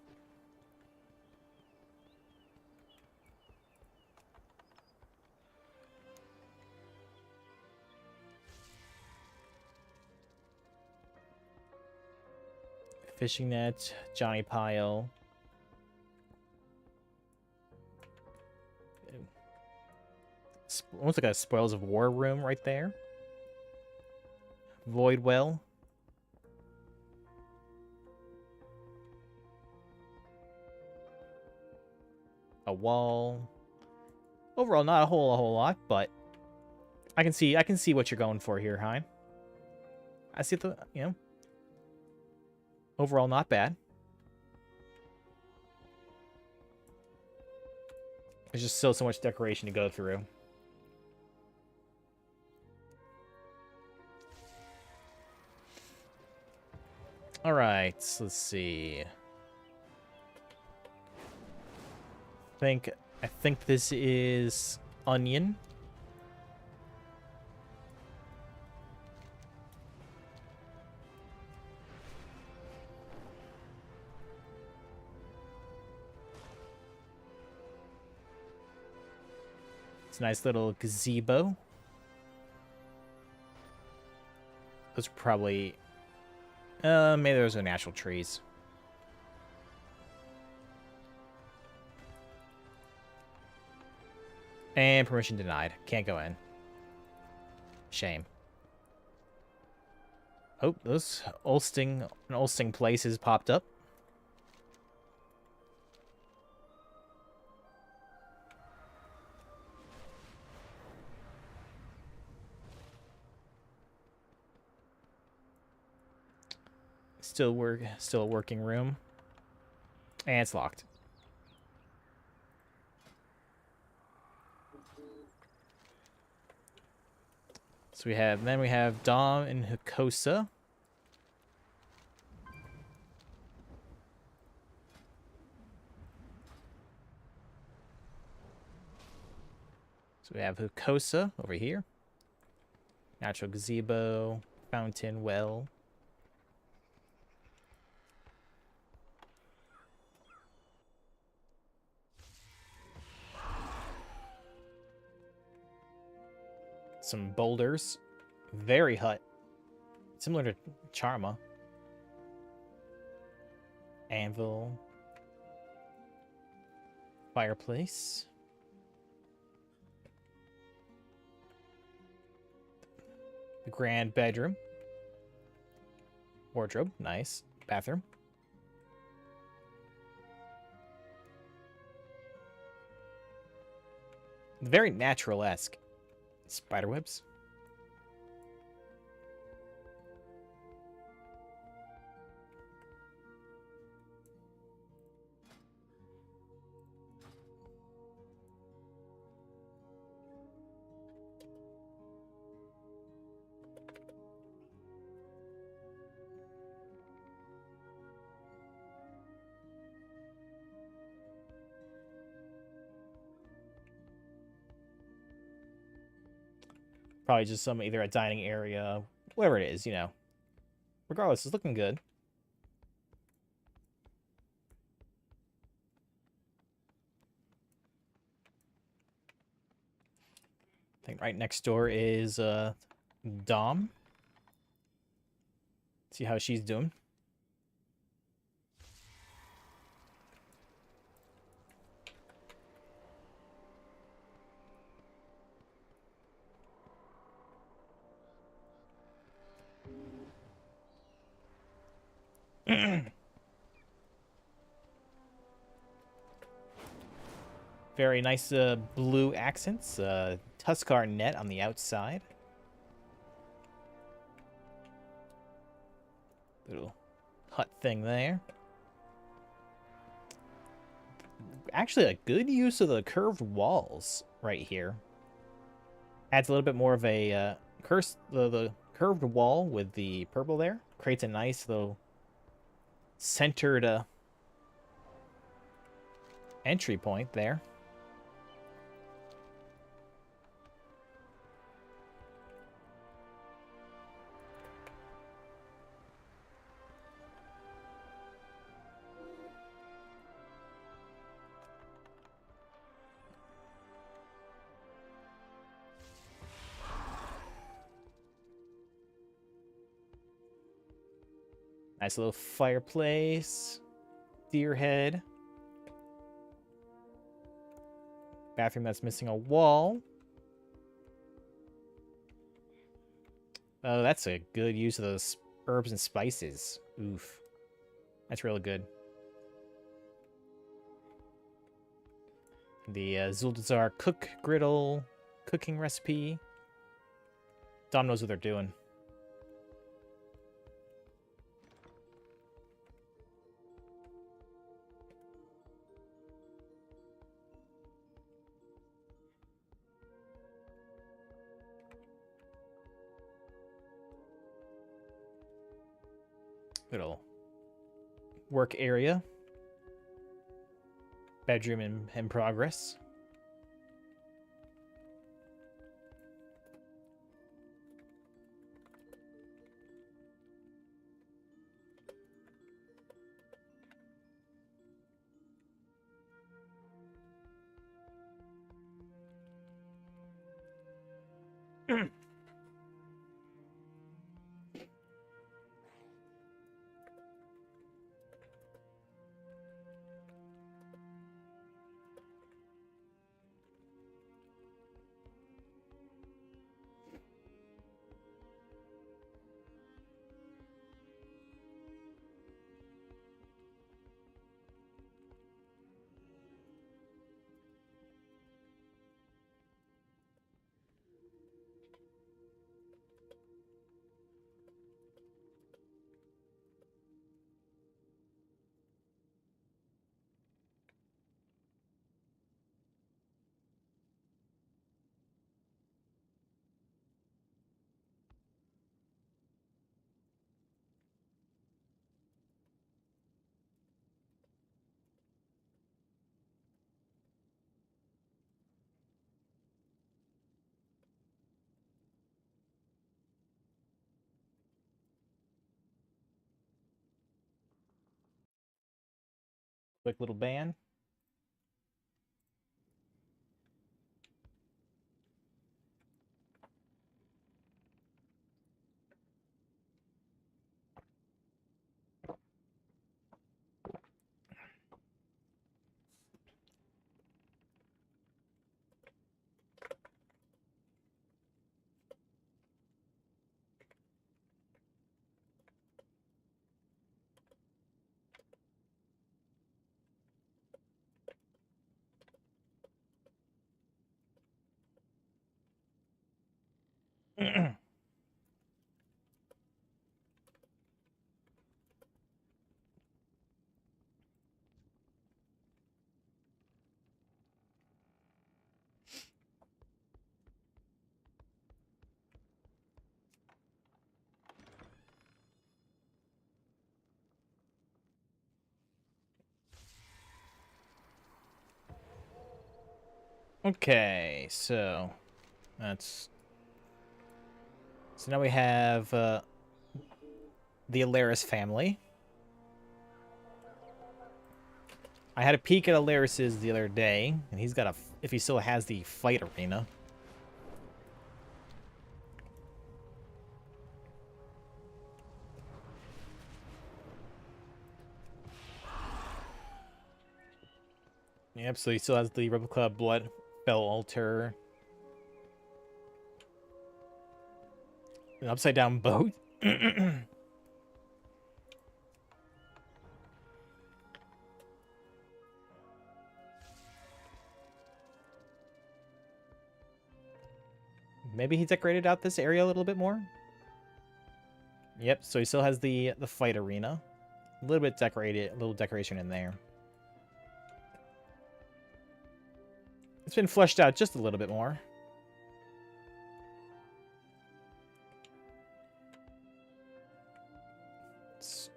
Fishing net, Johnny Pile. Almost like a Spoils of War room right there. Void well. A wall. Overall, not a whole lot, but I can see what you're going for here, Hein. I see the, you know, overall not bad. There's just still so much decoration to go through. All right, let's see. I think this is onion. It's a nice little gazebo. Those are probably maybe those are natural trees. And permission denied. Can't go in. Shame. Oh, those Ulsting places popped up. Still a working room. And it's locked. So we have Dom and Hakosa. So we have Hakosa over here. Natural gazebo, fountain, well. Some boulders. Very hut. Similar to Charma. Anvil. Fireplace. The grand bedroom. Wardrobe. Nice. Bathroom. Very natural-esque. Spiderwebs. Probably just either a dining area, whatever it is, you know. Regardless, it's looking good. I think right next door is Dom. See how she's doing. Very nice blue accents. Tuskar net on the outside. Little hut thing there. Actually, a good use of the curved walls right here. Adds a little bit more of a the curved wall with the purple there. Creates a nice little centered entry point there. Nice little fireplace. Deer head. Bathroom that's missing a wall. Oh, that's a good use of those herbs and spices. Oof. That's really good. The Zuldazar cook griddle cooking recipe. Dom knows what they're doing. Little work area. Bedroom in progress. Quick little band. Okay, so that's now we have the Alaris family. I had a peek at Alaris's the other day, and he's got if he still has the fight arena. Yep, so he still has the replica blood bell altar. An upside down boat. Maybe he decorated out this area a little bit more. Yep, so he still has the fight arena. A little bit decorated, a little decoration in there. It's been fleshed out just a little bit more. It's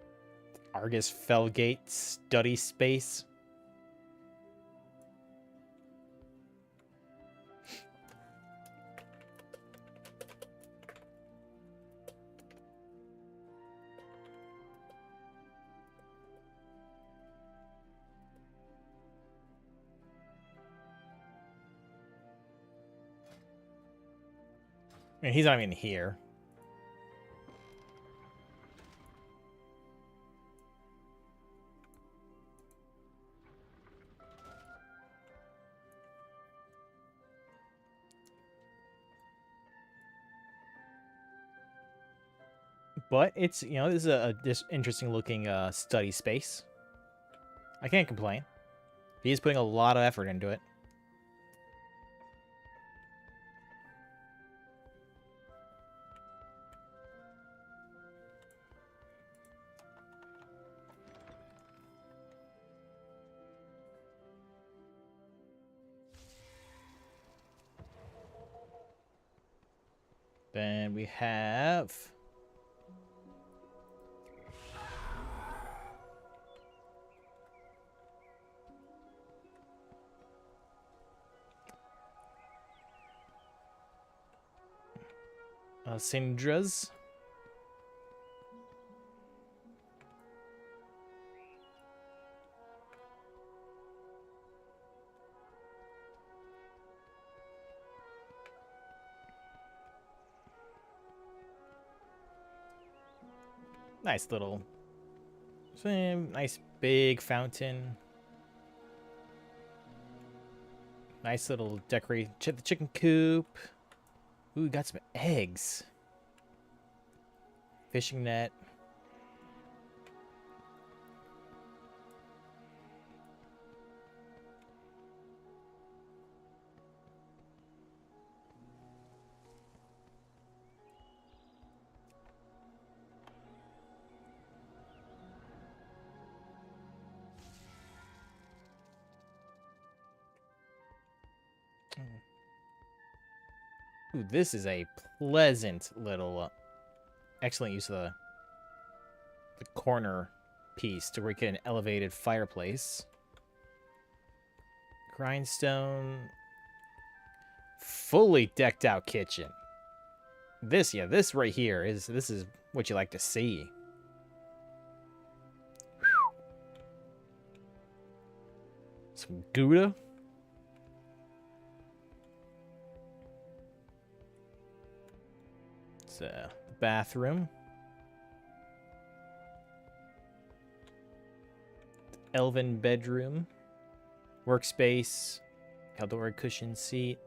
Argus Felgate study space. I mean, he's not even here. But it's, you know, this is this interesting looking study space. I can't complain. He's putting a lot of effort into it. Then we have Syndra's. Nice little, nice big fountain. Nice little decorate the chicken coop. Ooh, we got some eggs. Fishing net. Ooh, this is a pleasant little, excellent use of the corner piece to make it an elevated fireplace. Grindstone. Fully decked out kitchen. This right here is what you like to see. Some Gouda. It's the bathroom. Elven bedroom. Workspace. Outdoor cushion seat.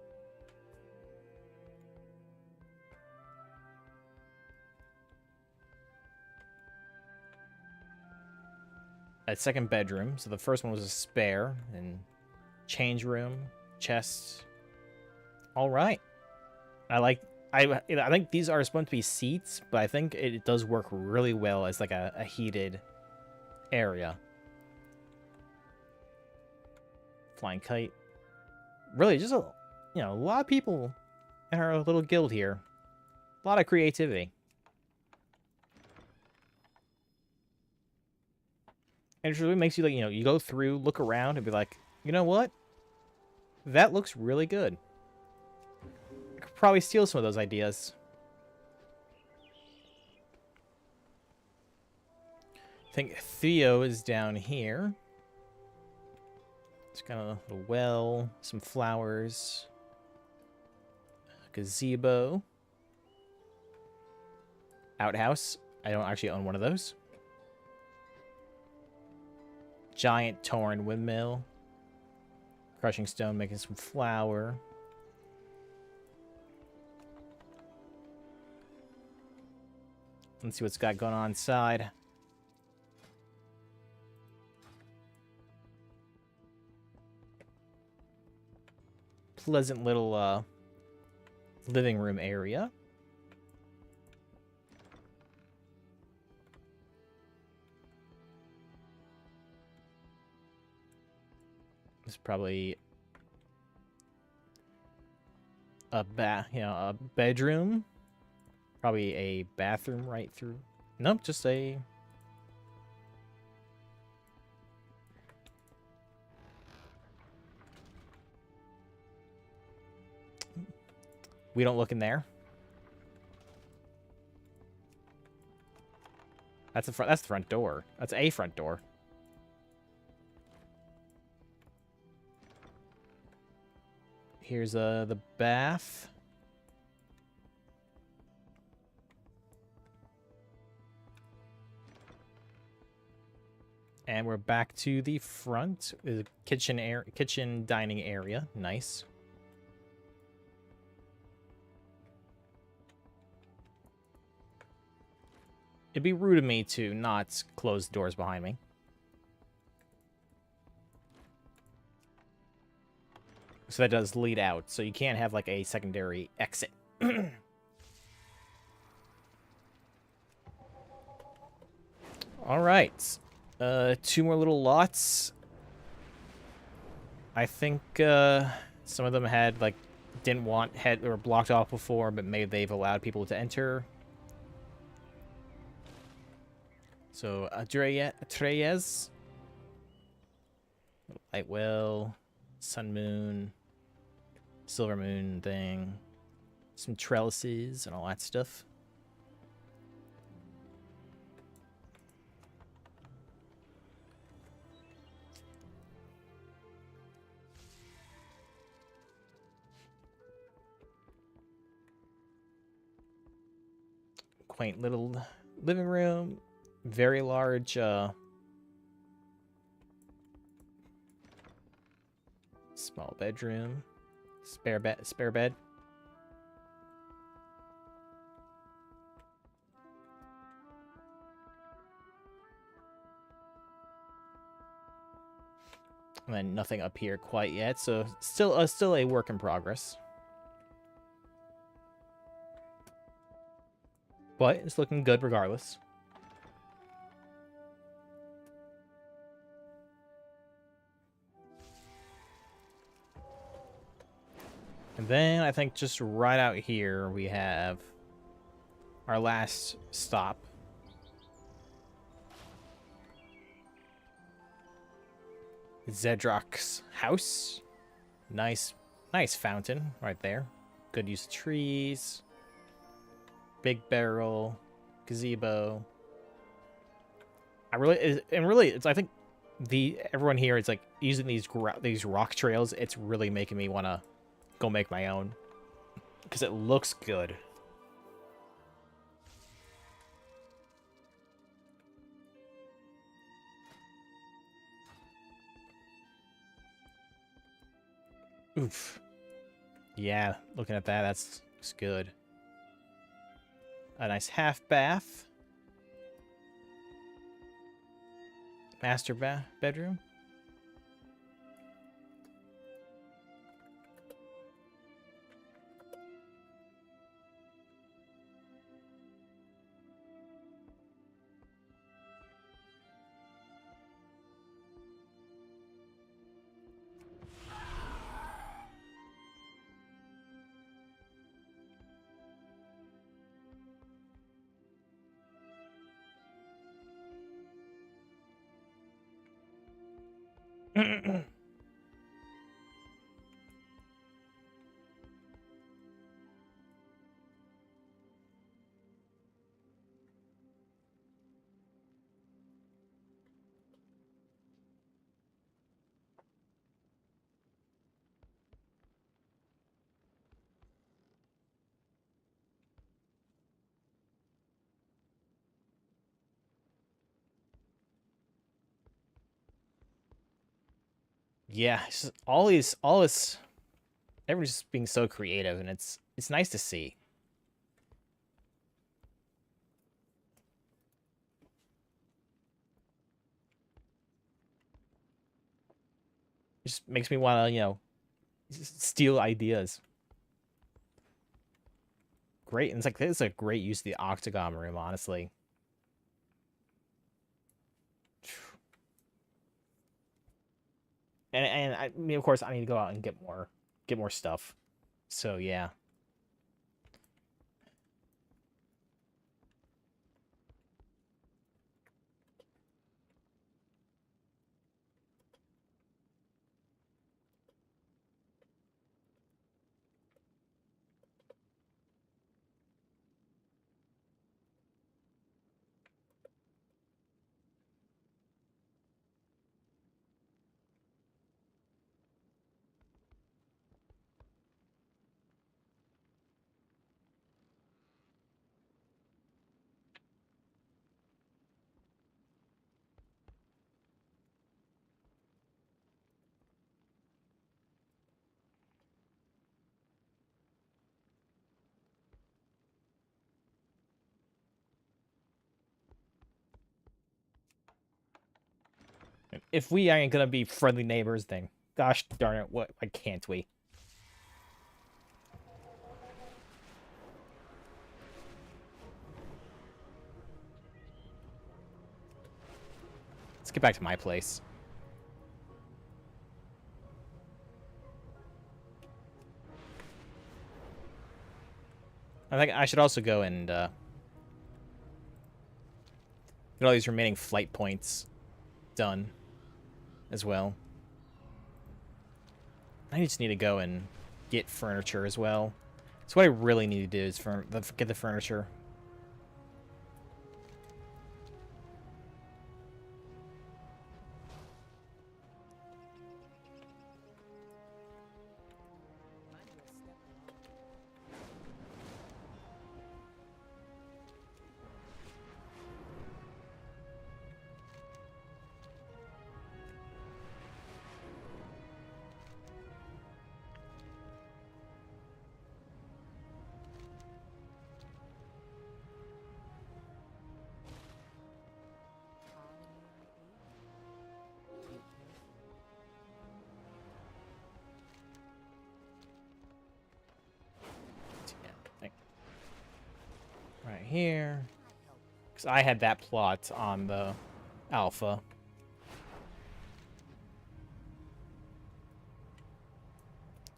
A second bedroom. So the first one was a spare, and change room, chest. All right. I think these are supposed to be seats, but I think it does work really well as like a heated area. Flying kite. Really, just a lot of people in our little guild here. A lot of creativity. And it really makes you, like, you go through, look around, and be like, you know what? That looks really good. I could probably steal some of those ideas. I think Theo is down here. It's got a little well, some flowers, a gazebo, outhouse. I don't actually own one of those. Giant torn windmill. Crushing stone, making some flour. Let's see what's got going on inside. Pleasant little living room area. It's probably a a bedroom. Probably a bathroom right through. Nope, just a... We don't look in there. That's the front. That's the front door. That's a front door. Here's the bath. And we're back to the front. The kitchen dining area. Nice. It'd be rude of me to not close the doors behind me. So that does lead out. So you can't have like a secondary exit. All right. 2 more little lots. I think some of them had like didn't want or blocked off before, but maybe they've allowed people to enter. So Treyes, Light Well, Sun Moon, Silver Moon thing, some trellises and all that stuff. Quaint little living room, very large small bedroom, spare bed. And then nothing up here quite yet, so still a work in progress. But it's looking good regardless. And then I think just right out here we have our last stop. Zedrock's house. Nice fountain right there. Good use of trees. Big barrel, gazebo. I think everyone here is like using these rock trails. It's really making me want to go make my own because it looks good. Oof. Yeah, looking at that, looks good. A nice half bath. Master bedroom. Yeah, it's just all this, everyone's just being so creative, and it's nice to see. It just makes me want to, steal ideas. Great, and it's like this is a great use of the octagon room, honestly. And I mean, of course, I need to go out and get more stuff. So yeah. If we ain't gonna be friendly neighbors, then gosh darn it, why can't we? Let's get back to my place. I think I should also go and get all these remaining flight points done as well. I just need to go and get furniture as well. So what I really need to do is get the furniture. Right here. Because I had that plot on the alpha.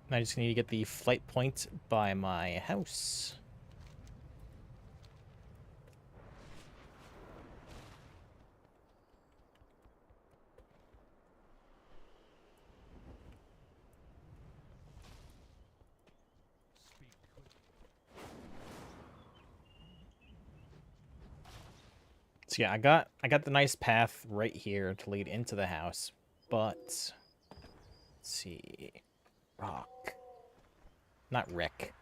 And I just need to get the flight point by my house. So yeah, I got the nice path right here to lead into the house, but let's see, rock, not Rick.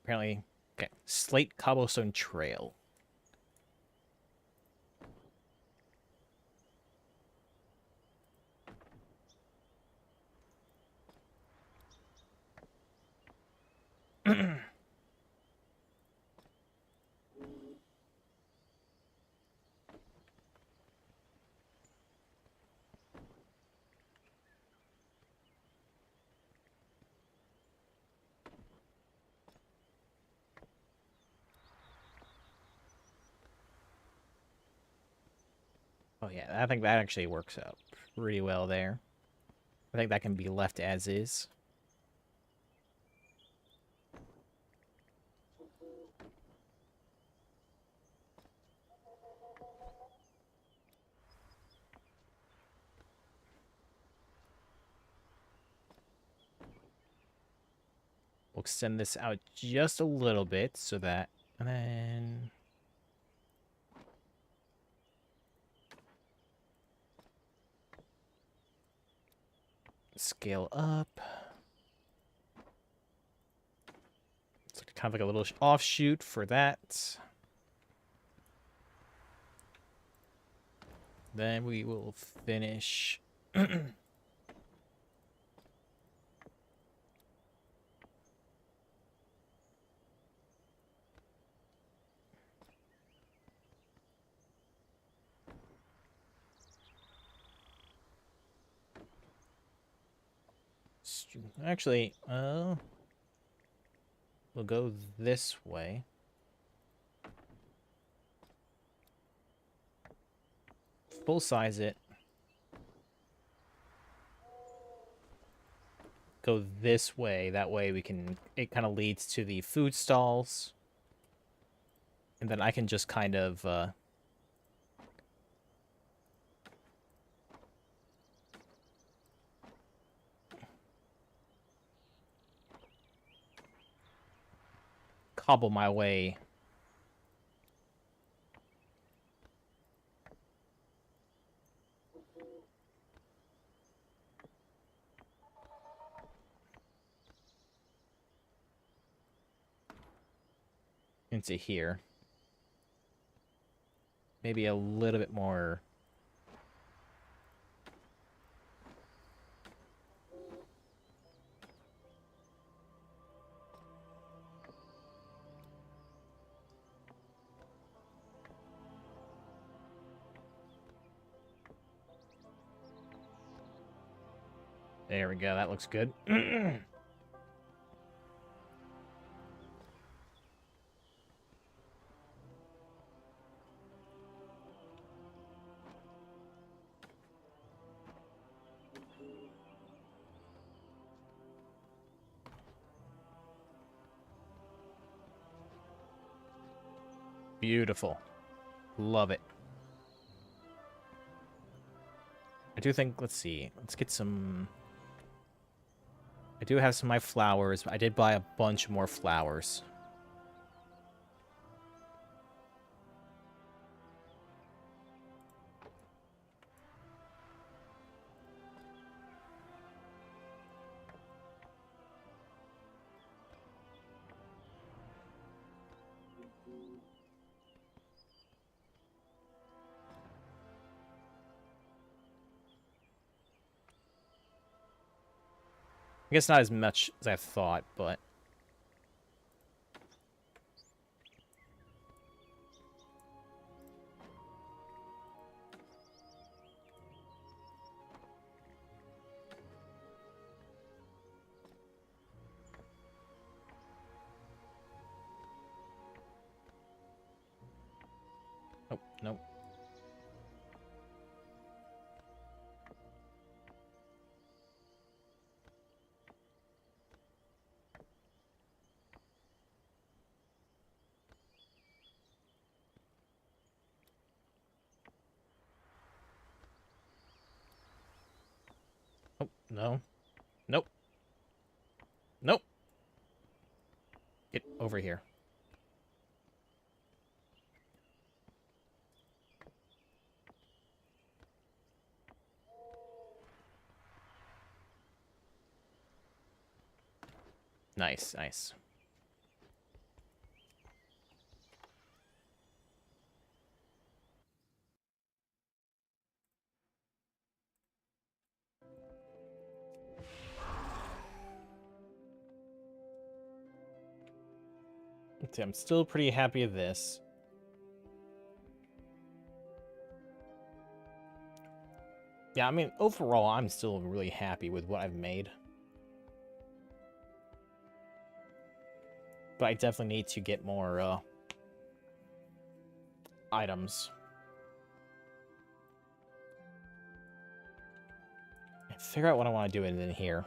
Apparently, okay, slate cobblestone trail. Oh yeah, I think that actually works out pretty well there. I think that can be left as is. We'll extend this out just a little bit so that, and then scale up. It's kind of like a little offshoot for that. Then we will finish. Actually, we'll go this way. Full size it. Go this way. That way we can, it kind of leads to the food stalls. And then I can just kind of, cobble my way into here. Maybe a little bit more. There we go. That looks good. Beautiful. Love it. I do think, let's see. Let's get some... I do have some of my flowers, but I did buy a bunch more flowers. I guess not as much as I thought, but... Oh, nope. Oh, no. Nope. Nope. Get over here. Nice, nice. See, I'm still pretty happy with this. Yeah, I mean, overall, I'm still really happy with what I've made. But I definitely need to get more, items. And figure out what I want to do in here.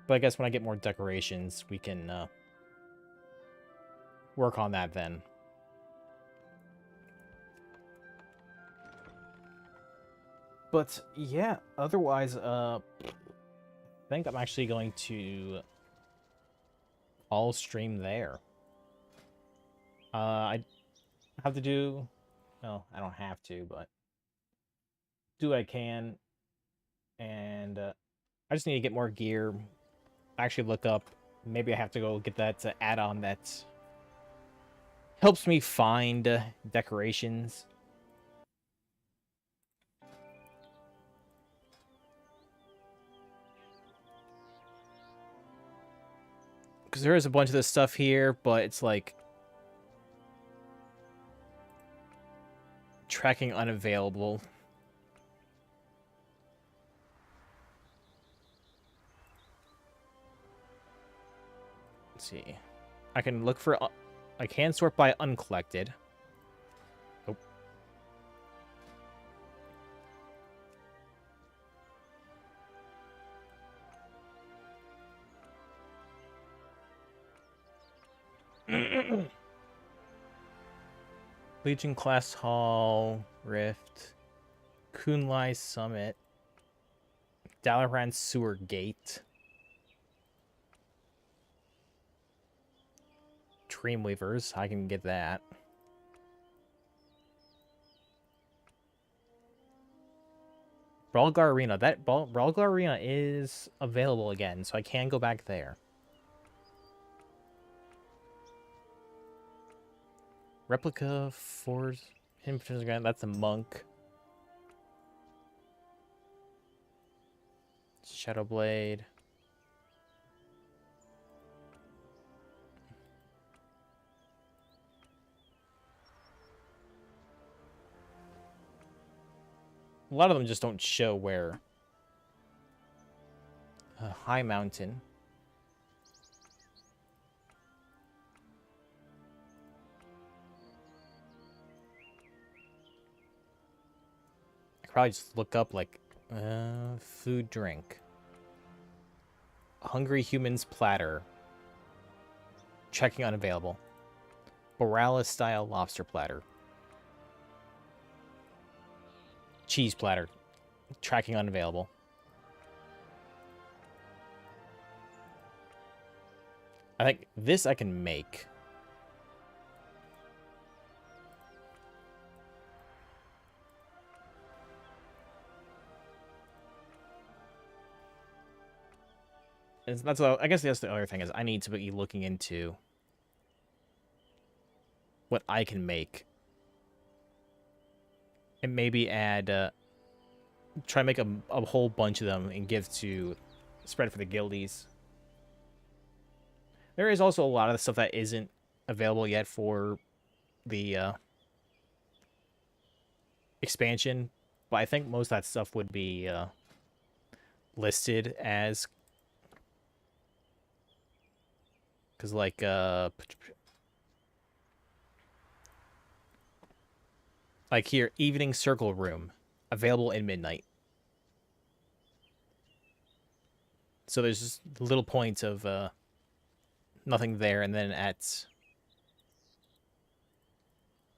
But I guess when I get more decorations, we can, work on that then. But, yeah, otherwise, I think I'm actually going to all stream there. I have to do... No, I don't have to, but... do what I can. And, I just need to get more gear. Actually look up. Maybe I have to go get that add-on that helps me find decorations. Because there is a bunch of this stuff here, but it's like tracking unavailable. Let's see. I can look for... I can sort by uncollected. Oh. Legion Class Hall, Rift, Kunlai Summit, Dalaran Sewer Gate, Dreamweavers, I can get that. Brawlgar Arena, Brawlgar Arena is available again, so I can go back there. Replica for him, that's a monk. Shadowblade. A lot of them just don't show where. High Mountain. Probably just look up like food drink. Hungry Humans Platter. Checking unavailable. Boralis style lobster platter. Cheese platter. Tracking unavailable. I think this I can make. That's I guess that's the other thing is I need to be looking into what I can make. And maybe add, try to make a whole bunch of them and give to, spread for the guildies. There is also a lot of the stuff that isn't available yet for the expansion, but I think most of that stuff would be listed as, because like here, Evening Circle Room, available in midnight. So there's just little points of nothing there, and then at...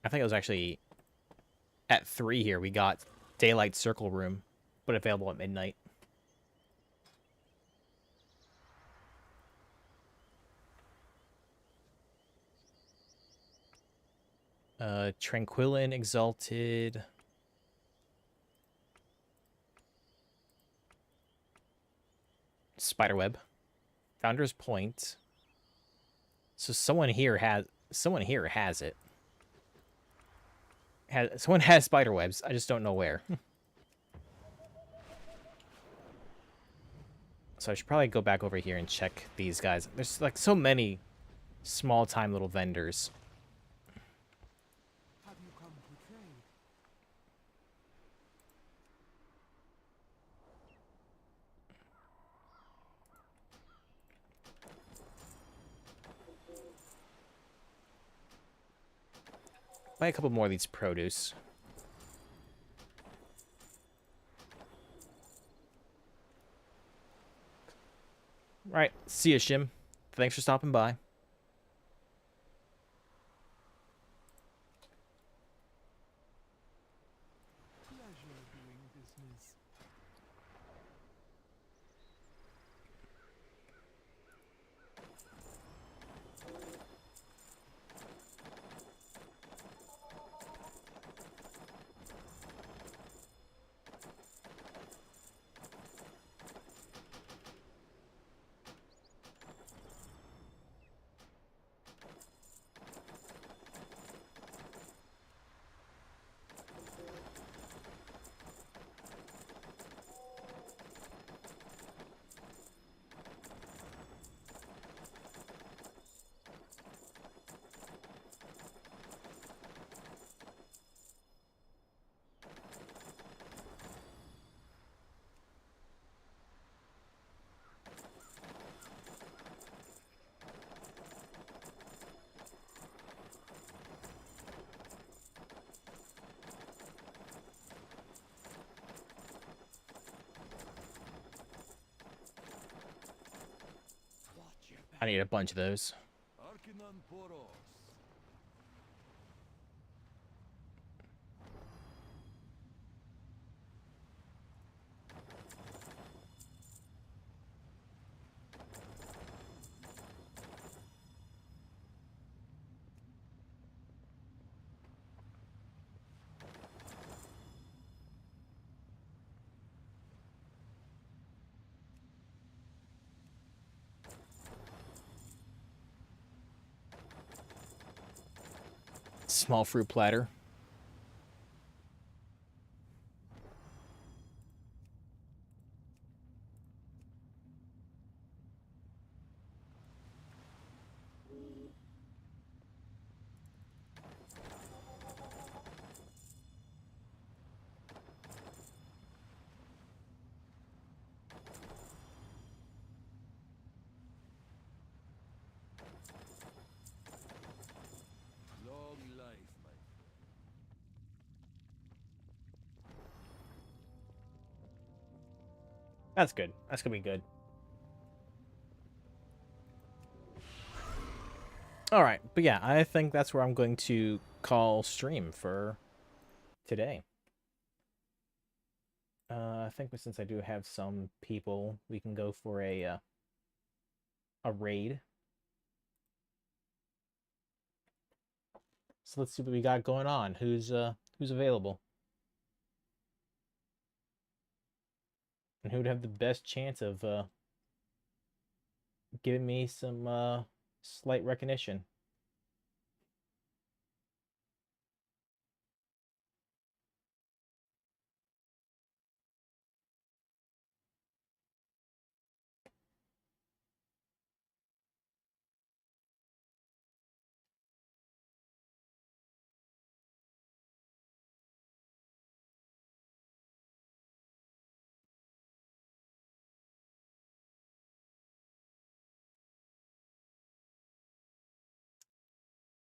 I think it was actually at 3 here, we got Daylight Circle Room, but available at midnight. Tranquillin, Exalted. Spiderweb. Founder's Point. So someone here has it. Someone has spiderwebs. I just don't know where. So I should probably go back over here and check these guys. There's like so many small time little vendors. Have you come to trade? Buy a couple more of these produce. Right, see ya, Shim. Thanks for stopping by. Pleasure doing business. I need a bunch of those. Arkinan Poros. Small fruit platter. Long life, my friend. That's good. That's gonna be good. All right, but yeah, I think that's where I'm going to call stream for today. I think since I do have some people, we can go for a raid. So let's see what we got going on. Who's available? And who'd have the best chance of giving me some slight recognition?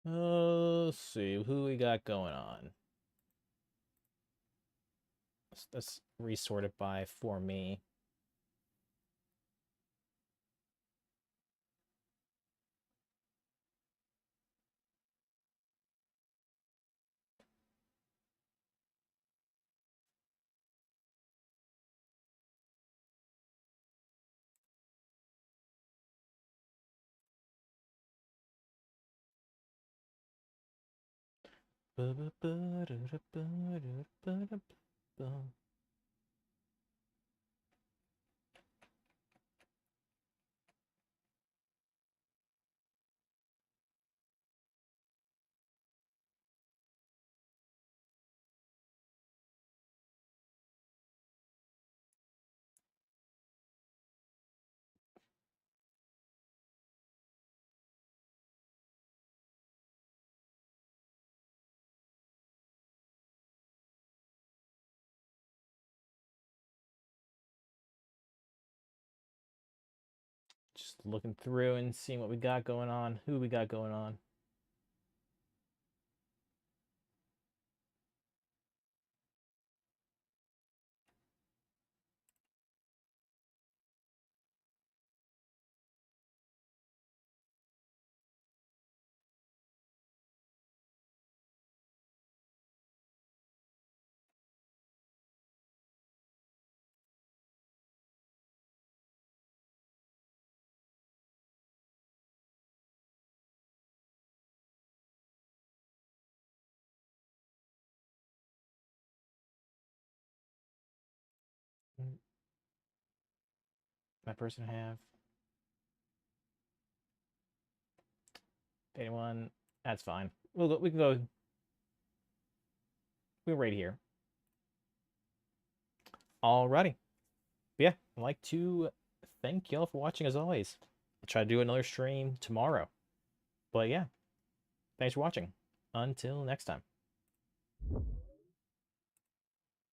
Let's see who we got going on. Let's resort it by for me. Just looking through and seeing what we got going on, who we got going on. My person have anyone? That's fine. We can go. We're right here. Alrighty. But yeah, I'd like to thank y'all for watching as always. I'll try to do another stream tomorrow. But yeah, thanks for watching. Until next time.